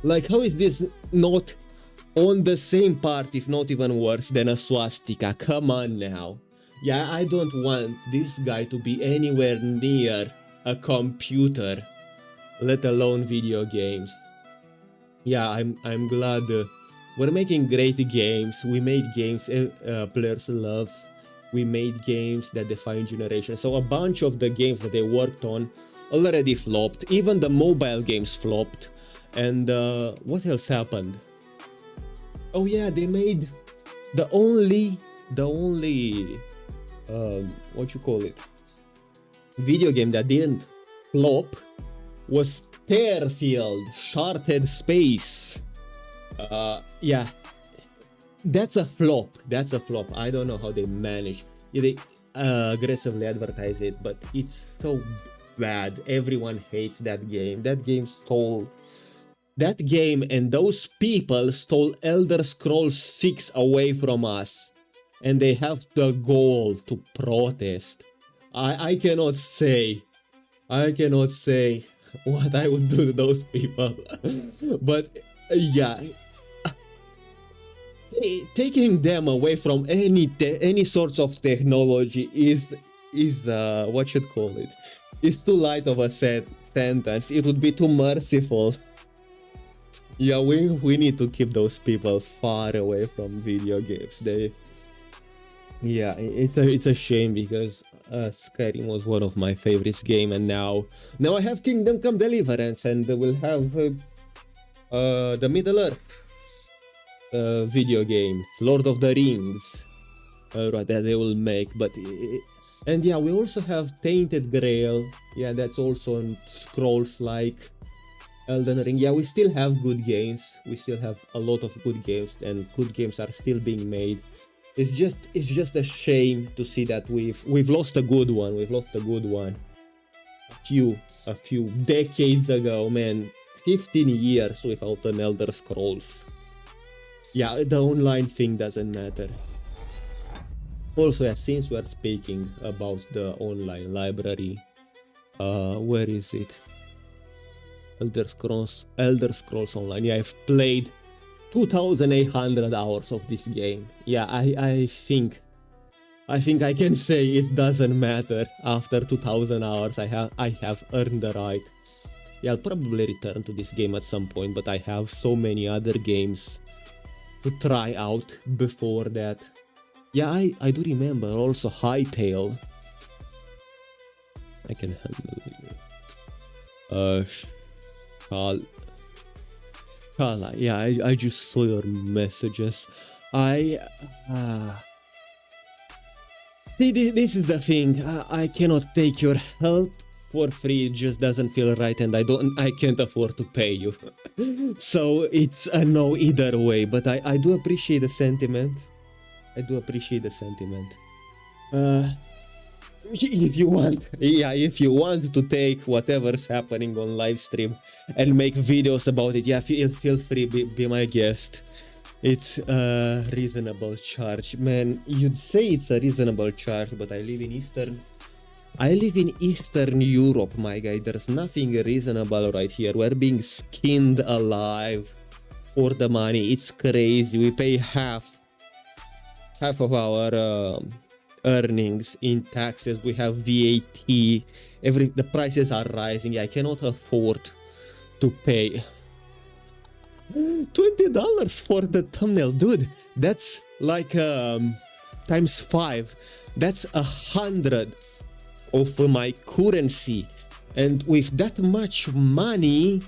Like, how is this not on the same part, if not even worse, than a swastika? Come on now. Yeah, I don't want this guy to be anywhere near a computer, let alone video games. Yeah, I'm glad we're making great games. We made games players love. We made games that define generation. So a bunch of the games that they worked on already flopped. Even the mobile games flopped. And what else happened? Oh yeah, they made the only what you call it, video game that didn't flop was Atarphriel, Shattered Space. Yeah, that's a flop. I don't know how they managed. Yeah, they aggressively advertise it, but it's so bad. Everyone hates that game. That game and those people stole Elder Scrolls 6 away from us. And they have the goal to protest. I cannot say what I would do to those people. But yeah, taking them away from any sorts of technology is what should call it? Is too light of a sentence. It would be too merciful. Yeah, we need to keep those people far away from video games. Yeah, it's a shame, because Skyrim was one of my favorites game, and now I have Kingdom Come Deliverance, and we'll have the Middle Earth video games, Lord of the Rings, right, that they will make. But and yeah, we also have Tainted Grail. Yeah, that's also on Scrolls like Elden Ring. Yeah, we still have good games. We still have a lot of good games, and good games are still being made. It's just a shame to see that we've lost a good one. A few decades ago, man. 15 years without an Elder Scrolls. Yeah, the online thing doesn't matter. Also, yeah, since we're speaking about the online library, where is it? Elder Scrolls Online. Yeah, I've played 2,800 hours of this game. Yeah, I think I can say it doesn't matter. After 2,000 hours, I have earned the right. Yeah, I'll probably return to this game at some point, but I have so many other games to try out before that. Yeah, I do remember also Hytale. I can handle it. Carla, yeah, I just saw your messages. See, this is the thing. I cannot take your help for free. It just doesn't feel right, and I can't afford to pay you. So it's a no either way. But I do appreciate the sentiment. I do appreciate the sentiment. If you want, yeah, if you want to take whatever's happening on live stream and make videos about it, yeah, feel free, be my guest. It's a reasonable charge, man. You'd say it's a reasonable charge, but I live in Eastern Europe, my guy. There's nothing reasonable right here. We're being skinned alive for the money. It's crazy. We pay half of our earnings in taxes. We have VAT. The prices are rising. Yeah, I cannot afford to pay $20 for the thumbnail, dude. That's like times 5. That's 100 of my currency. And with that much money,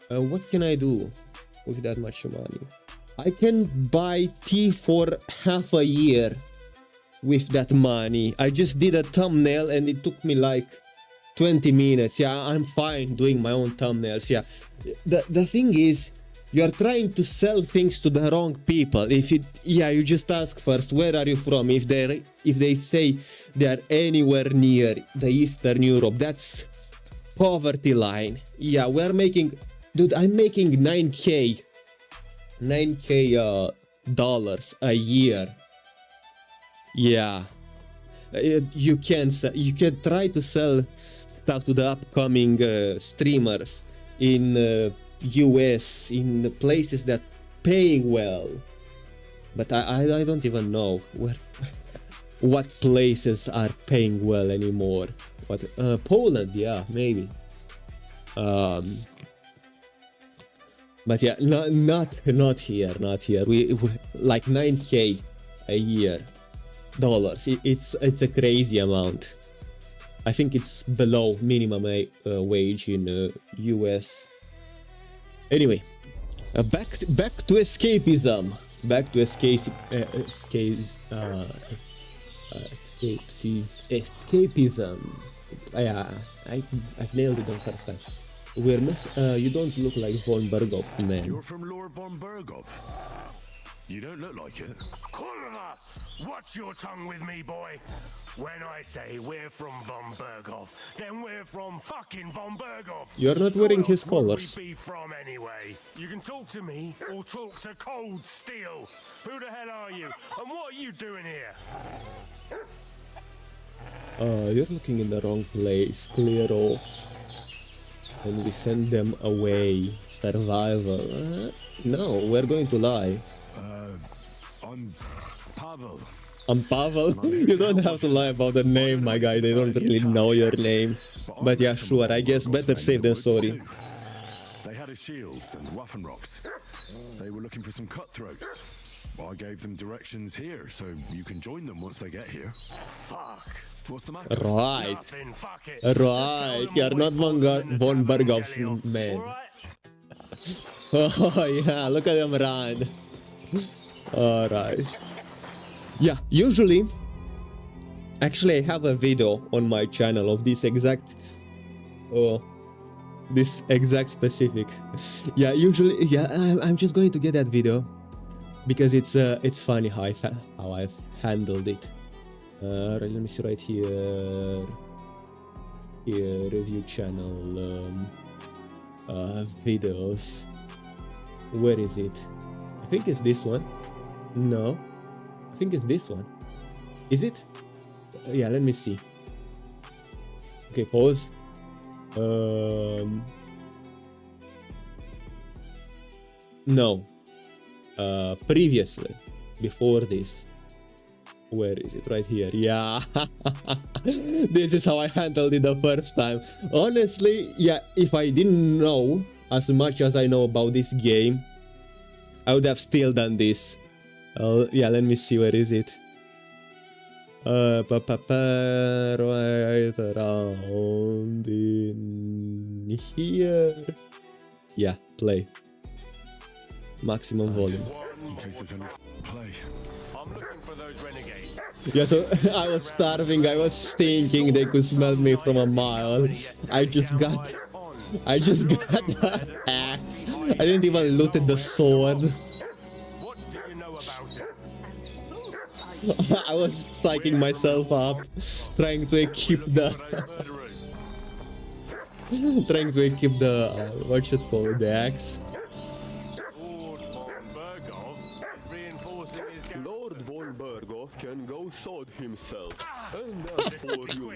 what can I do with that much money? I can buy tea for half a year with that money. I just did a thumbnail and it took me like 20 minutes. Yeah, I'm fine doing my own thumbnails. Yeah, the thing is, you're trying to sell things to the wrong people. You just ask first, where are you from? If they say they're anywhere near the Eastern Europe, that's poverty line. Yeah, we're making, dude, I'm making 9k dollars a year. Yeah, you can try to sell stuff to the upcoming streamers in US, in places that pay well, but I don't even know what places are paying well anymore. What Poland, yeah, maybe. But yeah, not here. We like 9k a year dollars. It's a crazy amount. I think it's below minimum wage in US. Anyway, back to escapism. Escapism. Yeah, I've nailed it the first time. You don't look like von Berghoff, man. You're from Lord von Berghoff. You don't look like it. Kulva, watch your tongue with me, boy. When I say we're from von Berghoff, then we're from fucking von Berghoff. You're not wearing his Who else colors. would we be from anyway? You can talk to me or talk to Cold Steel. Who the hell are you? And what are you doing here? You're looking in the wrong place. Clear off. And we send them away. Survival. No, we're going to lie. I'm Pavel. I'm Pavel? You don't have to lie about the name, my guy. They don't really know your name. But yeah, sure. I guess better safe than sorry. They had a shields and Waffenrocks. They were looking for some cutthroats. I gave them directions here, so you can join them once they get here. Fuck. What's the matter? Right. Nothing, fuck it. Right. You're not von Berghoff's man. Oh yeah, look at them run. Alright. Yeah, usually, actually I have a video on my channel of this exact specific. Yeah, usually, yeah, I'm just going to get that video because it's funny how I've handled it. Right, let me see right here. Here, review channel, videos. Where is it? I think it's this one. No, I think it's this one. Is it? Yeah, let me see. Okay, pause. No. Previously, before this. Where is it? Right here. Yeah. This is how I handled it the first time. Honestly, yeah, if I didn't know as much as I know about this game, I would have still done this. Yeah, let me see, where is it? Right around in here. Yeah, play. Maximum volume. case there's any play. I'm looking for those renegades. Yeah, so I was starving, I was stinking, they could smell me from a mile. I just got the axe. I didn't even loot at the sword. What do you know about it? I was psyching myself up, trying to equip the what should call it, the axe. Lord von Berghoff can go sod himself, and as for you,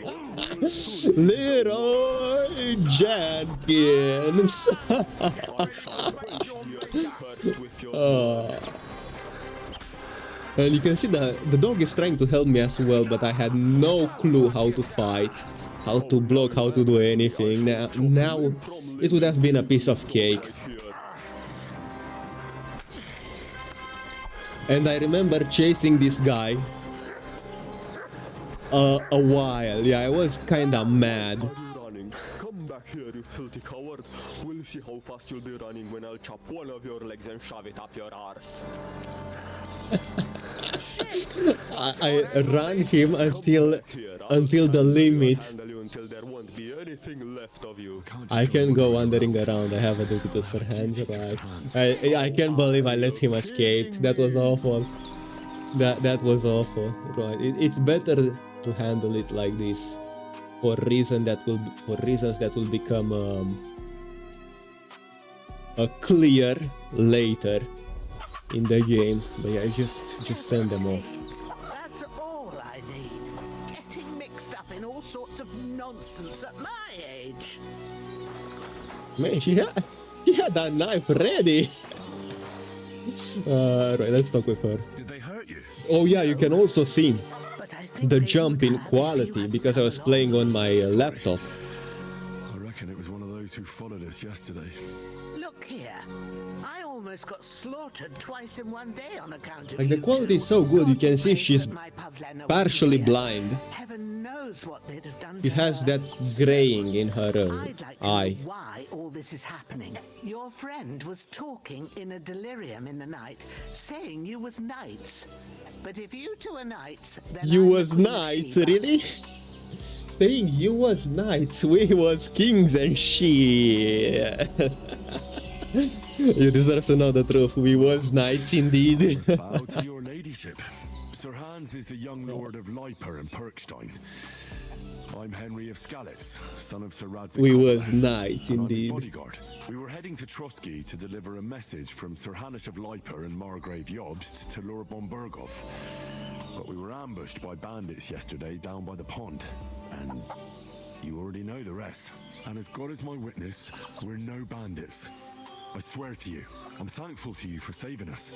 Leroy Jenkins. And you can see the dog is trying to help me as well, but I had no clue how to fight, how to block, how to do anything. Now it would have been a piece of cake. And I remember chasing this guy a while. Yeah, I was kinda mad. Come back here, you filthy coward. We'll see how fast you'll be running when I'll chop one of your legs and shove it up your arse. I ran him until the limit. Until there won't be anything left of you. I can go wandering around. I have a duty to serve hands, right? I can't believe I let him escape. That was awful. That was awful. Right? It's better to handle it like this, for reasons that will become clear later in the game. But yeah, just send them off. That's all I need. Getting mixed up in all sorts of nonsense at my age. Man, she had that knife ready. Right, let's talk with her. Did they hurt you? Oh yeah, you can also see the jump in quality because I was playing on my laptop. I reckon it was one of those who followed us yesterday. Look here. I almost got slaughtered twice in one day on account of Like the quality is so good, you can see she's partially blind. Heaven knows what they'd have done. She has that graying in her eye. Why all this is happening? Your friend was talking in a delirium in the night, saying you was knights. But if you two are knights, then You was knights, really? Saying you was knights, we was kings and shit. You deserve to know the truth. We was knights indeed. Bow to your ladyship. Sir Hans is the young lord of Leiper and Perkstein. I'm Henry of Skalitz, son of Sir Radzig. We was knights indeed. Bodyguard. We were heading to Trotsky to deliver a message from Sir Hanish of Leiper and Margrave Jobst to Lord von Berghoff. But we were ambushed by bandits yesterday down by the pond. And you already know the rest. And as God is my witness, we're no bandits. I swear to you, I'm thankful to you for saving us.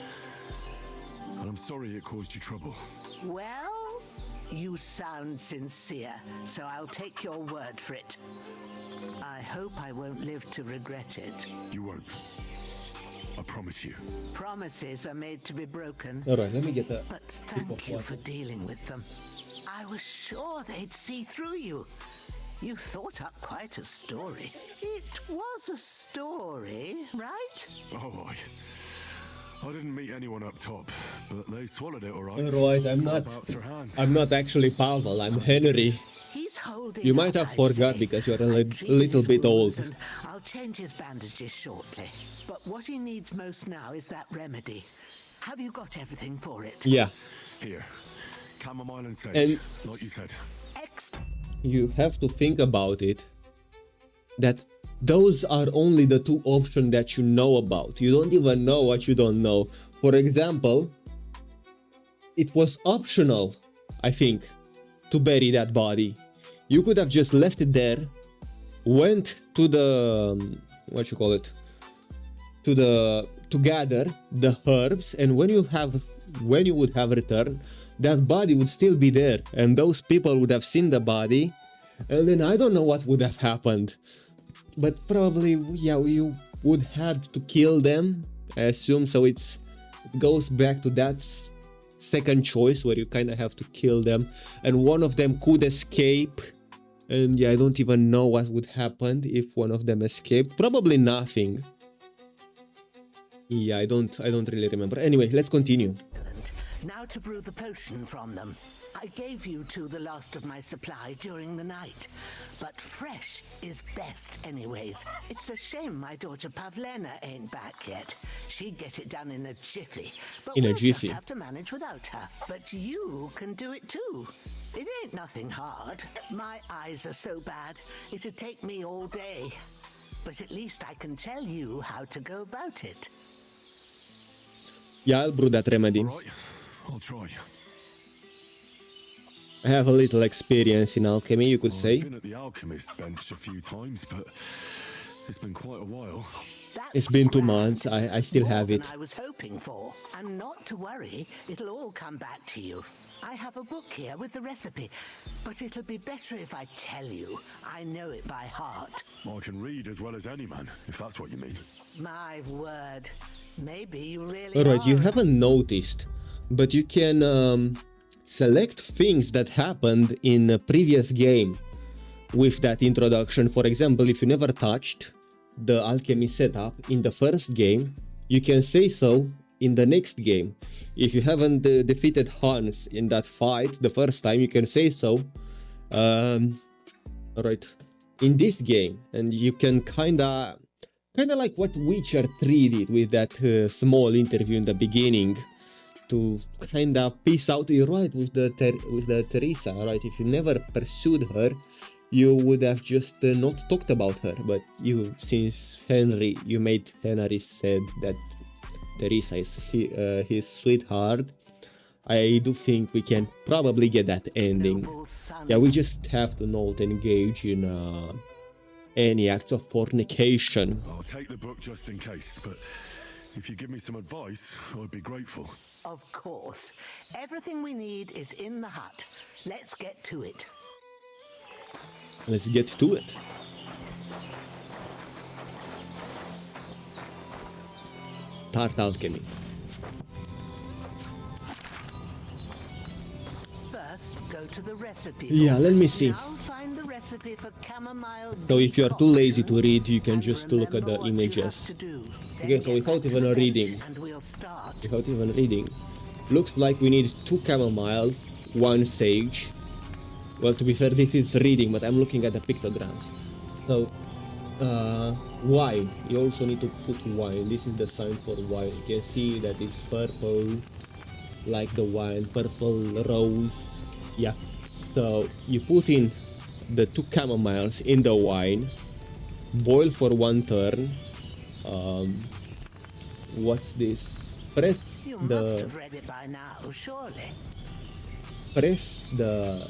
And I'm sorry it caused you trouble. Well, you sound sincere, so I'll take your word for it. I hope I won't live to regret it. You won't. I promise you. Promises are made to be broken. Alright, let me get that. But thank you for dealing with them. I was sure they'd see through you. You thought up quite a story. It was a story, right? Oh, I didn't meet anyone up top, but they swallowed it all right. Alright, I'm not actually Pavel, I'm Henry. He's holding You might have forgot because you're a little bit old. I'll change his bandages shortly. But what he needs most now is that remedy. Have you got everything for it? Yeah. Here. Chamomile and sage, And like you said. You have to think about it, that those are only the two options that you know about. You don't even know what you don't know. For example, it was optional, I think, to bury that body. You could have just left it there, went to the, to gather the herbs, and when you would have returned, that body would still be there, and those people would have seen the body, and then I don't know what would have happened. But probably, yeah, you would had to kill them, I assume, so it goes back to that second choice where you kind of have to kill them, and one of them could escape, and yeah, I don't even know what would happen if one of them escaped. Probably nothing. Yeah, I don't really remember. Anyway, let's continue. Now to brew the potion from them. I gave you two the last of my supply during the night, but fresh is best anyways. It's a shame my daughter Pavlena ain't back yet. She'd get it done in a jiffy, but we'll just have to manage without her. But you can do it too. It ain't nothing hard. My eyes are so bad, it'd take me all day. But at least I can tell you how to go about it. Yeah, I'll brew that remedy. All right, I'll try. I have a little experience in alchemy, you could say. I've been at the alchemist bench a few times, but it's been quite a while. It's been 2 months, I still have it. I was hoping for. And not to worry, it'll all come back to you. I have a book here with the recipe, but it'll be better if I tell you. I know it by heart. I can read as well as any man, if that's what you mean. My word. Maybe you really Alright, you are. haven't noticed, but you can select things that happened in a previous game with that introduction. For example, if you never touched the alchemy setup in the first game, you can say so in the next game. If you haven't defeated Hans in that fight the first time, you can say so alright, in this game, and you can kinda like what Witcher 3 did with that small interview in the beginning, to kinda piece out right with the Teresa, right? If you never pursued her, you would have just not talked about her, but since you made Henry said that Teresa is his sweetheart, I do think we can probably get that ending. Yeah, we just have to not engage in any acts of fornication. I'll take the book just in case, but if you give me some advice, I'd be grateful. Of course. Everything we need is in the hut. Let's get to it. Let's get to it. Tart alchemy. First, go to the recipe. Yeah, let me see. Now find the recipe for chamomile. So if you are too lazy to read, you can just look at the images. Okay, so without even reading, looks like we need 2 chamomile, 1 sage. Well, to be fair, this is reading, but I'm looking at the pictograms. So, wine. You also need to put wine. This is the sign for wine. You can see that it's purple, like the wine, purple rose. Yeah. So you put in the 2 chamomiles in the wine, boil for 1 turn. What's this? Press You must have read it by now, surely. Press the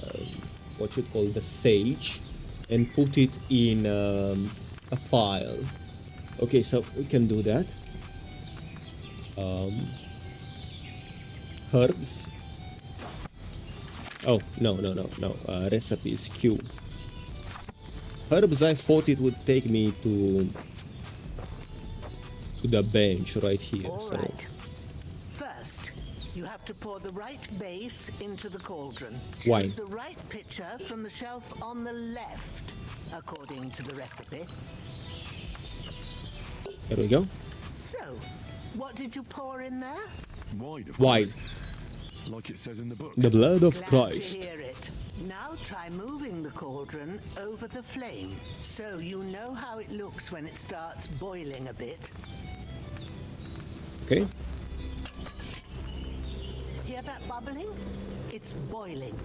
what you call the sage and put it in a file. Okay, so we can do that. Herbs. Oh, no. Recipes, Q. Herbs, I thought it would take me to the bench right here. All so right. First, you have to pour the right base into the cauldron. Wine. Choose the right pitcher from the shelf on the left, according to the recipe. There we go. So, what did you pour in there? Wine, of Wine. course. Like it says in the book. The blood of Glad Christ. to hear it. Now try moving the cauldron over the flame, so you know how it looks when it starts boiling a bit. Okay. Hear that bubbling? It's boiling.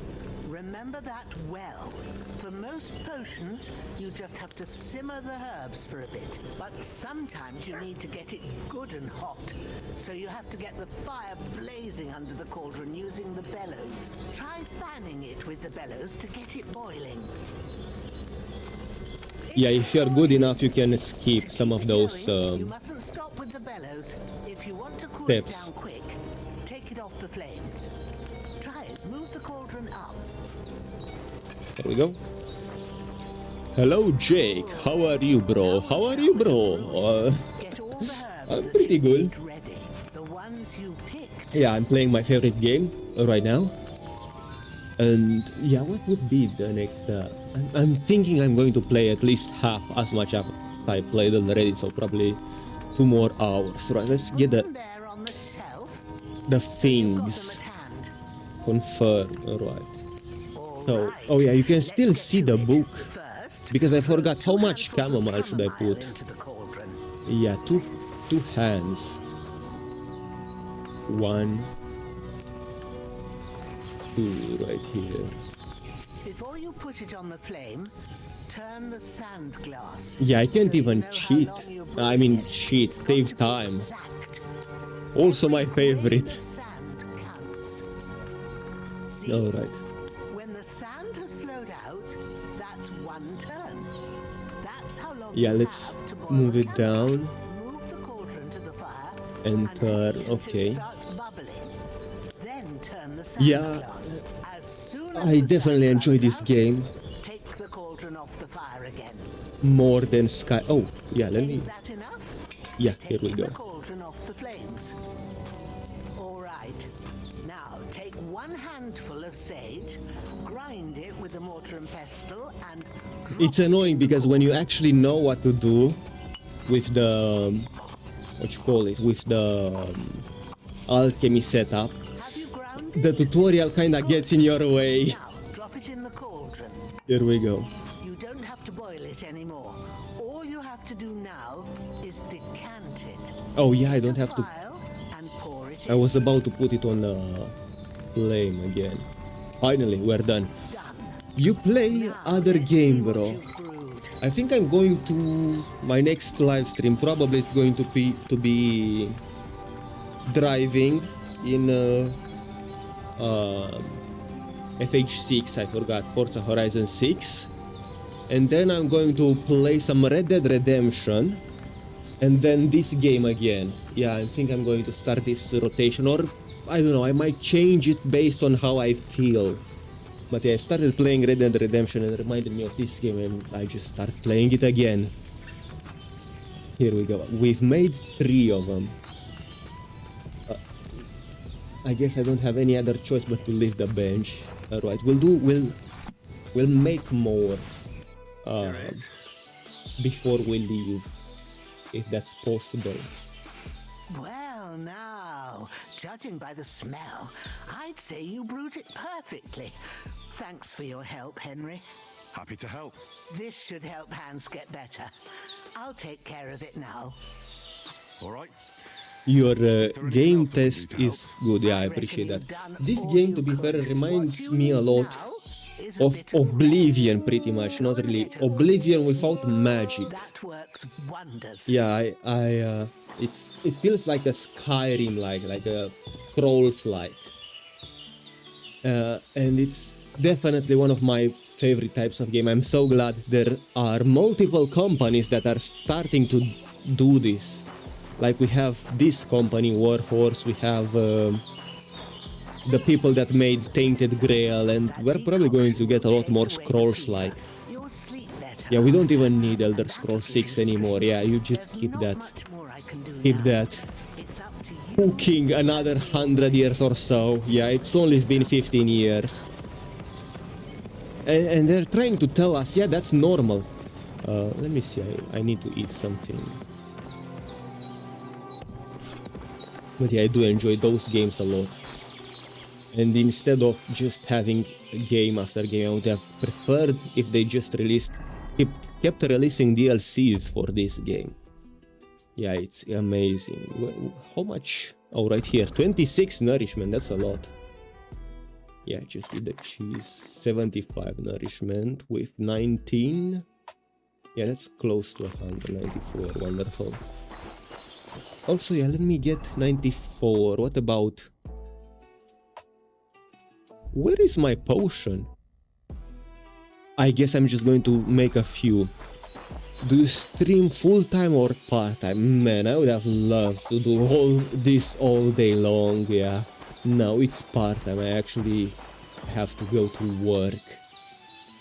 Remember that well. For most potions, you just have to simmer the herbs for a bit. But sometimes you need to get it good and hot. So you have to get the fire blazing under the cauldron using the bellows. Try fanning it with the bellows to get it boiling. Yeah, if you're good enough, you can skip some of those You mustn't stop with the bellows. If you want to cool steps. it down quick, take it off the flames. Try it. Move the cauldron up. There we go. Hello, Jake. How are you, bro? How are you, bro? I'm pretty good. Ready. The ones you picked. Yeah, I'm playing my favorite game right now. And yeah, what would be the next? I'm thinking I'm going to play at least half as much as I played already. So probably 2 more hours. Right, let's get There on the shelf. the things confirmed. Alright. So, oh yeah, you can still see the book. Because I forgot how much chamomile should I put. Yeah, two hands. 1, 2 right here. Before you put it on the flame, turn the sand glass. Yeah, I can't even cheat. I mean, cheat, save time. Also my favorite. Alright. When the sand has flowed out, that's 1 turn. That's how long Yeah, let's move it down. Move the cauldron to the fire And turn, okay. starts bubbling. Then turn the sand Yeah, glass. As soon as I definitely enjoy this game take the cauldron off the fire again. more than Sky. Oh, yeah, let me. Is that enough? Yeah, here we go. The cauldron off the flames. All right. Now take 1 handful of sage, grind it with a mortar and pestle, and It's annoying because when you actually know what to do with the what you call it, with the alchemy setup, the tutorial kinda gets in your way. drop it in the cauldron. Here we go. You don't have to boil it anymore. All you have to do now is decant it. Oh yeah, I don't have to. And pour it I was about to put it on the flame again. Finally, we're done. You play other game, bro. I think I'm going to my next live stream. Probably it's going to be driving in FH6. I forgot, Forza Horizon 6, and then I'm going to play some Red Dead Redemption, and then this game again. Yeah, I think I'm going to start this rotation, or I don't know. I might change it based on how I feel. But yeah, I started playing Red Dead Redemption and it reminded me of this game, and I just started playing it again. Here we go. We've made 3 of them. I guess I don't have any other choice but to leave the bench. Alright, we'll make more before we leave, if that's possible. Well, now, judging by the smell, I'd say you brewed it perfectly. Thanks for your help, Henry. Happy to help. This should help Hans get better. I'll take care of it now. All right. Your game test is good, yeah, I appreciate that. This game, to be fair, reminds me a lot of Oblivion, pretty much. Not really Oblivion without magic. That works wonders. Yeah, it feels like a Skyrim, like a Scrolls-like, and it's definitely one of my favorite types of game. I'm so glad there are multiple companies that are starting to do this. Like we have this company, Warhorse, we have the people that made Tainted Grail, and we're probably going to get a lot more Scrolls-like. Yeah, we don't even need Elder Scrolls 6 anymore. Yeah, you just keep that. Keep that. Cooking another 100 years or so. Yeah, it's only been 15 years. And they're trying to tell us, yeah, that's normal. Let me see, I need to eat something. But yeah, I do enjoy those games a lot. And instead of just having game after game, I would have preferred if they just kept releasing DLCs for this game. Yeah, it's amazing. How much? Oh, right here, 26 nourishment, that's a lot. Yeah, just eat the cheese. 75 nourishment with 19. Yeah, that's close to 194, wonderful. Also, yeah, let me get 94. What about... Where is my potion? I guess I'm just going to make a few. Do you stream full-time or part-time? Man, I would have loved to do all this all day long, yeah. No, it's part-time. I actually have to go to work.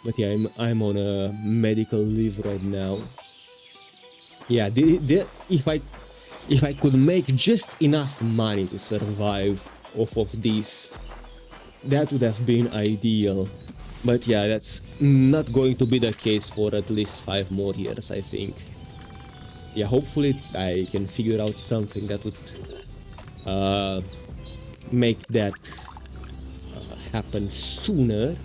But yeah, I'm on a medical leave right now. Yeah, if I could make just enough money to survive off of this, that would have been ideal. But yeah, that's not going to be the case for at least 5 more years, I think. yeah, hopefully I can figure out something that would make that happen sooner.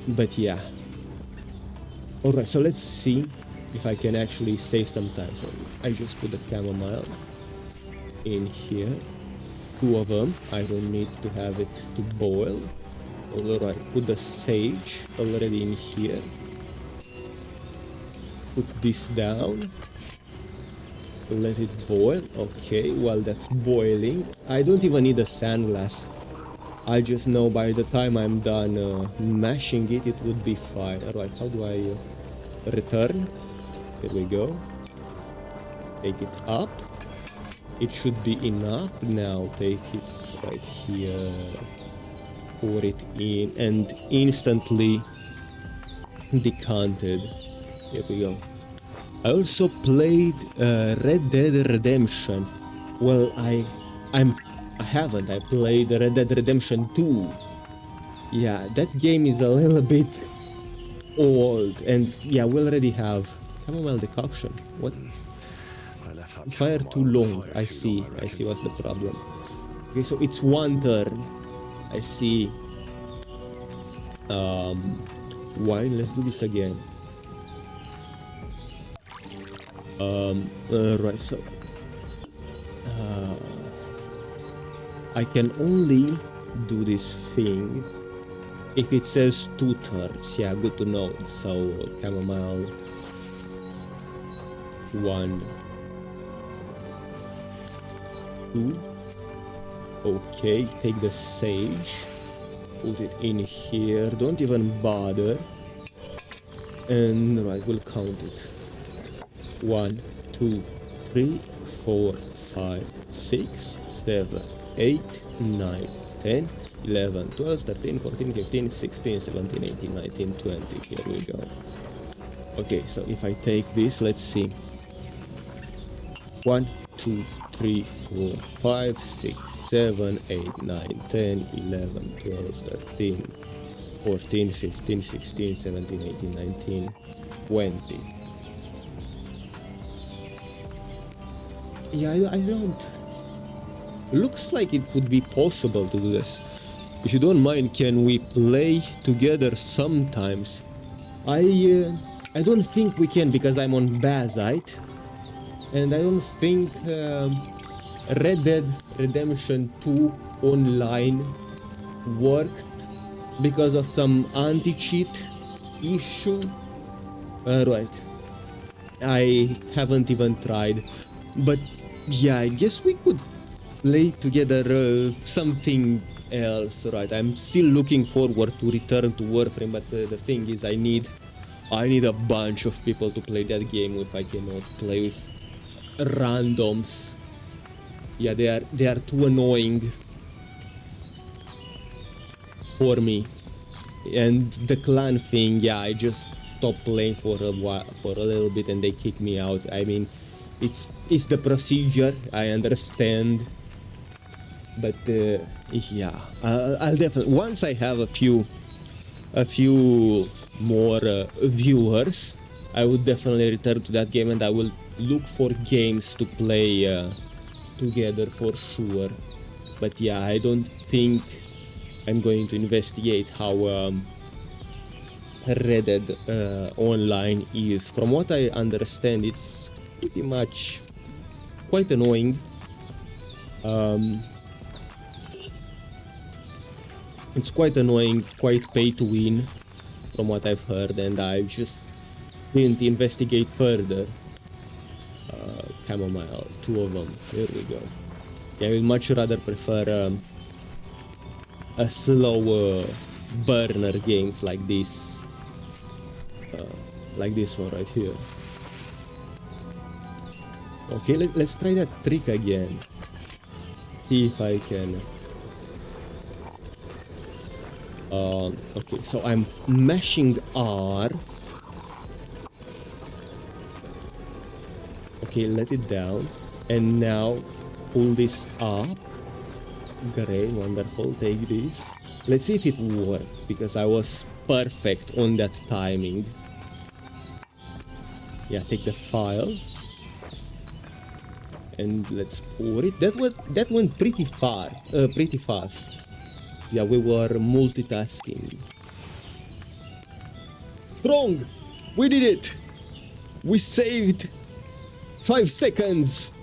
But yeah. Alright, so let's see if I can actually save some time. So I just put the chamomile in here. 2 of them. I don't need to have it to boil. Alright, put the sage already in here. Put this down. Let it boil. Okay, while that's boiling, I don't even need a sandglass. I just know by the time I'm done mashing it, it would be fine. Alright, how do I return? Here we go. Take it up. It should be enough. Now take it right here. Pour it in and instantly decanted. Here we go. I also played Red Dead Redemption. Well, I haven't. I played Red Dead Redemption 2. Yeah, that game is a little bit old, and yeah, we already have chamomile decoction. What? Fire too long. I see. I see what's the problem. Okay, so it's 1 turn. I see. Wine. Let's do this again. Right. So. I can only do this thing if it says 2 turns. Yeah, good to know. So chamomile 1, 2. Okay, take the sage, put it in here. Don't even bother. And right, we'll count it. 1, 2, 3, 4, 5, 6, 7, 8, 9, 10, 11, 12, 13, 14, 15, 16, 17, 18, 19, 20. Here we go. Okay, so if I take this, let's see. 1, 2, 3, 4, 5, 6, 7, 8, 9, 10, 11, 12, 13, 14, 15, 16, 17, 18, 19, 20. Yeah, I don't... Looks like it would be possible to do this. If you don't mind, can we play together sometimes? I don't think we can because I'm on Bazite. And I don't think Red Dead Redemption 2 online worked because of some anti-cheat issue. Right. I haven't even tried. But yeah, I guess we could play together something else, right? I'm still looking forward to return to Warframe, but the thing is I need a bunch of people to play that game with. I cannot play with randoms. Yeah, they are too annoying for me. And the clan thing, yeah, I just stopped playing for a while, for a little bit, and they kicked me out. I mean, it's the procedure, I understand, but yeah, I'll definitely, once I have a few more viewers, I would definitely return to that game, and I will look for games to play together for sure. But yeah, I don't think I'm going to investigate how Red Dead Online is. From what I understand, it's pretty much quite annoying. It's quite annoying, quite pay to win, from what I've heard, and I just didn't investigate further. Chamomile, 2 of them. Here we go. Yeah, I would much rather prefer a slow burner games like this one right here. Okay, let's try that trick again. See if I can. Okay, so I'm mashing R. Okay, let it down. And now pull this up. Great, wonderful. Take this. Let's see if it worked, because I was perfect on that timing. Yeah, take the file. And let's pour it. That went pretty fast. Yeah, we were multitasking. Strong! We did it! We saved 5 seconds!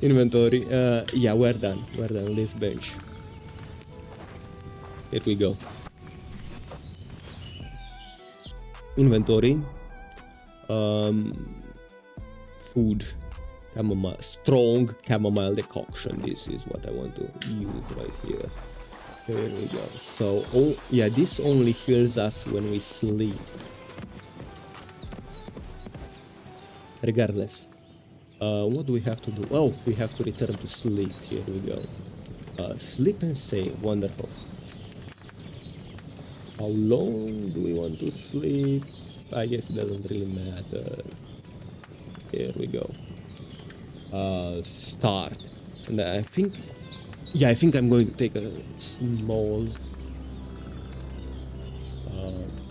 Inventory. Yeah, we're done. We're done. Leave bench. Here we go. Inventory. Food. Chamomile. Strong chamomile decoction. This is what I want to use right here. Here we go. So, oh, yeah, this only heals us when we sleep. Regardless. What do we have to do? Oh, we have to return to sleep. Here we go. Sleep and save. Wonderful. How long do we want to sleep? I guess it doesn't really matter. Here we go. Start. And I think... Yeah, I think I'm going to take a small...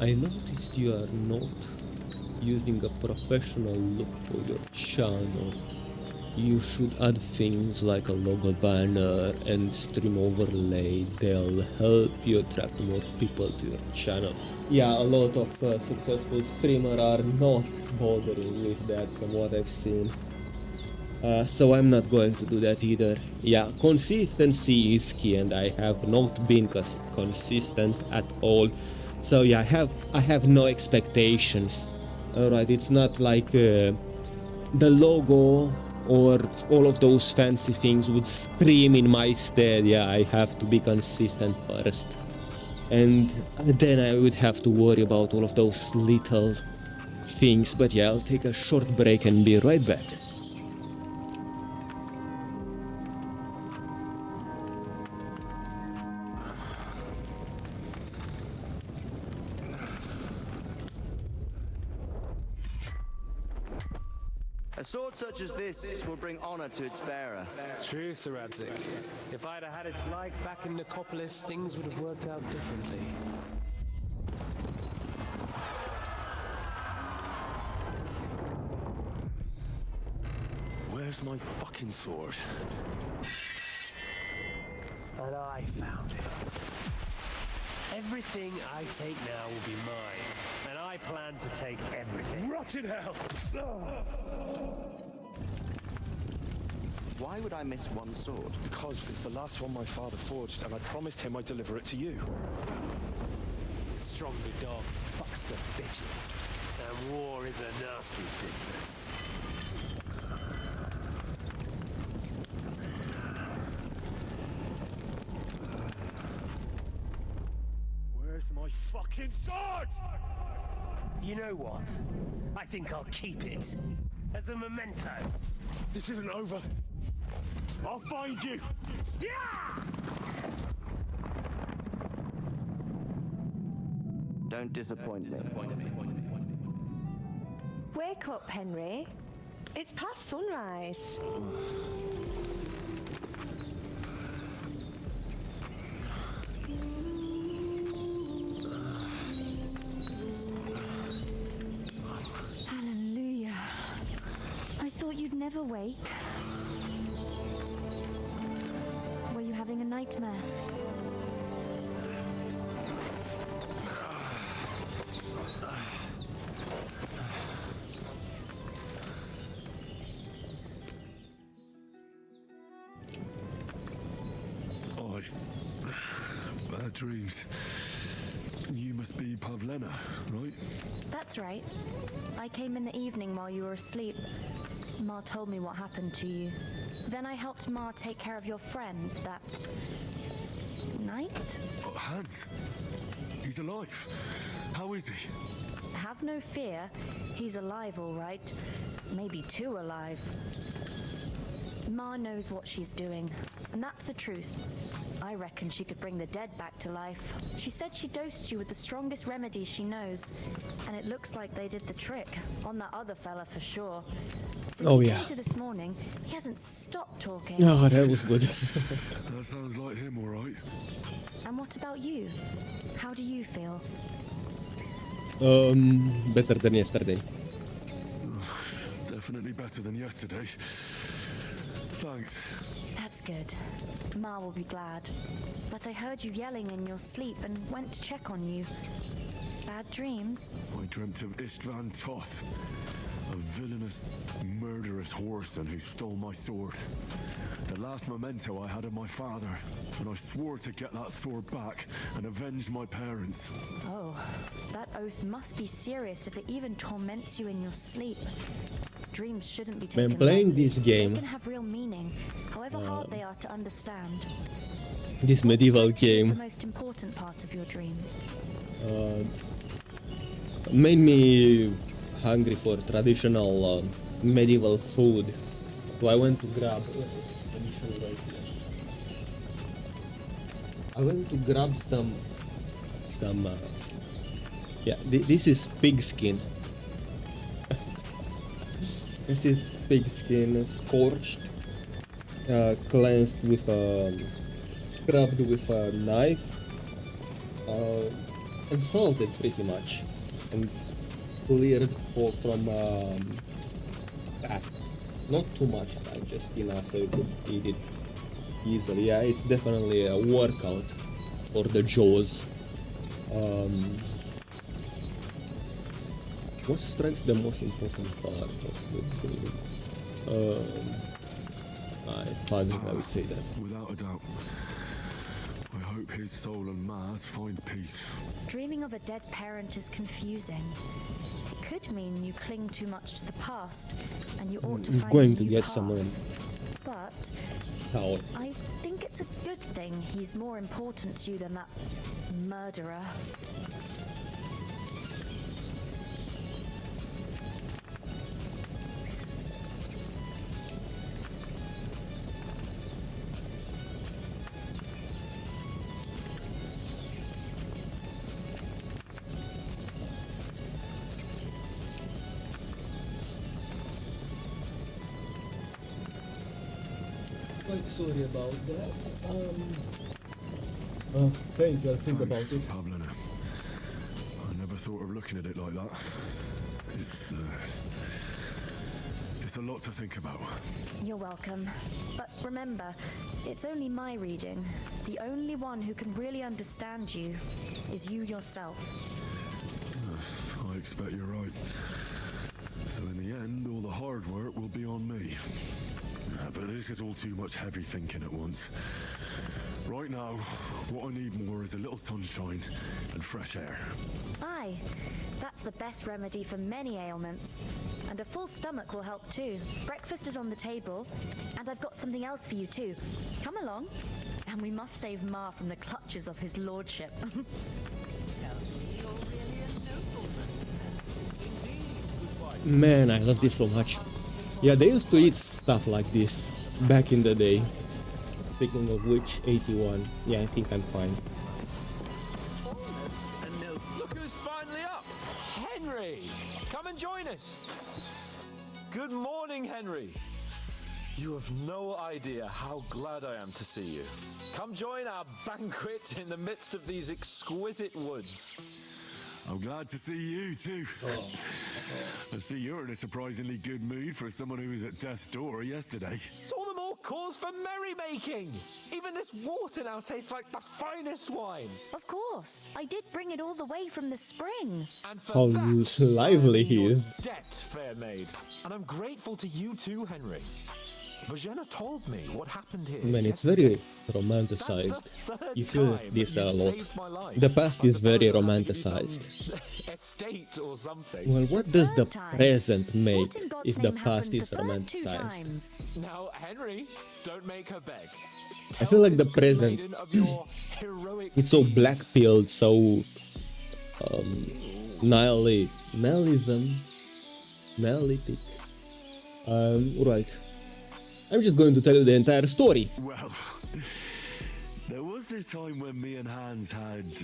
I noticed you are not using a professional look for your channel. You should add things like a logo banner and stream overlay. They'll help you attract more people to your channel. Yeah, a lot of successful streamers are not bothering with that from what I've seen. So I'm not going to do that either. Yeah, consistency is key and I have not been consistent at all. So yeah, I have no expectations. Alright, it's not like the logo or all of those fancy things would stream in my stead. Yeah, I have to be consistent first. And then I would have to worry about all of those little things. But yeah, I'll take a short break and be right back. A sword such as this will bring honor to its bearer. True, Sir Radzik. If I'd have had its like back in Nicopolis, things would have worked out differently. Where's my fucking sword? And I found it. Everything I take now will be mine, and I plan to take everything. Rotted hell! Why would I miss one sword? Because it's the last one my father forged, and I promised him I'd deliver it to you. Stronger dog fucks the bitches, and war is a nasty business. My fucking sword! You know what? I think I'll keep it as a memento. This isn't over. I'll find you. Yeah! Don't disappoint me. Wake up, Henry. It's past sunrise. Hallelujah. I thought you'd never wake. Were you having a nightmare? Bad dreams. You must be Pavlena, right? That's right. I came in the evening while you were asleep. Ma told me what happened to you. Then I helped Ma take care of your friend that night. Oh, Hans. He's alive. How is he? Have no fear. He's alive, all right. Maybe too alive. Ma knows what she's doing, and that's the truth. I reckon she could bring the dead back to life. She said she dosed you with the strongest remedies she knows, and it looks like they did the trick on that other fella for sure. Since Oh, he yeah. came to this morning, he hasn't stopped talking. Oh, that was good. That sounds like him, all right. And what about you? How do you feel? Better than yesterday. Definitely better than yesterday. Thanks. That's good. Ma will be glad. But I heard you yelling in your sleep and went to check on you. Bad dreams? I dreamt of Istvan Toth, a villainous, murderous whoreson who stole my sword. The last memento I had of my father, and I swore to get that sword back and avenge my parents. Oh, that oath must be serious if it even torments you in your sleep. Dreams shouldn't be taken Man, playing lightly. this game, They can have real meaning, however hard they are to understand. this medieval game, The most important part of your dream. made me hungry for traditional medieval food. So I went to grab. I went to grab some. Yeah, this is pig skin. This is pig skin, scorched, cleansed with scrubbed with a knife, and salted pretty much, and cleared from fat. Not too much fat, just enough so you could eat it easily. Yeah, it's definitely a workout for the jaws. What strikes the most important part of the dream? I thought I would say that. Without a doubt. I hope his soul and Ma's find peace. Dreaming of a dead parent is confusing. It could mean you cling too much to the past, and you ought to I'm find going a to new get path. someone. But How? I think it's a good thing he's more important to you than that murderer. Quite sorry about that. Thank you, I'll think about it. Pavlina. I never thought of looking at it like that. It's a lot to think about. You're welcome. But remember, it's only my reading. The only one who can really understand you is you yourself. I expect you're right. So in the end, all the hard work will be on me. But this is all too much heavy thinking at once. Right now, what I need more is a little sunshine and fresh air. Aye, that's the best remedy for many ailments. And a full stomach will help too. Breakfast is on the table, and I've got something else for you too. Come along, and we must save Ma from the clutches of his lordship. Man, I love this so much. Yeah, they used to eat stuff like this back in the day. Speaking of which, 81. Yeah, I think I'm fine. Look who's finally up! Henry! Come and join us! Good morning, Henry! You have no idea how glad I am to see you. Come join our banquet in the midst of these exquisite woods. I'm glad to see you too. I see you're in a surprisingly good mood for someone who was at death's door yesterday. It's all the more cause for merrymaking! Even this water now tastes like the finest wine! Of course, I did bring it all the way from the spring. And for How that, lively he is. debt, fair maid. And I'm grateful to you too, Henry. Bojena told me what happened here. Man, it's yesterday. very romanticized. That's the You feel third this time a you've lot. saved my life. The past I is very suppose I'll have to give you some romanticized. Estate or something. Well, what does the time? present make What in God's if the name past happened is the first two romanticized? times? Now, Henry, don't make her beg. I feel like the Tell this good present maiden of your heroic it's so deeds. black-pilled, so nihilism, nihilistic. Right. I'm just going to tell you the entire story. Well, there was this time when me and Hans had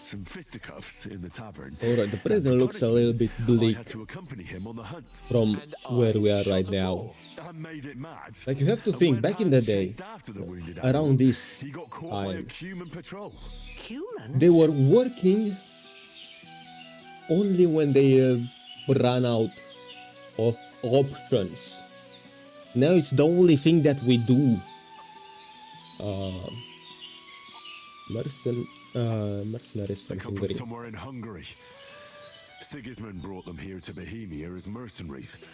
some fisticuffs in the tavern. Alright, the present looks a little bit bleak I had to accompany him on the hunt. from where we are right now. I made it mad. Like, you have to And think, when back in the Hans day, chased after the wounded around animal, this he got caught by a time, human patrol. Humans? they were working only when they run out of options. Now it's the only thing that we do. Mercenaries They from come from Hungary. somewhere in Hungary. Sigismund brought them here to Bohemia as mercenaries.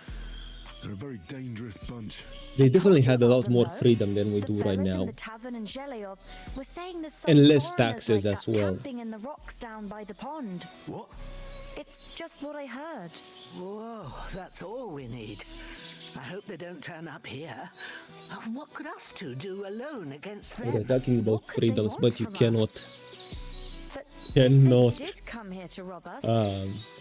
They're a very dangerous bunch. They definitely had a lot more freedom than we do right now. The tavern in Zhelyov were saying there's some And less foreigners taxes like as that well. camping in the rocks down by the pond. What? It's just what I heard. Whoa, that's all we need. I hope they don't turn up here. What could us two do alone against them? We're talking about freedoms, but you cannot. But Cannot if they did come here to rob us,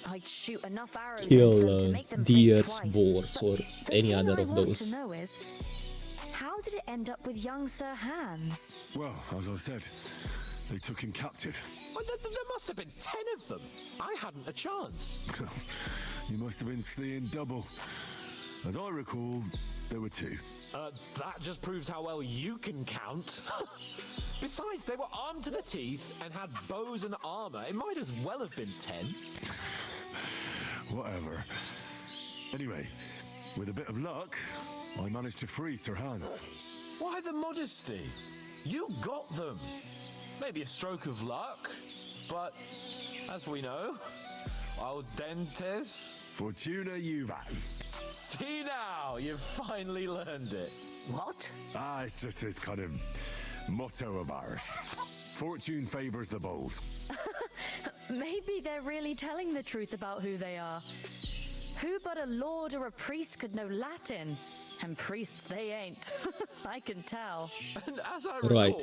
I'd shoot enough arrows into kill them to make them think deers, twice. boars, or The any thing other I of want those. to know is, how did it end up with young Sir Hans? Well, as I said, they took him captive. Well, there must have been 10 of them. I hadn't a chance. You must have been seeing double. As I recall, there were 2. That just proves how well you can count. Besides, they were armed to the teeth and had bows and armor. It might as well have been 10. Whatever. Anyway, with a bit of luck, I managed to free Sir Hans. Why the modesty? You got them. Maybe a stroke of luck, but as we know, al dentes. Fortuna juvat. See now, you've finally learned it. What? It's just this kind of motto of ours. Fortune favors the bold. Maybe they're really telling the truth about who they are. Who but a lord or a priest could know Latin? And priests they ain't. I can tell. And as I recall, Right.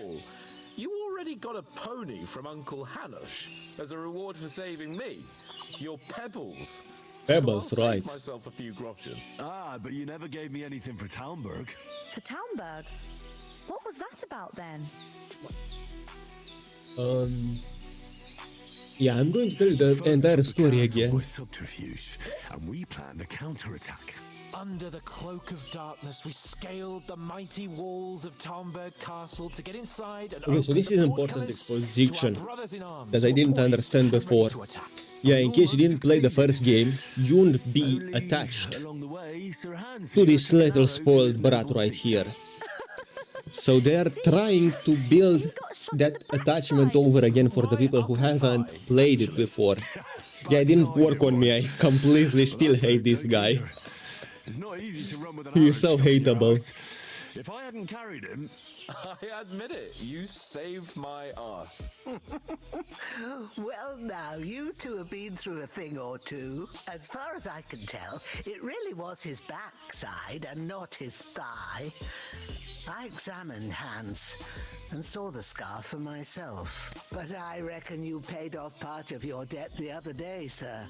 you already got a pony from Uncle Hanush as a reward for saving me. Your pebbles. Pebbles, so I'll right. Save myself a few groschen. But you never gave me anything for Talmberg. For Talmberg? What was that about then? Yeah, I'm going to tell you the entire story again. Was subterfuge, and we planned a counterattack. Under the cloak of darkness, we scaled the mighty walls of Talmberg Castle to get inside and Okay, so this is important exposition that I didn't understand before. Yeah, in case you didn't play the first game, you won't be attached Along the way, Sir Hans to this little spoiled brat right here. So they are trying to build that attachment over again for the people who haven't played it before. Yeah, it didn't work on me. I completely still hate this guy. It's not easy to run with an He is so arrow stuck in your hateable. ass. If I hadn't carried him, I admit it, you saved my ass. Well, now, you two have been through a thing or two. As far as I can tell, it really was his backside and not his thigh. I examined Hans and saw the scar for myself. But I reckon you paid off part of your debt the other day, sir.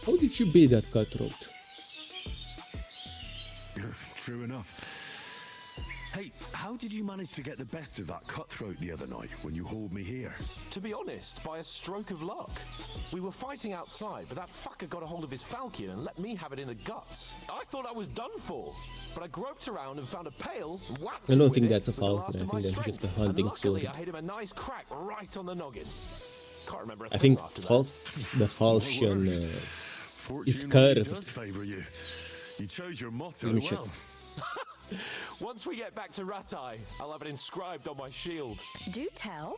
How did you beat that cutthroat? true enough. Hey, how did you manage to get the best of that cutthroat the other night when you hauled me here? To be honest, by a stroke of luck. We were fighting outside, but that fucker got a hold of his falchion and let me have it in the guts. I thought I was done for, but I groped around and found a pail and whacked I don't it think with that's a it with the falchion, last I of think my that's just a strength. hunting And luckily, sword. I hit him a nice crack right on the noggin. Can't remember a I thing think after that. the falchion Fortune is really curved. does favor you. You chose your motto Let me check. well. Once we get back to Ratai, I'll have it inscribed on my shield. Do tell.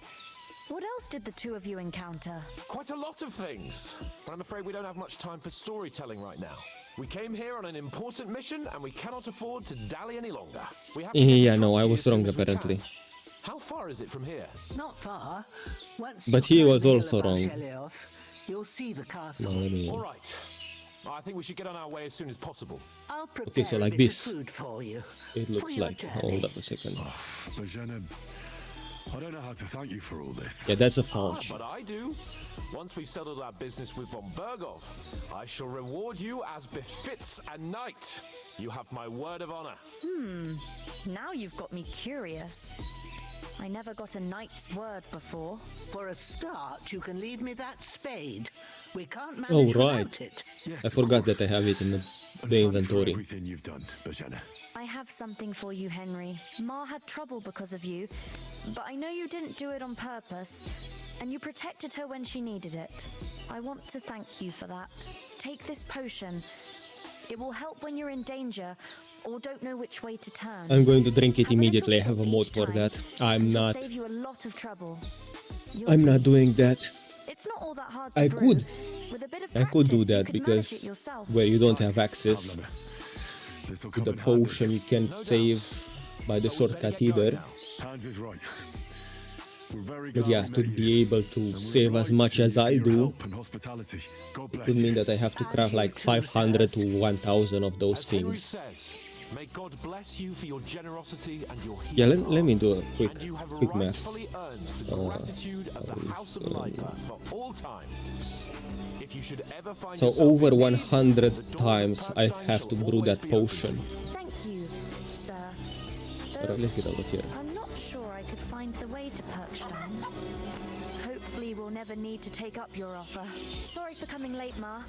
What else did the two of you encounter? Quite a lot of things, but I'm afraid we don't have much time for storytelling right now. We came here on an important mission, and we cannot afford to dally any longer. We have to get to Yeah, no, I Trotsky was as soon wrong as we can. apparently. How far is it from here? Not far. Once But you he climb was the hill also above wrong. Shelioth, you'll see the castle. No, let me- All right. I think we should get on our way as soon as possible. I'll prepare Okay, so a like bit of this. food for you. It looks your like. journey. Hold up a second. Bajanem, I don't know how to thank you for all this. Yeah, that's a Ah, falchion. but I do. Once we've settled our business with von Bergov, I shall reward you as befits a knight. You have my word of honor. Now you've got me curious. I never got a knight's word before. For a start, you can leave me that spade. We can't Oh, manage right. without it. Yes, I of forgot course. that I have it in And the thanks for inventory. everything you've done, Bajana. I have something for you, Henry. Ma had trouble because of you, but I know you didn't do it on purpose, and you protected her when she needed it. I want to thank you for that. Take this potion. It will help when you're in danger or don't know which way to turn. I'm going to drink it immediately. I have a mod for that. I'm not. Save you a lot of trouble. I'm not doing that. It's not all that hard to I brew. could. With a bit of I could do practice, you that could because manage it yourself. where you don't have access to the potion, you can't save by the shortcut either. Hans is right. We're very But yeah, to be able to save as much as I do, it would mean that I have to craft like 500 to 1000 of those things. May God bless you for your generosity and your Yeah, let me do a quick math. So over 100 times I have to brew that potion. Thank you, sir. Alright, let's get out of here. I'm not sure I could find the way to Perkstein. Hopefully we'll never need to take up your offer. Sorry for coming late, Ma.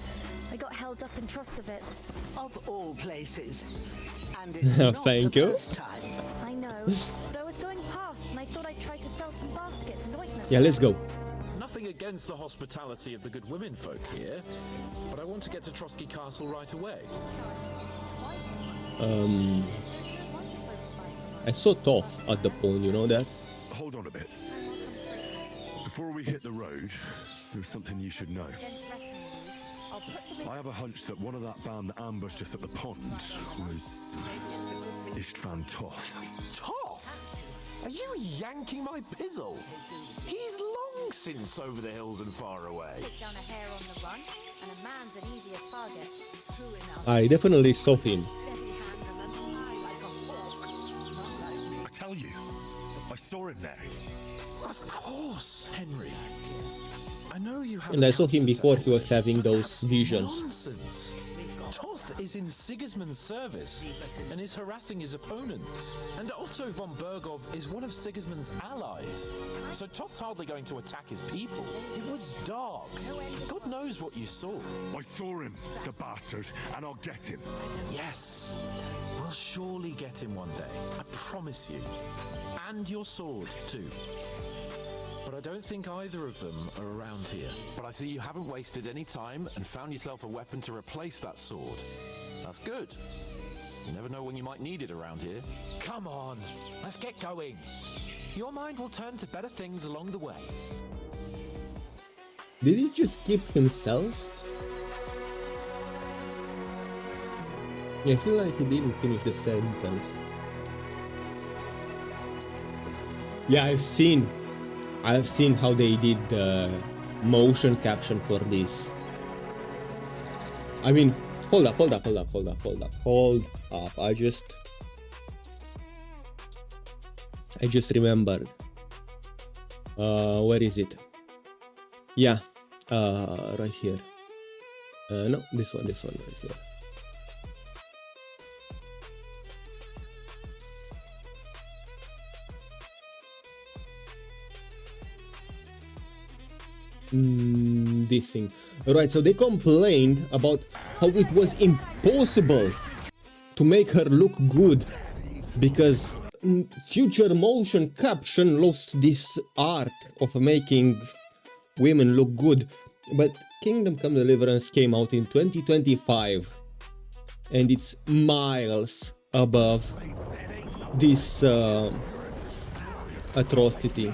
I got held up in Troskowitz. Of all places. And it's not Thank the you. first time. I know, but I was going past and I thought I'd try to sell some baskets and ointments. Yeah, let's go. Nothing against the hospitality of the good women folk here, but I want to get to Trotsky Castle right away. I saw Toph at the pond, you know that? Hold on a bit. Before we hit the road, there's something you should know. I have a hunch that one of that band that ambushed us at the pond was Istvan Toph. Toph? Are you yanking my pizzle? He's long since over the hills and far away. Down a hare on the run, and a man's an easier target. True enough. I definitely saw him. I tell you, I saw him there. Of course, Henry. I know you have. And I saw him before he was having those visions. Nonsense. Toth is in Sigismund's service and is harassing his opponents. And Otto von Bergov is one of Sigismund's allies. So Toth's hardly going to attack his people. It was dark. God knows what you saw. I saw him, the bastard, and I'll get him. Yes. We'll surely get him one day. I promise you. And your sword, too. But I don't think either of them are around here. But I see you haven't wasted any time and found yourself a weapon to replace that sword. That's good. You never know when you might need it around here. Come on, let's get going. Your mind will turn to better things along the way. Did he just keep himself? Yeah, I feel like he didn't finish the sentence. Yeah, I've seen how they did the motion caption for this. I mean, hold up. I just remembered. Where is it? Yeah, right here. No, this one right here. This thing. Right, so they complained about how it was impossible to make her look good because future motion caption lost this art of making women look good. But Kingdom Come Deliverance came out in 2025 and it's miles above this atrocity.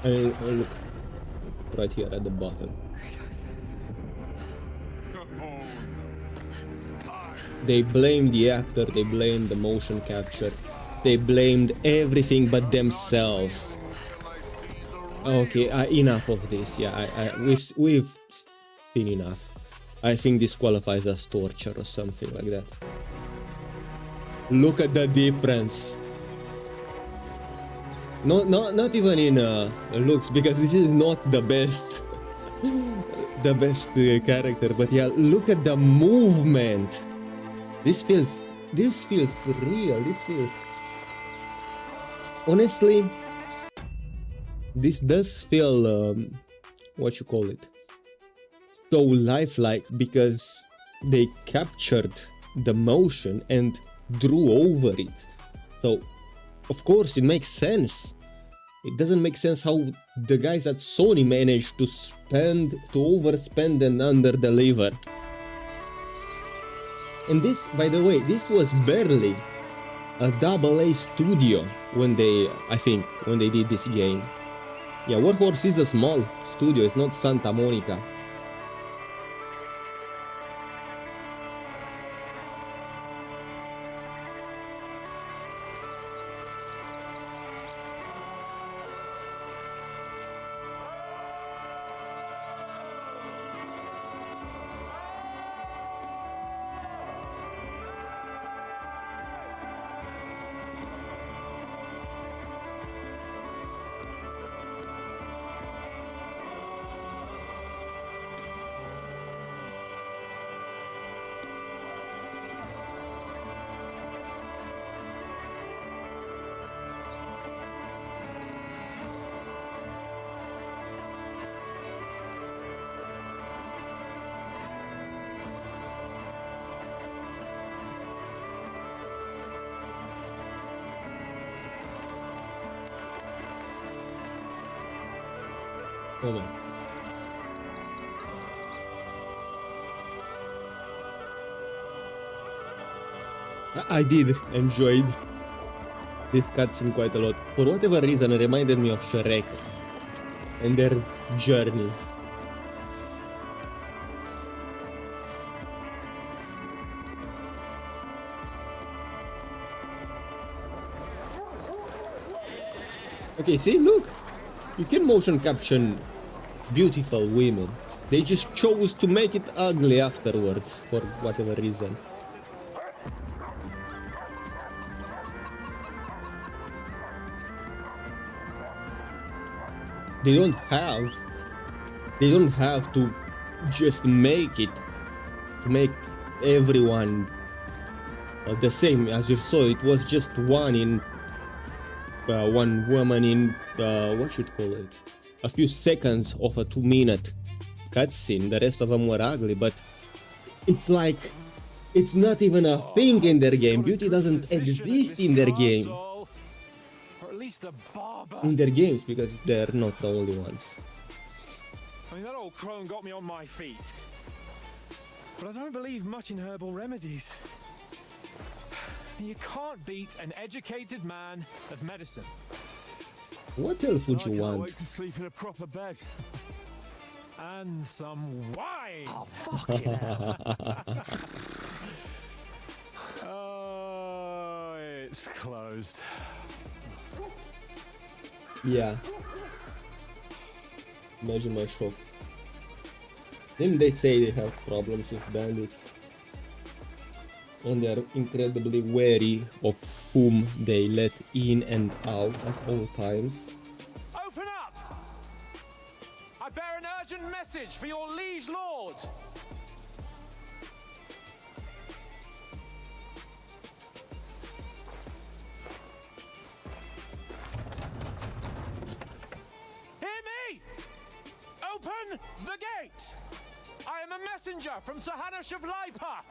And look, right here at the bottom. They blamed the actor, they blamed the motion capture, they blamed everything but themselves. Okay, enough of this. Yeah, we've seen enough. I think this qualifies as torture or something like that. Look at the difference. Not even in looks, because this is not the best character, but yeah, look at the movement. This feels real. This feels, honestly, this does feel what you call it, so lifelike, because they captured the motion and drew over it. So of course it makes sense. It doesn't make sense how the guys at Sony managed to overspend and underdeliver. And this, by the way, this was barely a AA studio when they did this game. Yeah, Warhorse is a small studio, it's not Santa Monica. Oh man. I did enjoy this cutscene quite a lot. For whatever reason, it reminded me of Shrek and their journey. Okay, see, look! You can motion capture beautiful women. They just chose to make it ugly afterwards, for whatever reason. They don't have to just make it, to make everyone the same. As you saw, it was just one woman in, what should call it? A few seconds of a 2-minute cutscene. The rest of them were ugly, but it's like, it's not even a thing in their game. Beauty doesn't exist in their game. In their games, because they're not the only ones. I mean, that old crone got me on my feet. But I don't believe much in herbal remedies. You can't beat an educated man of medicine. What else would you want? Wait to sleep in a proper bed. And some wine. Oh, fucking hell. Oh, it's closed. Yeah. Imagine my shock. Then they say they have problems with bandits. And they're incredibly wary of whom they let in and out at all times. Open up! I bear an urgent message for your liege lord. Hear me! Open the gate! I am a messenger from Sir Hanush of Lipa.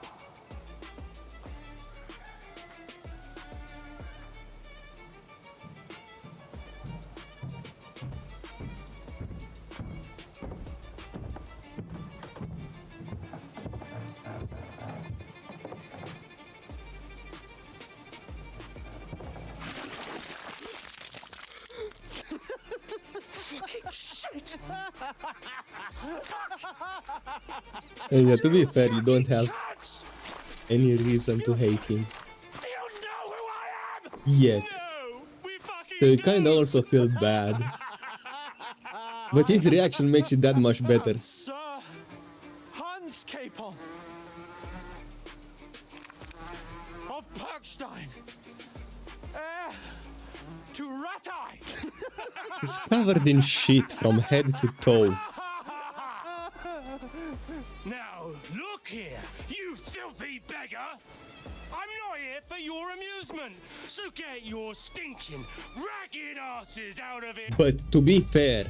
And yeah, to be fair, you don't have any reason to hate him. Yet. So you kinda also feel bad. But his reaction makes it that much better. Sir Hans Capon of Perkstein, heir to Ratai. He's covered in shit from head to toe. Now, look here, you filthy beggar! I'm not here for your amusement, so get your stinking, ragged asses out of it! But to be fair,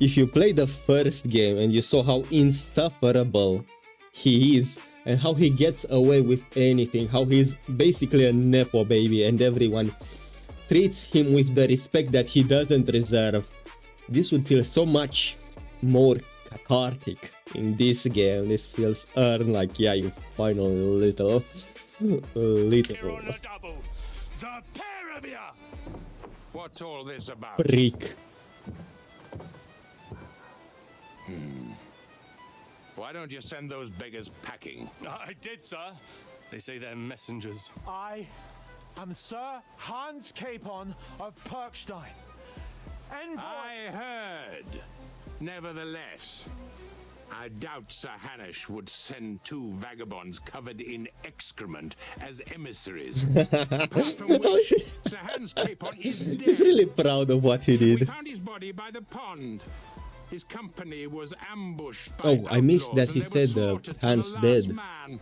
if you played the first game and you saw how insufferable he is and how he gets away with anything, how he's basically a nepo baby and everyone treats him with the respect that he doesn't deserve. This would feel so much more cathartic in this game. This feels earned, like, yeah, you final little The pair of you! What's all this about? prick. Why don't you send those beggars packing? I did, sir. They say they're messengers. I am Sir Hans Capon of Perkstein. Envoy. I heard. Nevertheless, I doubt Sir Hanush would send two vagabonds covered in excrement as emissaries. Apart from which, Sir Hans Capon is dead. He's really proud of what he We did. found his body by the pond. His company was ambushed by Oh, I missed outlaws, that he and they were said slaughtered to Hans the last dead. man.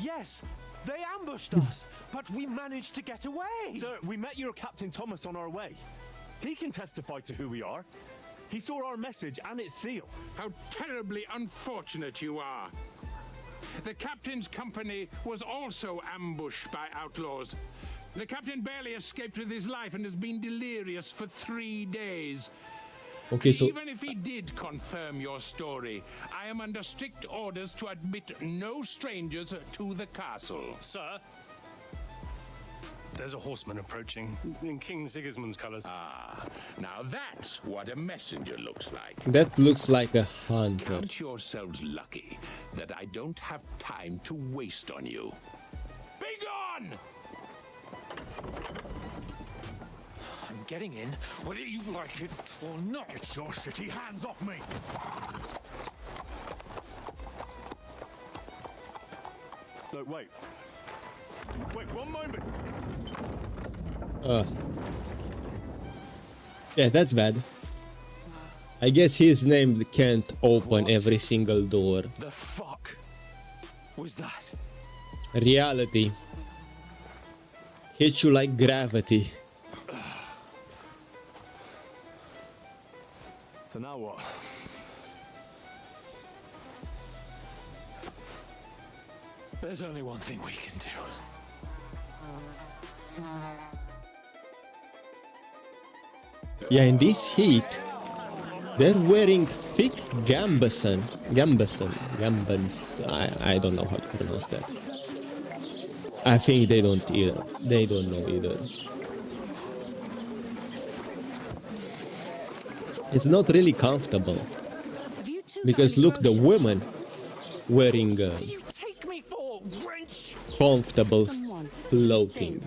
Yes, they ambushed us, but we managed to get away. Sir, we met your Captain Thomas on our way. He can testify to who we are. He saw our message and its seal. How terribly unfortunate you are. The captain's company was also ambushed by outlaws. The captain barely escaped with his life and has been delirious for 3 days. Okay, so Even if he did confirm your story, I am under strict orders to admit no strangers to the castle. Sir, there's a horseman approaching in King Sigismund's colours. Ah, now that's what a messenger looks like. that looks like a hunter. Count yourselves lucky that I don't have time to waste on you. Be gone! I'm getting in, whether you like it or not. Get your shitty hands off me! No, wait. Wait, one moment. Yeah, that's bad. I guess his name can't open every single door. The fuck was that? Reality hits you like gravity. So now what? There's only one thing we can do. Yeah, in this heat, they're wearing thick gambas. I don't know how to pronounce that. I think they don't either. They don't know either. It's not really comfortable. Because look, the women wearing comfortable clothing.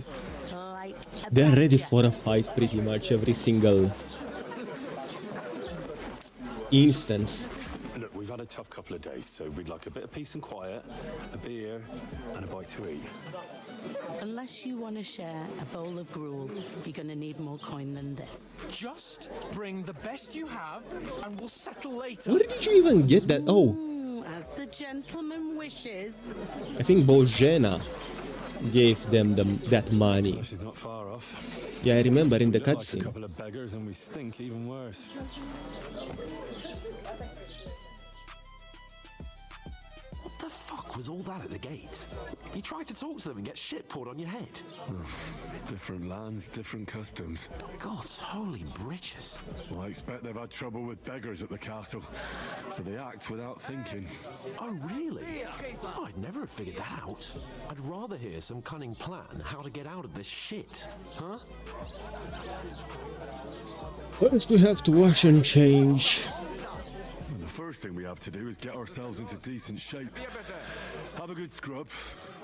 They're ready for a fight pretty much every single instance. Look, we've had a tough couple of days, so we'd like a bit of peace and quiet, a beer, and a bite to eat. Unless you want to share a bowl of gruel, you're going to need more coin than this. Just bring the best you have, and we'll settle later. Where did you even get that? Oh, As the gentleman wishes. I think Bojena gave them that money. She's not far off. Yeah, I remember in the We look like a cutscene. couple of beggars, and we stink even worse. What the fuck was all that at the gate? You try to talk to them and get shit poured on your head. Different lands, different customs. God's holy britches. Well, I expect they've had trouble with beggars at the castle, so they act without thinking. Oh, really? Oh, I'd never have figured that out. I'd rather hear some cunning plan how to get out of this shit. Huh? First we have to wash and change. And the first thing we have to do is get ourselves into decent shape. Have a good scrub,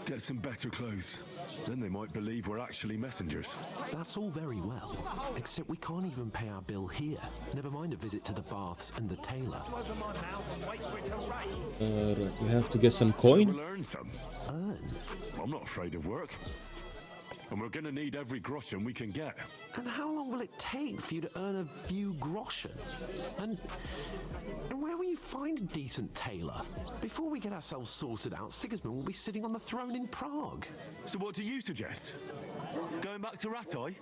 get some better clothes. Then they might believe we're actually messengers. That's all very well, except we can't even pay our bill here. Never mind a visit to the baths and the tailor. Right, we have to get some coin. We'll earn some. Earn? I'm not afraid of work. And we're gonna need every groschen we can get. And how long will it take for you to earn a few groschen? And where will you find a decent tailor? Before we get ourselves sorted out, Sigismund will be sitting on the throne in Prague. So what do you suggest? Going back to Ratai?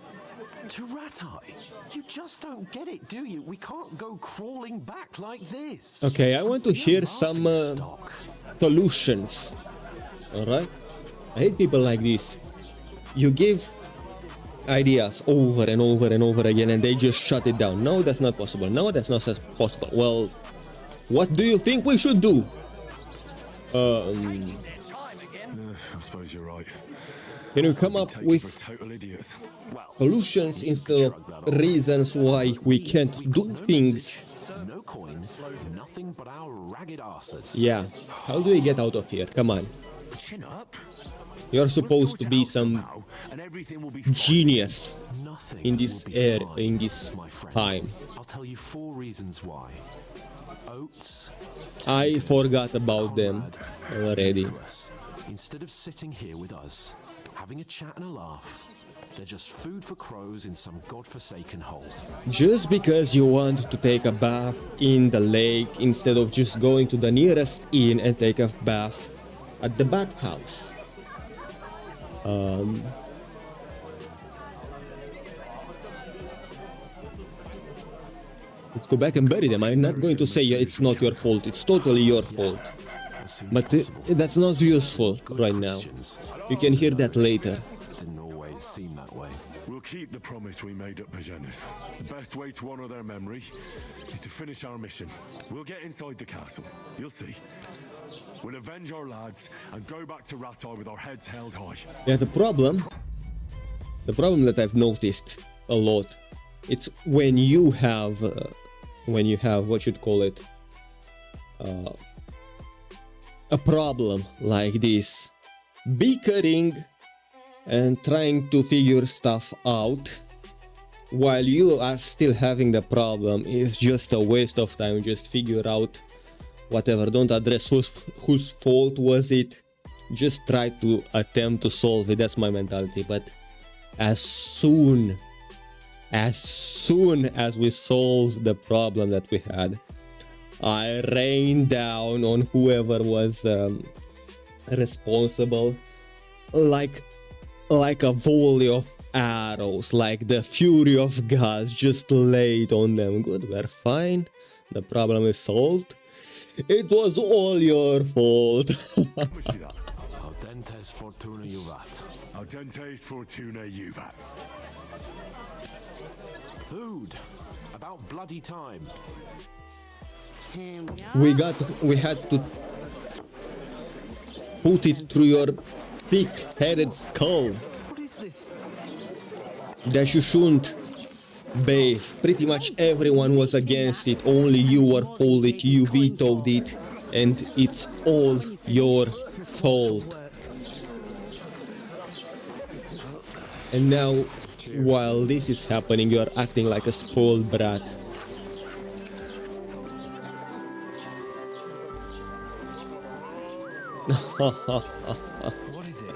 To Ratai? You just don't get it, do you? We can't go crawling back like this. Okay, I want to hear some solutions. Alright? I hate people like this. You give ideas over and over and over again and they just shut it down. No, that's not possible. No, that's not possible. Well, what do you think we should do? I suppose you're right. Can you come up with solutions instead of reasons why we can't do things? No coin, nothing but our ragged asses. Yeah, how do we get out of here? Come on. Chin up. You're supposed to be some genius in this time. I'll tell you 4 reasons why. Oats. I forgot about them already. Instead of sitting here with us, having a chat and a laugh, they're just food for crows in some godforsaken hole. Just because you want to take a bath in the lake instead of just going to the nearest inn and take a bath at the bathhouse. Let's go back and bury them. I'm not going to say it's not your fault. It's totally your fault. But that's not useful right now. You can hear that later. Didn't always seem that way. We'll keep the promise we made at Pagenis. The best way to honor their memory is to finish our mission. We'll get inside the castle. You'll see. We'll avenge our lads and go back to Ratai with our heads held high. Yeah, the problem that I've noticed a lot, it's when you have what you'd call it, a problem like this, bickering and trying to figure stuff out while you are still having the problem is just a waste of time. Just figure out whatever, don't address whose fault was it, just try to attempt to solve it. That's my mentality. But as soon as we solved the problem that we had, I rained down on whoever was responsible like a volley of arrows, like the fury of gods just laid on them. Good, we're fine, the problem is solved. It was all your fault. Audentes fortuna juvat. Audentes fortuna juvat. Food. About bloody time. We had to put it through your big-headed skull. What is this? That you shouldn't bathe. Pretty much everyone was against it. Only you were for it. You vetoed it, and it's all your fault. And now, while this is happening, you are acting like a spoiled brat. What is it?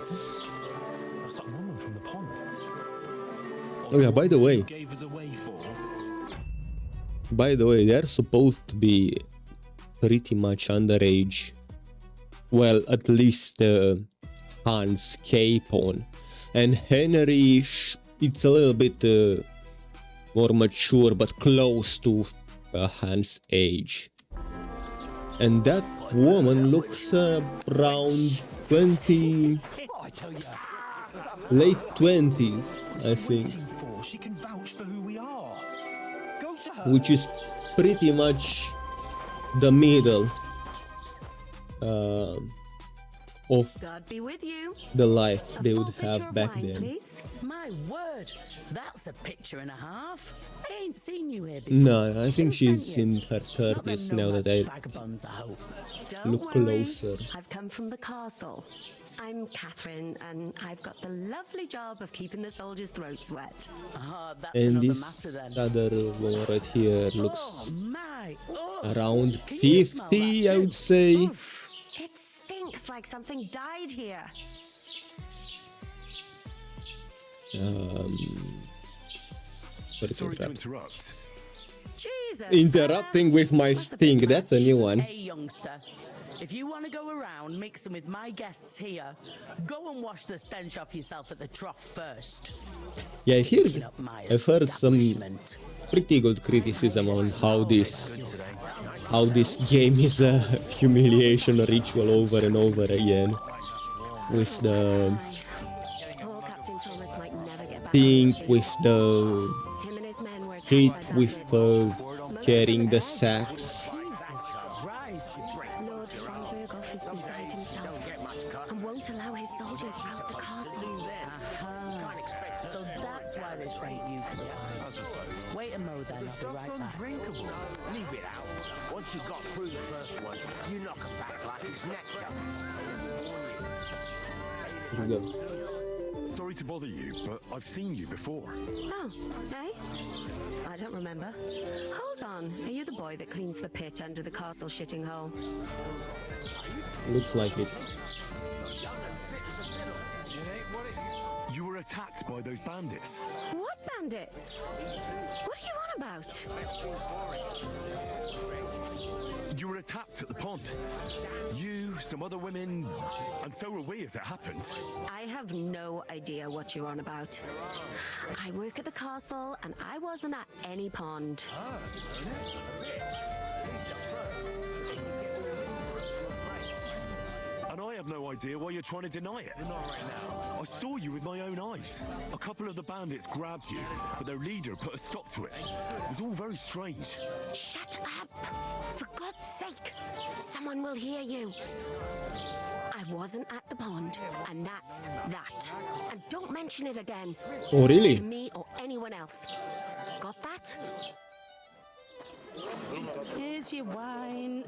That's that woman from the pond. Oh yeah, by the way, Gave us away for. they're supposed to be pretty much underage. Well, at least Hans Capon. And Henry, it's a little bit more mature, but close to Hans' age. And that woman looks around 20, late 20s, I think. She can vouch for who we are. Go to her. Which is pretty much the middle of God be with you. the life they would Picture have of back wine, then. please. My word, that's a picture and a half. I ain't seen you here before. No, I think she's in her 30s now that I Vagabonds, I hope. look closer. I've come from the castle. I'm Catherine, and I've got the lovely job of keeping the soldiers' throats wet. Ah, that's And another this matter then. other woman right here looks Oh my! Oh, around can you smell 50, that I too? would say. It stinks like something died here. Sorry to interrupt. Jesus. Interrupting with my sting, that's a new one. Hey, youngster. If you want to go around mixing with my guests here, go and wash the stench off yourself at the trough first. Yeah, Stinking up my I've heard some establishment. pretty good criticism on how this game is a humiliation ritual over and over again. with the Poor Captain Thomas might never get back. thing, with the Him and his men were treat, attacked by with bandits. carrying the sacks. Lord von Berghoff is beside himself and won't allow his soldiers out the castle. So that's why they sent you for it. Wait a mo then, I'll be right back. Undrinkable. Leave it out. Once you got through the first one, you knock it back like it's nectar. Here we go. Sorry to bother you, but I've seen you before. Oh, eh? I don't remember. Hold on. Are you the boy that cleans the pit under the castle shitting hole? Looks like it. You were attacked by those bandits. What bandits? What are you on about? You were attacked at the pond. You, some other women, and so were we as it happens. I have no idea what you're on about. I work at the castle and I wasn't at any pond. And I have no idea why you're trying to deny it. Not right now. I saw you with my own eyes. A couple of the bandits grabbed you, but their leader put a stop to it. It was all very strange. Shut up! For God's sake! Someone will hear you. I wasn't at the pond, and that's that. And don't mention it again. Oh, really? To me or anyone else. Got that? Here's your wine.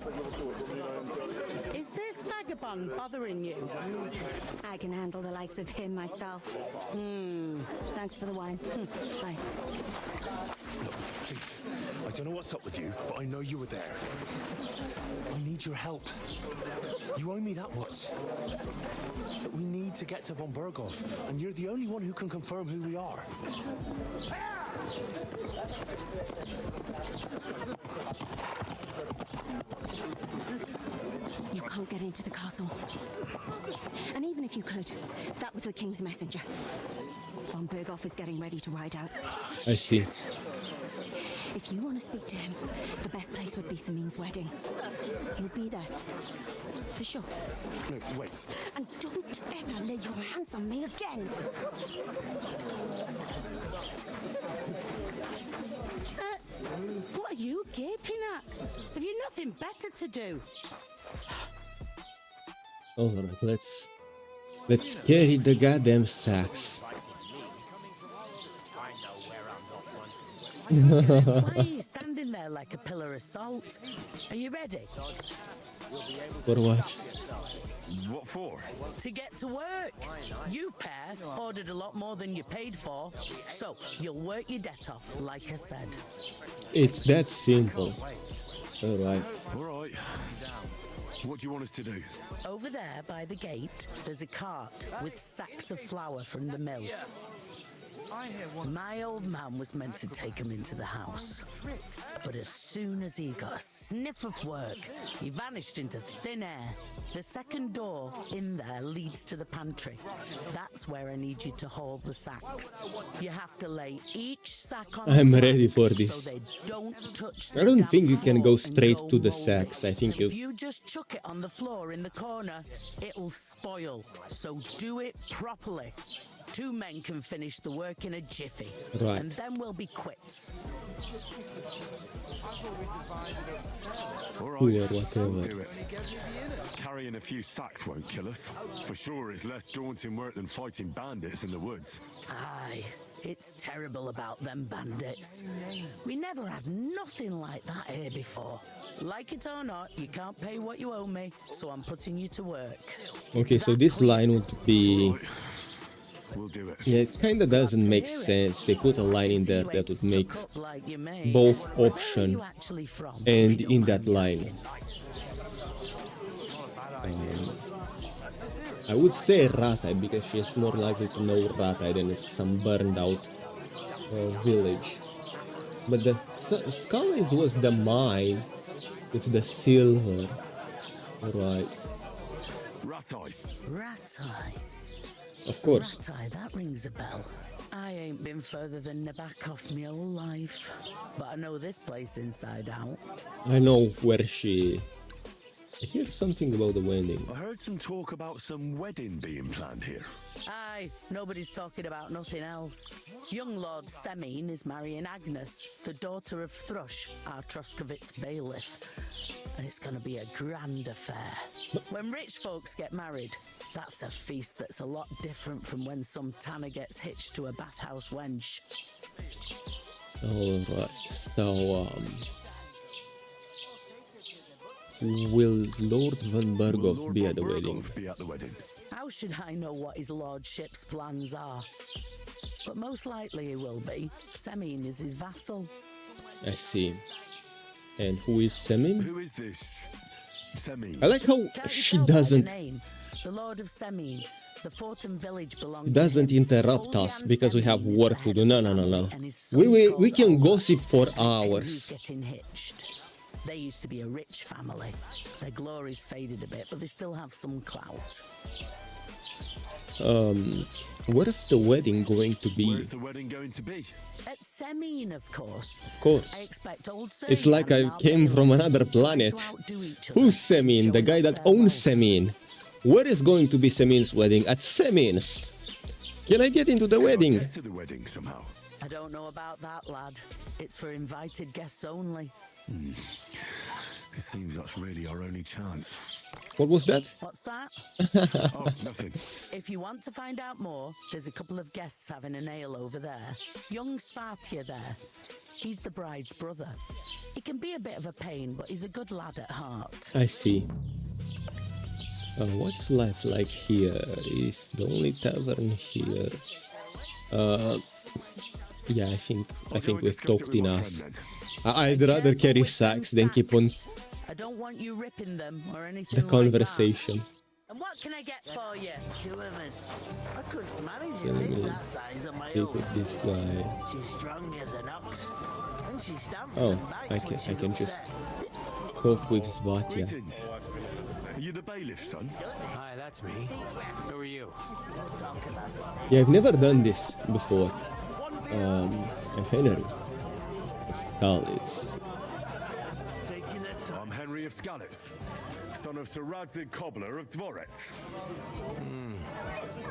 Is this vagabond bothering you? I can handle the likes of him myself. Thanks for the wine. Bye. Please, I don't know what's up with you, but I know you were there. I need your help. You owe me that much. But we need to get to von Berghoff, and you're the only one who can confirm who we are. You can't get into the castle. And even if you could, that was the king's messenger. Von Berghoff is getting ready to ride out. I see. If you want to speak to him, the best place would be Samin's wedding. He'll be there. For sure. No, wait. And don't ever lay your hands on me again. What are you gaping at? Have you nothing better to do? Alright, let's carry the goddamn sacks. Why are you standing there like a pillar of salt? Are you ready? For what? What for? To get to work. You pair ordered a lot more than you paid for, so you'll work your debt off, like I said. It's that simple. Alright. Alright. What do you want us to do? Over there by the gate, there's a cart with sacks of flour from the mill. My old man was meant to take him into the house, but as soon as he got a sniff of work, he vanished into thin air. The second door in there leads to the pantry. That's where I need you to haul the sacks. You have to lay each sack on I'm the ready for planks this. so they don't touch I the don't damp think you can floor go and straight go to the mouldy. sacks. I think If you... you just chuck it on the floor in the corner, it'll spoil. So do it properly. 2 men can finish the work in a jiffy. Right. And then we'll be quits. All right. Or We'll whatever. do it. Carrying a few sacks won't kill us. For sure, it's less daunting work than fighting bandits in the woods. Aye, it's terrible about them bandits. We never had nothing like that here before. Like it or not, you can't pay what you owe me, so I'm putting you to work. Okay, so this line would be... We'll do it. Yeah, it kinda doesn't make sense. They put a line in there that would make both option and in that line. I would say Ratai because she's more likely to know Ratai than some burned out village. But the Scullies was the mine with the silver. Right. Ratai. Ratai. Of course. Ratai, that rings a bell. I ain't been further than Nabokov my whole life, but I know this place inside out. I know where she I hear something about the wedding. I heard some talk about some wedding being planned here. Aye, nobody's talking about nothing else. Young Lord Semine is marrying Agnes, the daughter of Thrush, our Truscovitz bailiff. And it's going to be a grand affair. When rich folks get married, that's a feast that's a lot different from when some tanner gets hitched to a bathhouse wench. Alright, so will Lord von Berghoff be at the wedding? How should I know what his lordship's plans are? But most likely he will be. Semine is his vassal. I see. And who is Semine? Who is this Semine? I like how she doesn't The Lord of Semine. The Fortum village belongs doesn't interrupt us because we have work to do. No. We can gossip for hours. They used to be a rich family. Their glory's faded a bit, but they still have some clout. Where's the wedding going to be? Where's the wedding going to be? At Semine, of course. Of course. I expect old It's like I came from another planet. Who's Semine? The guy that owns Semine. Where is going to be Semine's wedding? At Semine's. Can I get into the wedding? Get to the wedding somehow. I don't know about that, lad. It's for invited guests only. It seems that's really our only chance. What was that? What's that? Oh, nothing. If you want to find out more, there's a couple of guests having an ale over there. Young Svartje there. He's the bride's brother. He can be a bit of a pain, but he's a good lad at heart. I see. What's life like here? Is the only tavern here? Yeah, I think we've talked enough. I'd rather carry sacks than keep on I don't want you ripping them or anything the conversation. Like that. And what can I get for you? 2 of us. I couldn't manage Let a thing me that size on my speak own. with this guy. She's strong as an ox. And she stamps Oh, and bites I when she's can just upset. cope with Svartje. Greetings. Are you the bailiff, son? Hi, that's me. Who are you? Yeah, I've never done this before. I'm Henry of Skalitz. I'm Henry of Skalitz, son of Sir Radzig Cobbler of Dvorets.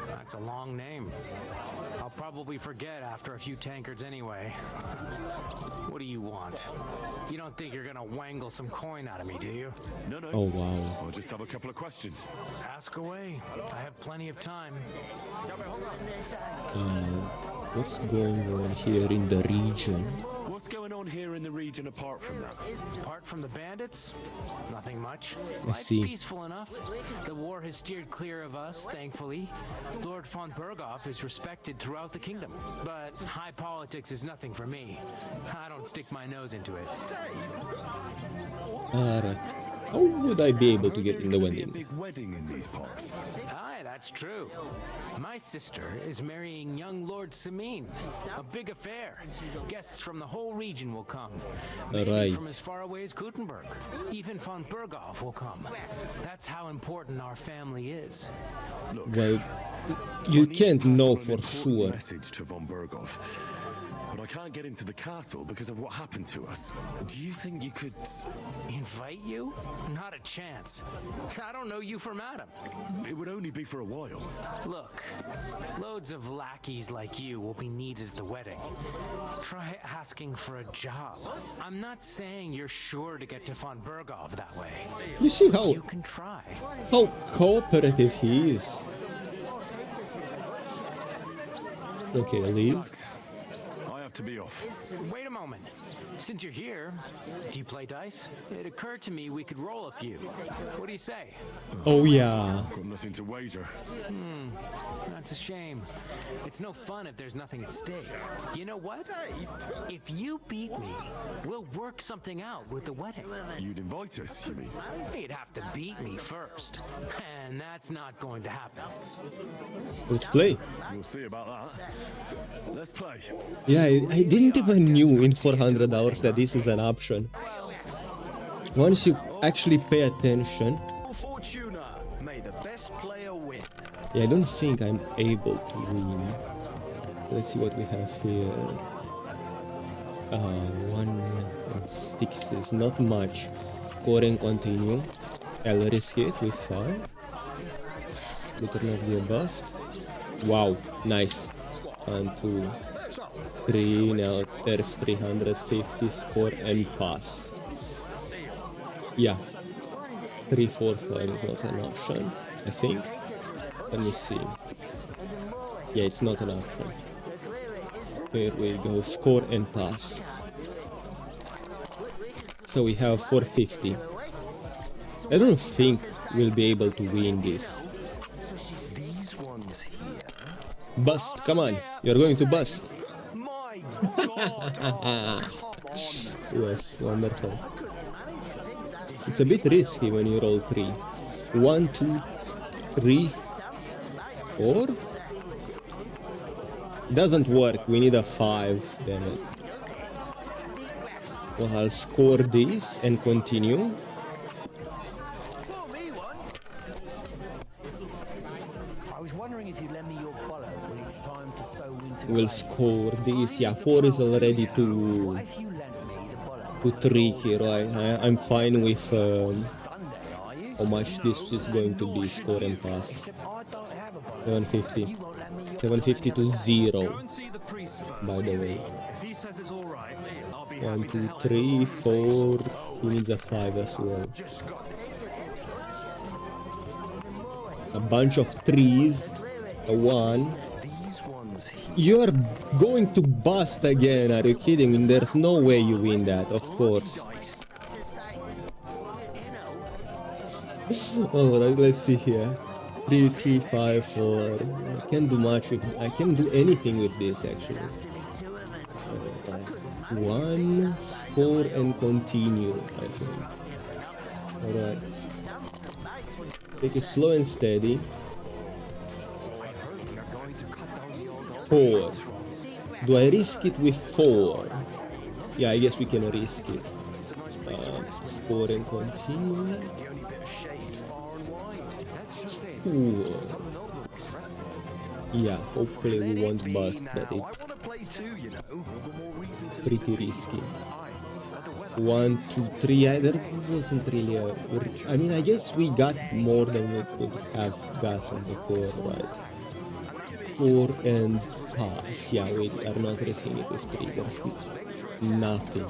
That's a long name. I'll probably forget after a few tankards anyway. What do you want? You don't think you're gonna wangle some coin out of me, do you? No. Oh wow. I'll just have a couple of questions. Ask away. I have plenty of time. What's going on here in the region? What's going on here in the region apart from that? Apart from the bandits, nothing much. I see. It's peaceful enough. The war has steered clear of us, thankfully. Lord von Berghoff is respected throughout the kingdom. But high politics is nothing for me. I don't stick my nose into it. Alright. How would I be able to get in the A wedding? big wedding in these parts. Aye, that's true. My sister is marrying young Lord Semine. A big affair. Guests from the whole region will come. Maybe Right. from as far away as Gutenberg. Even von Berghoff will come. That's how important our family is. Well, you can't know for sure. Message to von Berghoff. But I can't get into the castle because of what happened to us. Do you think you could... Invite you? Not a chance. I don't know you from Adam. It would only be for a while. Look, loads of lackeys like you will be needed at the wedding. Try asking for a job. I'm not saying you're sure to get to von Berghoff that way. You see how You can try. cooperative he is. Okay, leave. I have to be off. Wait a moment. Since you're here, do you play dice? It occurred to me we could roll a few. What do you say? Oh yeah. Got nothing to wager. That's a shame. It's no fun if there's nothing at stake. You know what? If you beat me, we'll work something out with the wedding. You'd invite us, you mean? You'd have to beat me first. And that's not going to happen. Let's play. We'll see about that. Let's play. Yeah, I didn't even knew in 400 hours that this is an option. Once you actually pay attention. Fortuna, may the best player win. Yeah, I don't think I'm able to win. Let's see what we have here. 1 and 6 is not much. Score and continue. I'll risk it with 5. Better not be a bust. Wow, nice. 1, 2, 3. Now there's 350 score and pass. Yeah. 3, 4, 5 is not an option, I think. Let me see. Yeah, it's not an option. Here we go. Score and pass. So we have 450. I don't think we'll be able to win this. Bust, come on. You're going to bust. Yes, wonderful. It's a bit risky when you roll 3. 1, 2, 3, 4. Doesn't work. We need a 5. Damn it. Well, I'll score this and continue. I was wondering if you'd lend me your bollock when it's time to sow winter. We'll score this. Yeah, 4 is already too tricky, right? I'm fine with how much this is going to be. Score and pass. 750. 750 to 0. By the way. 1, 2, 3, 4. He needs a 5 as well. A bunch of 3s. A 1. You're going to bust again. Are you kidding me? There's no way you win that, of course. Alright, let's see here. 3, 3, 5, 4. I can't do much with. I can't do anything with this actually. 1, score and continue, I think. Alright. Take it slow and steady. 4. Do I risk it with 4? Yeah, I guess we can risk it. Score and continue. Ooh. Yeah, hopefully we won't bust, but it's pretty risky. 1, 2, 3. There wasn't really a. I mean, I guess we got more than we could have gotten before, right? 4 and pass. Yeah, we are not risking it with 3. There's nothing.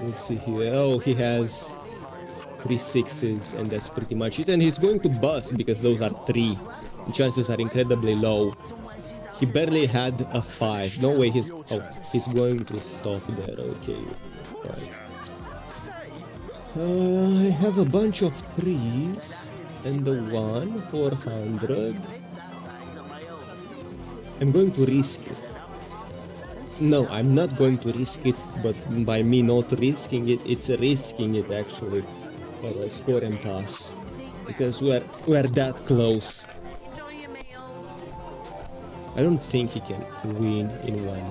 Let's see here. Oh, he has 3 6s, and that's pretty much it. And he's going to bust because those are 3. The chances are incredibly low. He barely had a 5. No way he's. Oh, he's going to stop there. Okay. Right. I have a bunch of 3s. And the 1, 400. I'm going to risk it. No, I'm not going to risk it, but by me not risking it, it's risking it actually. Alright, score and pass. Because we're that close. I don't think he can win in one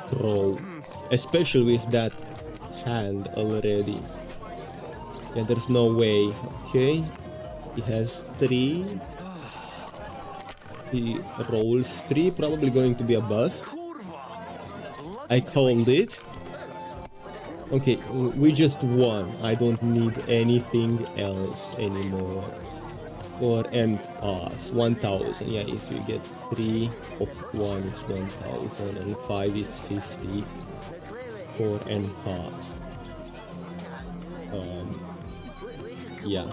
throw. Especially with that hand already. Yeah, there's no way. Okay. He has 3. He rolls 3, probably going to be a bust. I called it. Okay, we just won. I don't need anything else anymore. Score and pass. 1000. Yeah, if you get 3 of 1 is 1000 and 5 is 50. Score and pass. Yeah.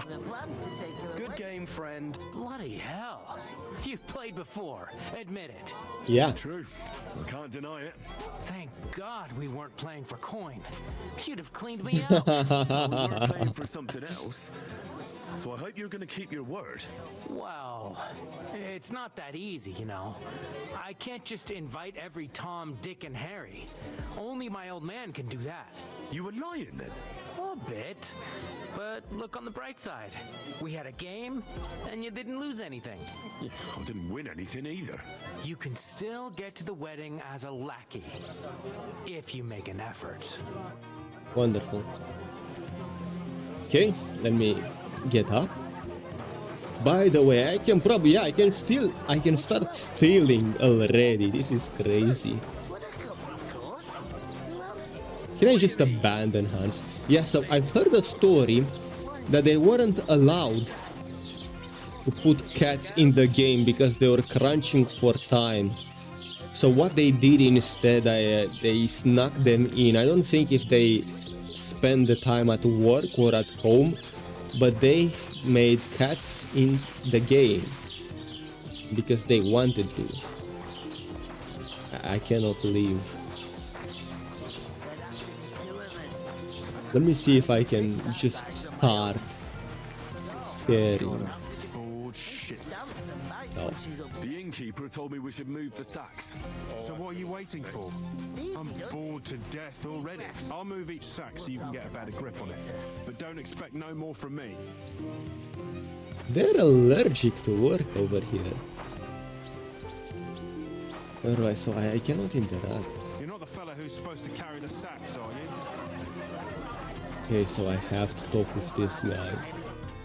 Good game, friend. Bloody hell. You've played before. Admit it. Yeah. True. I can't deny it. Thank God we weren't playing for coin. You'd have cleaned me out. Well, we were playing for something else. So I hope you're going to keep your word. Well, it's not that easy, you know. I can't just invite every Tom, Dick, and Harry. Only my old man can do that. You were lying then? A bit. But look on the bright side. We had a game, and you didn't lose anything. Yeah, I didn't win anything either. You can still get to the wedding as a lackey, if you make an effort. Wonderful. Okay, let me get up. By the way, I can probably, yeah, I can start stealing already. This is crazy. Can I just abandon Hans? Yeah, so I've heard a story that they weren't allowed to put cats in the game because they were crunching for time. So what they did instead, they snuck them in. I don't think if they spend the time at work or at home, but they made cats in the game because they wanted to. I cannot leave. Let me see if I can just start caring. No. The innkeeper told me we should move the sacks. So what are you waiting for? I'm bored to death already. I'll move each sack so you can get a better grip on it. But don't expect no more from me. They're allergic to work over here. Alright, so I cannot interact. You're not the fella who's supposed to carry the sacks, are you? Okay, so I have to talk with this guy.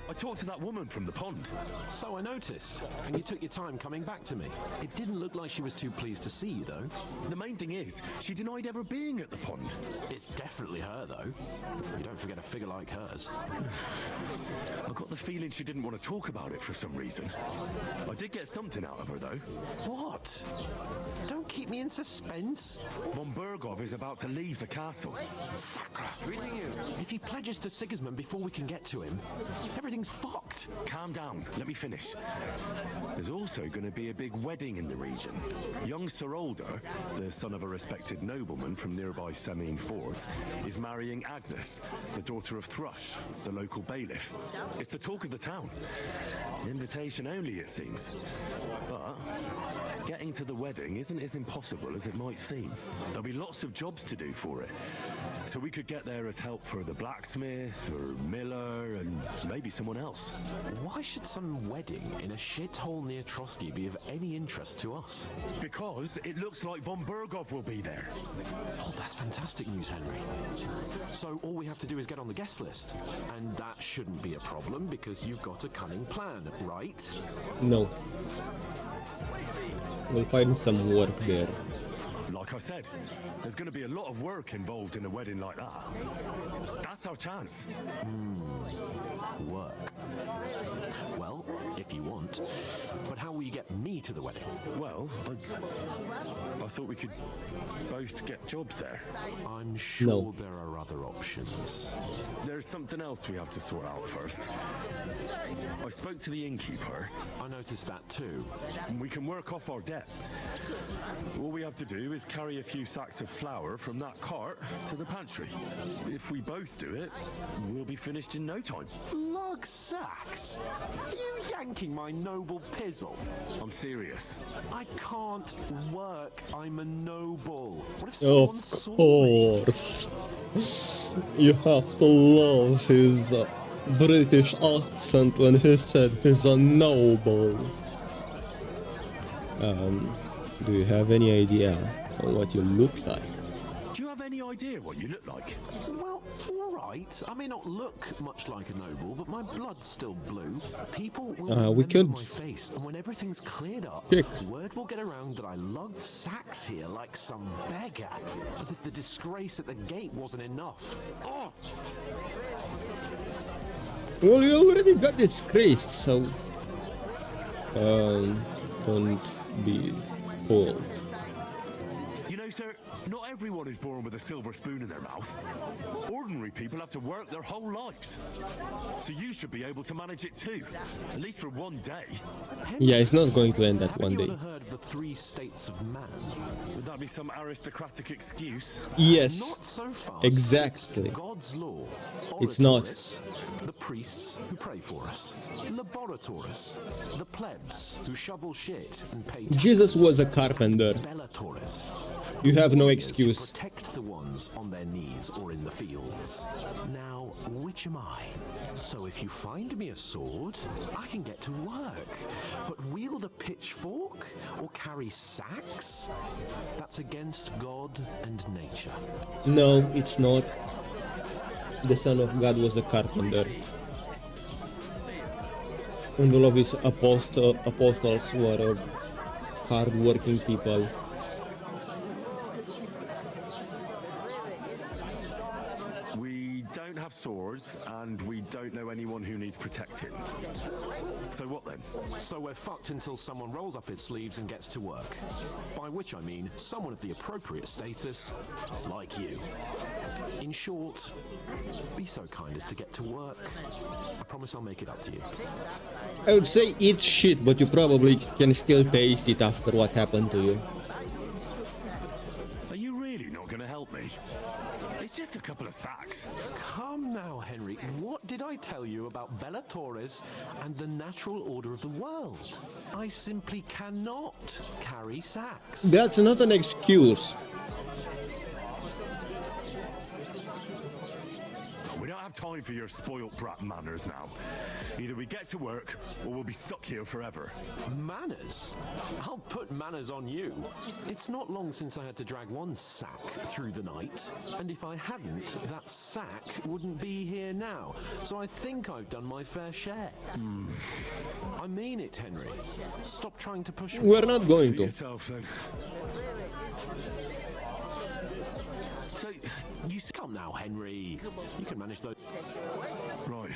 I talked to that woman from the pond. So I noticed, and you took your time coming back to me. It didn't look like she was too pleased to see you, though. The main thing is, she denied ever being at the pond. It's definitely her, though. You don't forget a figure like hers. I got the feeling she didn't want to talk about it for some reason. I did get something out of her, though. What? Don't keep me in suspense. Von Bergov is about to leave the castle. Sacra! Greeting you. If he pledges to Sigismund before we can get to him, everything's fucked. Calm down. Let me finish. There's also going to be a big wedding in the region. Young Sir Older, the son of a respected nobleman from nearby Semine Fords, is marrying Agnes, the daughter of Thrush, the local bailiff. It's the talk of the town. Invitation only, it seems. But getting to the wedding isn't as impossible as it might seem. There'll be lots of jobs to do for it. So we could get there as help for the blacksmith, or miller, and maybe someone else. Why should some wedding in a shithole near Trotsky be of any interest to us? Because it looks like Von Bergov will be there. Oh, that's fantastic news, Henry. So all we have to do is get on the guest list. And that shouldn't be a problem because you've got a cunning plan, right? No. We'll find some work there. Like I said, there's going to be a lot of work involved in a wedding like that. That's our chance. Work. Well, if you want. But how will you get me to the wedding? Well, I thought we could both get jobs there. I'm sure there are other options. There's something else we have to sort out first. I spoke to the innkeeper. I noticed that too. We can work off our debt. All we have to do is carry a few sacks of flour from that cart to the pantry. If we both do it, we'll be finished in no time. Lug sacks? Are you yanking my noble pizzle? I'm serious. I can't work. I'm a noble. What if someone Of saw course. You have to love his British accent when he said he's a noble. Do you have any idea on what you look like? Do you have any idea what you look like? Well, all right. I may not look much like a noble, but my blood's still blue. People will remember my face, and when everything's cleared up, word will get around that I lugged sacks here like some beggar, as if the disgrace at the gate wasn't enough. Oh! Well, you already got disgraced, so don't be fooled. You know, sir, not everyone is born with a silver spoon in their mouth. Ordinary people have to work their whole lives. So you should be able to manage it too, at least for one day. Yeah, it's not going to end that one day. Have you ever heard of the 3 states of man? Would that be some aristocratic excuse? Yes, Not so fast. exactly. God's law. It's not. Oratoris, the priests who pray for us. Laboratoris, the plebs who shovel shit and pay taxes. Jesus was a carpenter. Bellatoris. You have no excuse. Protect the ones on their knees or in the fields. Now, which am I? So if you find me a sword, I can get to work. But wield a pitchfork or carry sacks? That's against God and nature. No, it's not. The Son of God was a carpenter. And all of his apostles were hard-working people. we don't know anyone who needs protecting. So what then? So we're fucked until someone rolls up his sleeves and gets to work. By which I mean someone of the appropriate status, like you. In short, be so kind as to get to work. I promise I'll make it up to you. I would say eat shit, but you probably can still taste it after what happened to you. Are you really not going to help me? It's just a couple of sacks. Come now, Henry. What did I tell you about Bella Torres and the natural order of the world? I simply cannot carry sacks. That's not an excuse. We don't have time for your spoilt brat manners now. Either we get to work, or we'll be stuck here forever. Manners? I'll put manners on you. It's not long since I had to drag one sack through the night, and if I hadn't, that sack wouldn't be here now. So I think I've done my fair share. I mean it, Henry. Stop trying to push me. We're not going to. Yourself, then. So, you come now, Henry. You can manage those. Right.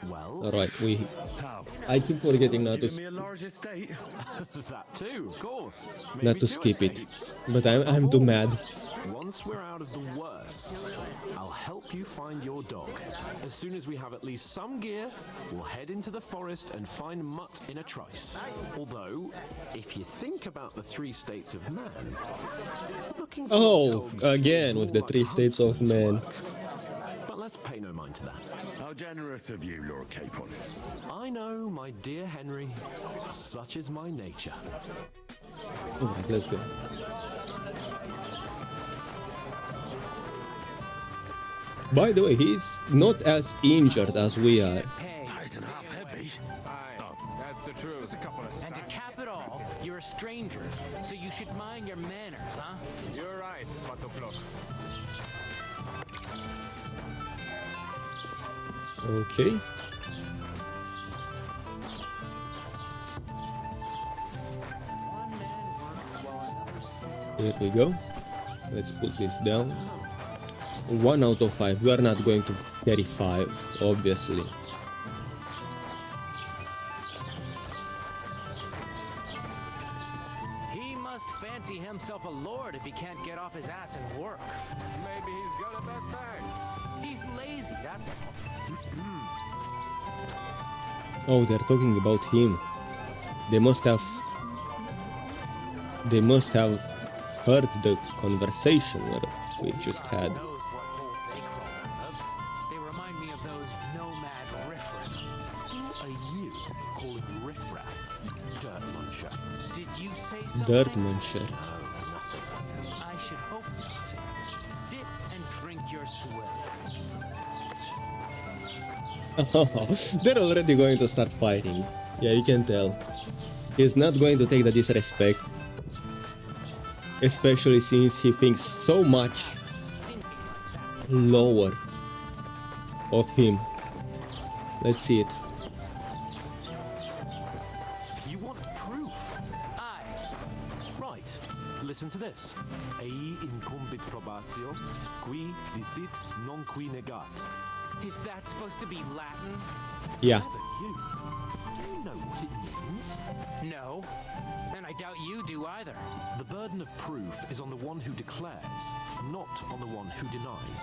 Well. Alright, How? I keep forgetting not to. Give me a large estate. That too, of course. Not Maybe to 2 skip it. estates. But I'm too mad. Once we're out of the worst, I'll help you find your dog. As soon as we have at least some gear, we'll head into the forest and find Mutt in a trice. Although, if you think about the 3 states of man, looking for dogs again is with more the like 3 states of huntsman's man. work. But let's pay no mind to that. How generous of you, Lord Capon. I know, my dear Henry. Such is my nature. Alright, let's go. By the way, he's not as injured as we are. Nice and half heavy. That's the truth. Just a couple of And to cap it all, you're a stranger, so you should mind your manners, huh? You're right, Svatopluk. Okay. Here we go. Let's put this down. 1 out of 5. We are not going to carry 5, obviously. He must fancy himself a lord if he can't get off his ass and work. Maybe he's got a bad bag. He's lazy, that's all. Oh, they're talking about him. They must have heard the conversation that we just had. They remind me of those nomad riffraff. Who are you calling riffraff? Dirt muncher. Did you say something? Dirt muncher. I should hope not. Sit and drink your swill. They're already going to start fighting. Yeah, you can tell. He's not going to take the disrespect. Especially since he thinks so much lower of him. Let's see it. You want proof? Aye. Right. Listen to this. Ei incumbit probatio, qui dicit non qui negat. Is that supposed to be Latin? Yeah. Do you know what it means? No. And I doubt you do either. The burden of proof is on the one who declares, not on the one who denies.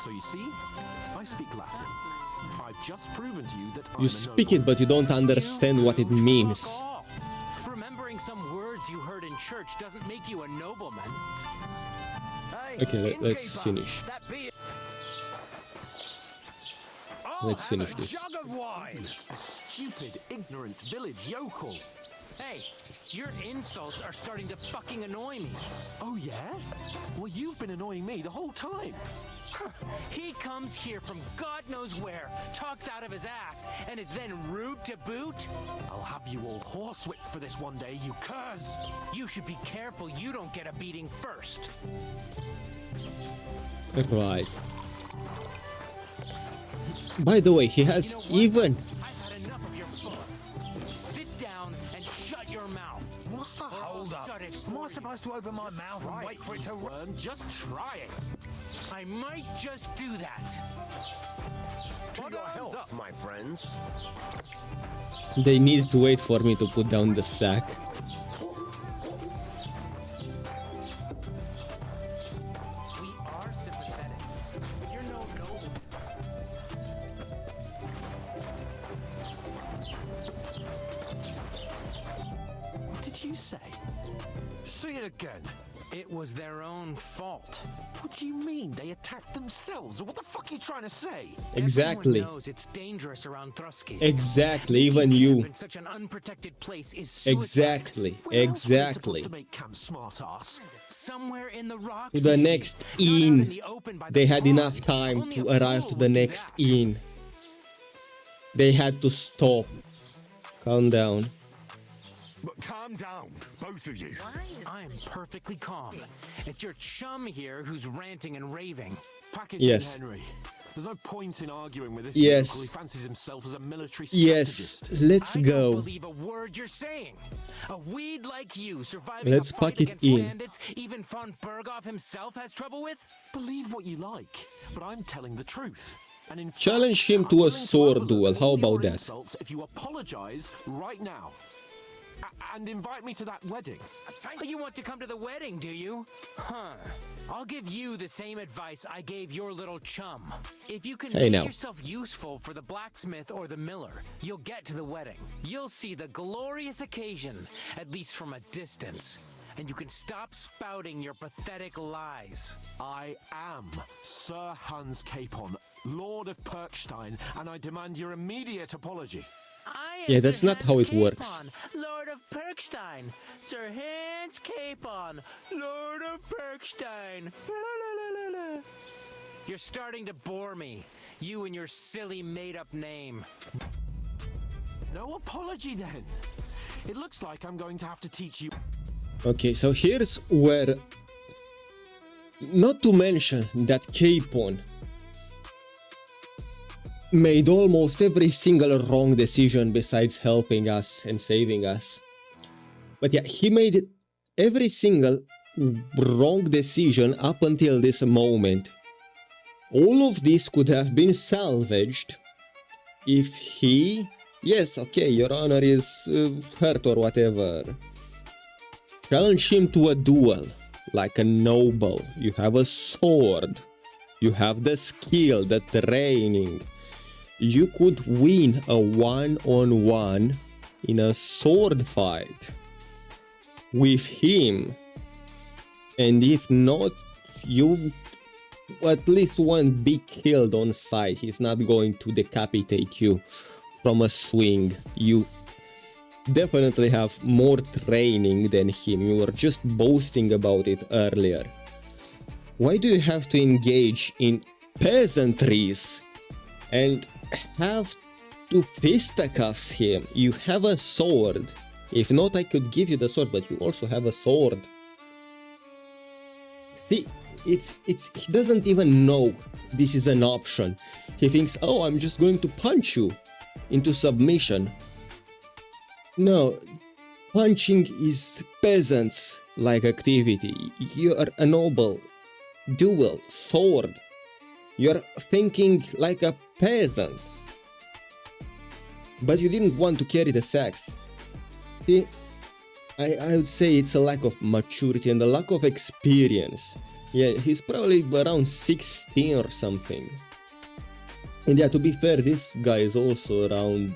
So you see, I speak Latin. I've just proven to you that I'm You speak it, but you don't understand what it means. Remembering some words you heard in church doesn't make you a nobleman. Okay, let's finish. Let's finish this. Jug of wine! A stupid, ignorant village yokel. Hey, your insults are starting to fucking annoy me. Oh yeah? Well, you've been annoying me the whole time. He comes here from God knows where, talks out of his ass, and is then rude to boot? I'll have you all horsewhipped for this one day, you curs! You should be careful you don't get a beating first. Right. By the way, he has even... I've had enough of your fuss. Sit down and shut your mouth. What's the hold up? Shut it. Am I supposed to open my mouth and wait for it to run? Just try it. I might just do that. What off, my friends. They need to wait for me to put down the sack. We are sympathetic, but you're no noble. What did you say? Say it again. It was their own fault. What do you mean? They attacked themselves? What the fuck are you trying to say? Exactly. Everyone knows it's dangerous around Thrusky. Exactly, even you. In such an unprotected place is suicide. Exactly, exactly. To make camp smart ass. Somewhere in the rocks. To the next inn. They had enough time to arrive to the next inn. They had to stop. Calm down. But calm down, both of you. I am perfectly calm. It's your chum here who's ranting and raving. Pack it Yes. in, Henry. There's no point in arguing with this Yes. yokel who fancies himself as a military Yes, strategist. let's I go. don't believe a word you're saying. A weed like you surviving Let's a pack fight it against in. bandits even von Berghoff himself has trouble with? Believe what you like, but I'm telling the truth. And in fact, Challenge him I'm to a willing sword overlook duel. How all about your that? insults if you apologize right now. And invite me to that wedding. Oh, you want to come to the wedding, do you? Huh. I'll give you the same advice I gave your little chum. If you can Hey, make now. yourself useful for the blacksmith or the miller, you'll get to the wedding. You'll see the glorious occasion, at least from a distance. And you can stop spouting your pathetic lies. I am Sir Hans Capon, Lord of Perkstein, and I demand your immediate apology. Yeah, that's not how it works. Lord of Perkstein, Sir Hans Capon, Lord of Perkstein. La, la, la, la, la. You're starting to bore me, you and your silly made-up name. No apology then. It looks like I'm going to have to teach you. Okay, so here's where... Not to mention that Capon made almost every single wrong decision besides helping us and saving us. But yeah, he made every single wrong decision up until this moment. All of this could have been salvaged if he... Yes, okay, your honor is hurt or whatever. Challenge him to a duel, like a noble. You have a sword. You have the skill, the training. You could win a one-on-one in a sword fight with him. And if not, you at least won't be killed on sight. He's not going to decapitate you from a swing. You definitely have more training than him. You were just boasting about it earlier. Why do you have to engage in peasantries and have to fisticuffs him? You have a sword. If not, I could give you the sword, but you also have a sword. See, he doesn't even know this is an option. He thinks, oh, I'm just going to punch you into submission. No, punching is peasants-like activity. You're a noble. Duel, sword. You're thinking like a peasant. But you didn't want to carry the sacks. See, I would say it's a lack of maturity and a lack of experience. Yeah, he's probably around 16 or something. And yeah, to be fair, this guy is also around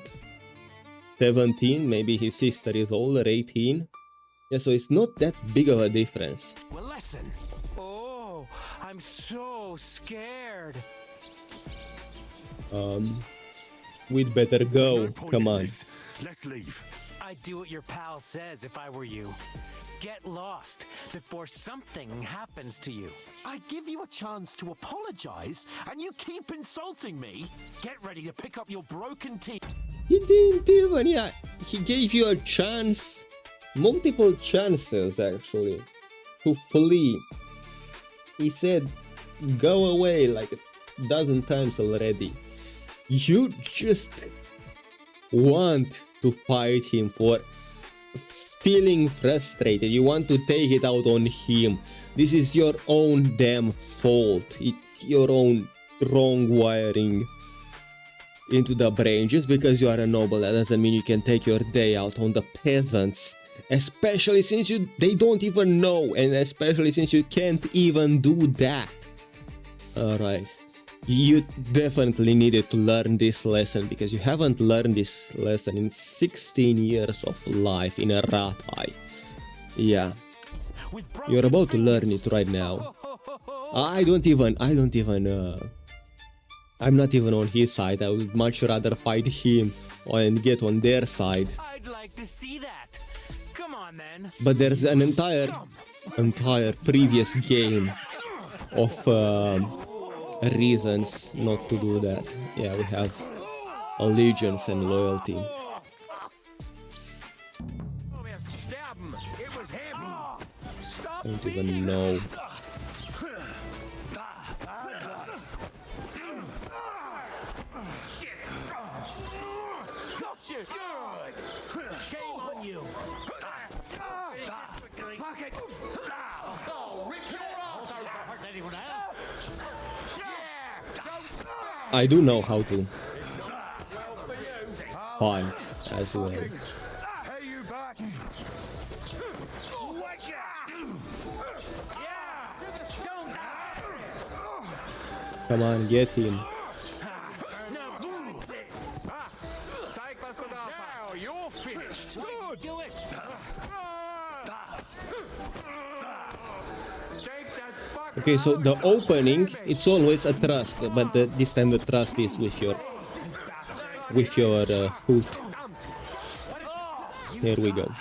17, maybe his sister is older, 18. Yeah, so it's not that big of a difference. Well, listen. Oh, I'm so scared. We'd better go. Come on. Let's leave. I'd do what your pal says if I were you. Get lost before something happens to you. I give you a chance to apologize, and you keep insulting me. Get ready to pick up your broken teeth. He didn't even, yeah. He gave you a chance, multiple chances actually, to flee. He said, go away like a dozen times already. You just want to fight him for feeling frustrated. You want to take it out on him. This is your own damn fault. It's your own wrong wiring. into the brain. Just because you are a noble, that doesn't mean you can take your day out on the peasants. Especially since they don't even know, and especially since you can't even do that. Alright. You definitely needed to learn this lesson, because you haven't learned this lesson in 16 years of life in a Rathai. Yeah. You're about to learn it right now. I'm not even on his side. I would much rather fight him and get on their side. I'd like to see that. Come on then. But there's an entire previous game of reasons not to do that. Yeah, we have allegiance and loyalty. I don't even know. Gotcha. Good. Shame on you. Fuck it. Oh, rip your ass out. Hurt anyone else? Yeah. I do know how to fight as well. Hey, you back. Come on, get him. Now you're finished. Good. Do it. Okay, so the opening, it's always a thrust, but this time the thrust is with your foot. Here we go.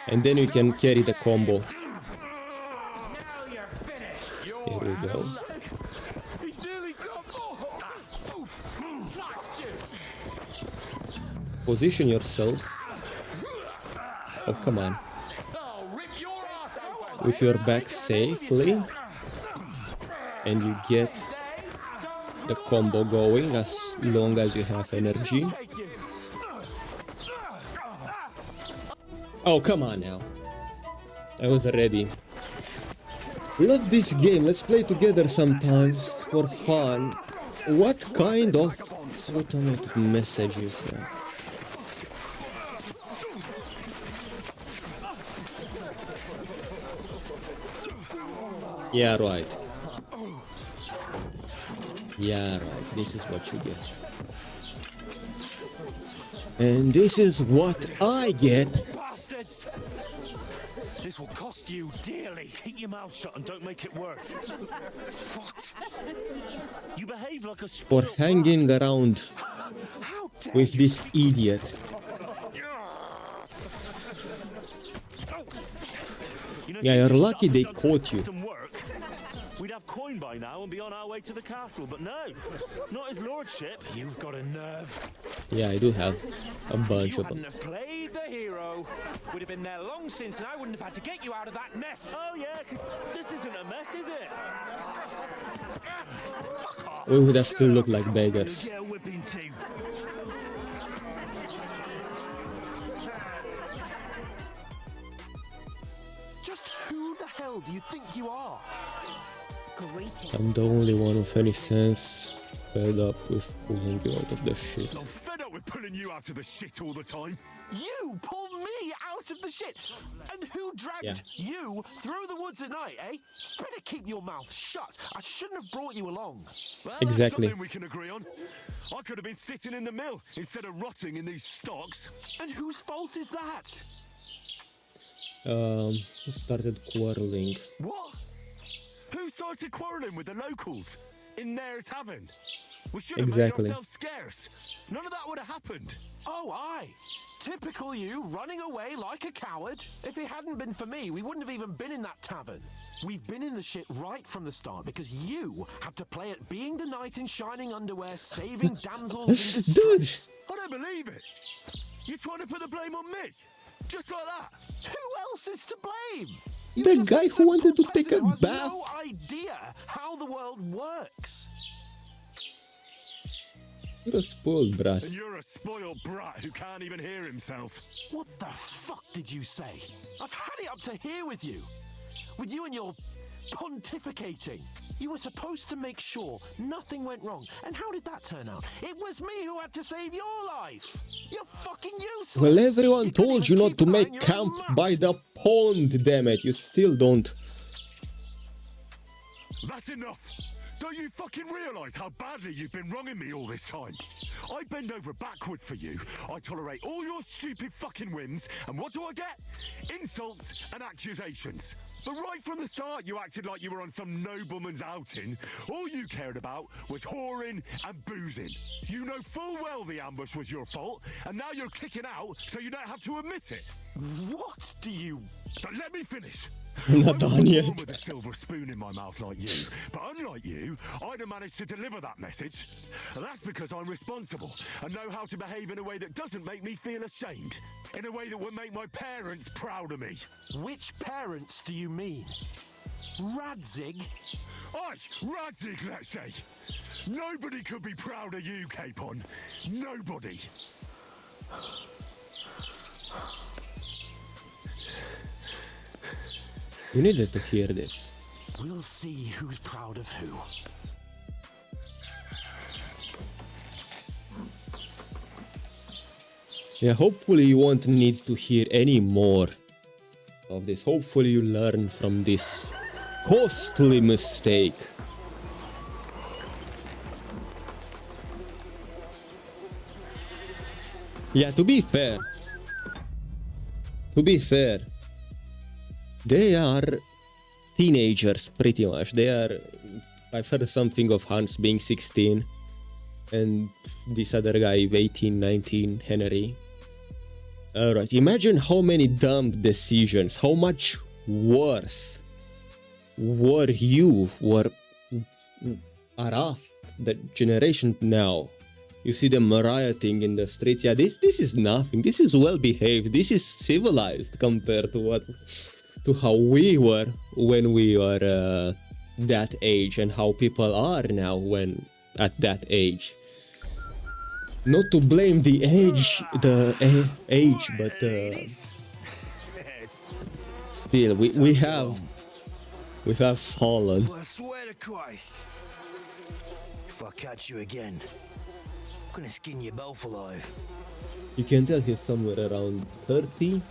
And then you can carry the combo. Here we go. Position yourself. Oh, come on. With your back safely. And you get the combo going as long as you have energy. Oh, come on now. I was ready. Love this game. Let's play together sometimes for fun. What kind of automated message is that? Yeah, right. Yeah, right. This is what you get. And this is what I get. Bastards! This will cost you dearly. Keep your mouth shut and don't make it worse. What? You behave like a For hanging around with this idiot. Yeah, you're lucky they caught you. We'd have coin by now and be on our way to the castle, but no, not his lordship. You've got a nerve. Yeah, I do have a bunch of them. You hadn't have played the hero. We'd have been there long since, and I wouldn't have had to get you out of that nest. Oh yeah, because this isn't a mess, is it? We would have still looked like beggars. Just who the hell do you think you are? I'm the only one with any sense, fed up with pulling you out of the shit. I'm fed up with pulling you out of the shit all the time. You pulled me out of the shit? And who dragged you through the woods at night, eh? Better keep your mouth shut. I shouldn't have brought you along. Well, exactly. That's something we can agree on. I could have been sitting in the mill instead of rotting in these stocks. And whose fault is that? Who started quarreling? What? Who started quarrelling with the locals in their tavern? We should have made ourselves scarce. None of that would have happened. Oh, aye. Typical you, running away like a coward. If it hadn't been for me, we wouldn't have even been in that tavern. We've been in the shit right from the start because you had to play at being the knight in shining underwear, saving damsels in distress. Dude! I don't believe it. You're trying to put the blame on me? Just like that? Who else is to blame? The guy who wanted to take a bath. No idea how the world works. You're a spoiled brat. And you're a spoiled brat who can't even hear himself. What the fuck did you say? I've had it up to here with you. With you and your pontificating. You were supposed to make sure nothing went wrong. And how did that turn out? It was me who had to save your life. You're fucking useless. Well, everyone told you not to make camp by the pond, damn it. You still don't. That's enough. Don't you fucking realise how badly you've been wronging me all this time? I bend over backward for you. I tolerate all your stupid fucking whims. And what do I get? Insults and accusations. But right from the start, you acted like you were on some nobleman's outing. All you cared about was whoring and boozing. You know full well the ambush was your fault. And now you're kicking out so you don't have to admit it. What do you... But let me finish. I'm not done yet. With a silver spoon in my mouth like you, but unlike you, I'd have managed to deliver that message. And that's because I'm responsible and know how to behave in a way that doesn't make me feel ashamed, in a way that would make my parents proud of me. Which parents do you mean? Radzig? Aye, Radzig, let's say. Nobody could be proud of you, Capon. Nobody. You needed to hear this. We'll see who's proud of who. Yeah, hopefully you won't need to hear any more of this. Hopefully you learn from this costly mistake. Yeah, to be fair, they are teenagers pretty much. I've heard something of Hans being 16 and this other guy 18, 19, Henry. Alright, imagine how many dumb decisions, how much worse are us, the generation now. You see them rioting in the streets. Yeah, this is nothing. This is well behaved. This is civilized compared to how we were when we were that age and how people are now when at that age. Not to blame the age, but still we have fallen. Well, I swear to Christ, if I catch you again, I'm gonna skin you both alive. You can tell he's somewhere around 30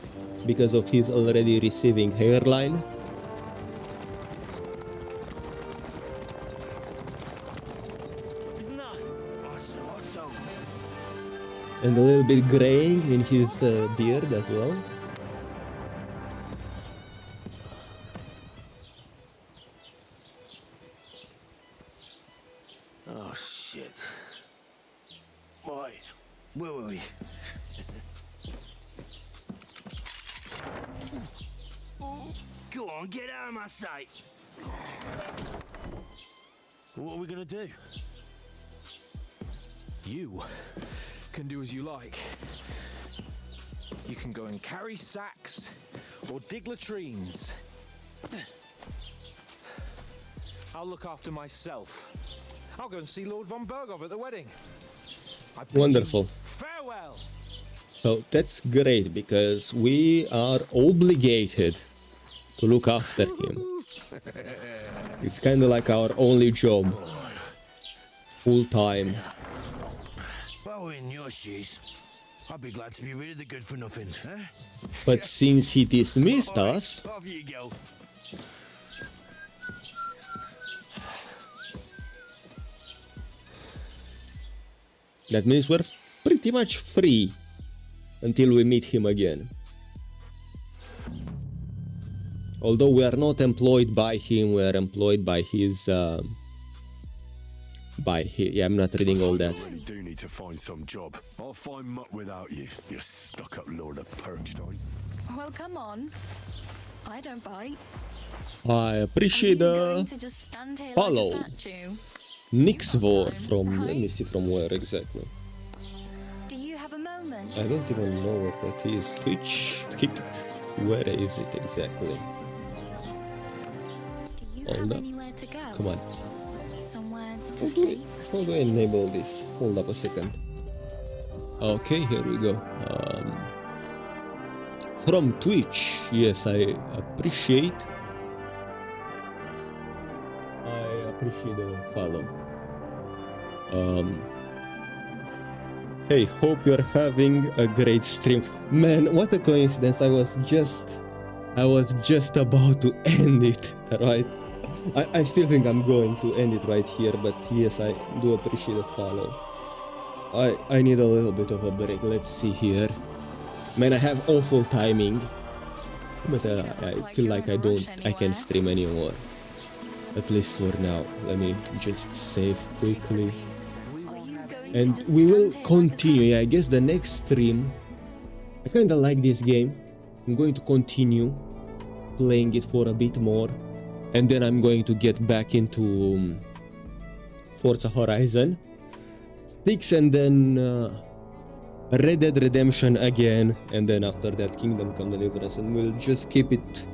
because of his already receiving hairline. And a little bit graying in his beard as well. Oh shit. Why? Where were we? Go on, get out of my sight. What are we gonna do? You can do as you like. You can go and carry sacks or dig latrines. I'll look after myself. I'll go and see Lord von Berghoff at the wedding. Wonderful. Farewell. So that's great because we are obligated to look after him. It's kind of like our only job. Full time. If I were in your shoes, I'd be glad to be rid of the good for nothing, huh? But since he dismissed us, Off you go. that means we're pretty much free until we meet him again. Although we are not employed by him, we are employed by his... yeah, I'm not reading all that. I really do need to find some job. I'll find muck without you, you stuck-up Lord of Perkstein. Well, come on. I don't bite. I appreciate the follow. Nixvor from, let me see from where exactly. Do you have a moment? I don't even know what that is. Twitch, kick, where is it exactly? Hold up. To go? Come on. Somewhere to sleep? How do I enable this? Hold up a second. Okay, here we go. From Twitch, yes, I appreciate. appreciate the follow. Hey, hope you're having a great stream. Man, what a coincidence. I was just about to end it, right? I still think I'm going to end it right here, but yes, I do appreciate the follow. I need a little bit of a break. Let's see here. Man, I have awful timing, but I feel like I can't stream anymore. At least for now. Let me just save quickly. And we will continue. I guess the next stream, I kinda like this game. I'm going to continue playing it for a bit more. And then I'm going to get back into Forza Horizon 6 and then Red Dead Redemption again. And then after that Kingdom Come Deliverance. And we'll just keep it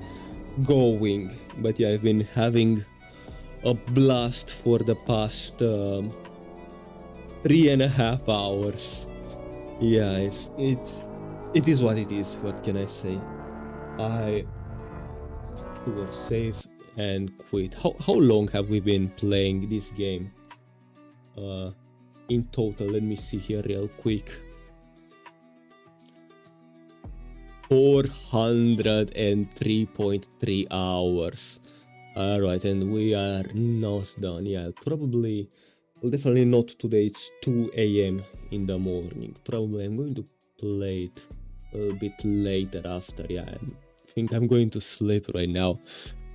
going. But yeah, I've been having a blast for the past 3.5 hours. Yeah, it is what it is. What can I say? We were safe and quit. How long have we been playing this game? In total, let me see here real quick. 403.3 hours. Alright, and we are not done. Yeah, probably, well, definitely not today. It's 2 AM in the morning. Probably I'm going to play it a little bit later after. Yeah, I think I'm going to sleep right now.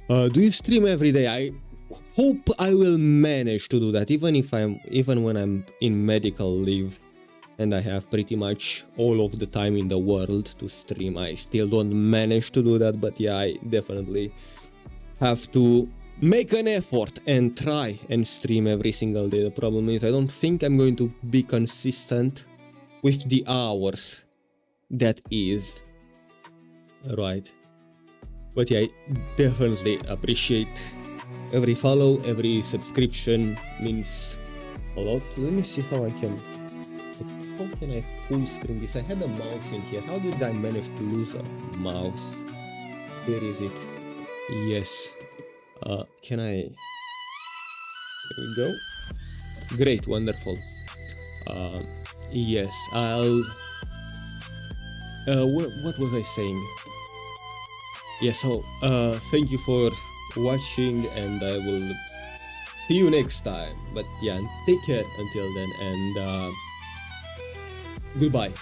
Do you stream every day? I hope I will manage to do that, even when I'm in medical leave and I have pretty much all of the time in the world to stream. I still don't manage to do that, but yeah, I definitely have to make an effort and try and stream every single day. The problem is I don't think I'm going to be consistent with the hours that is. Right. But yeah, I definitely appreciate every follow, every subscription means a lot. Let me see how can I full screen this? I had a mouse in here. How did I manage to lose a mouse? Here is it. Yes. Can I? There we go. Great, wonderful. Yes, I'll. What was I saying? Yeah, so thank you for watching, and I will see you next time. But yeah, take care until then, and goodbye.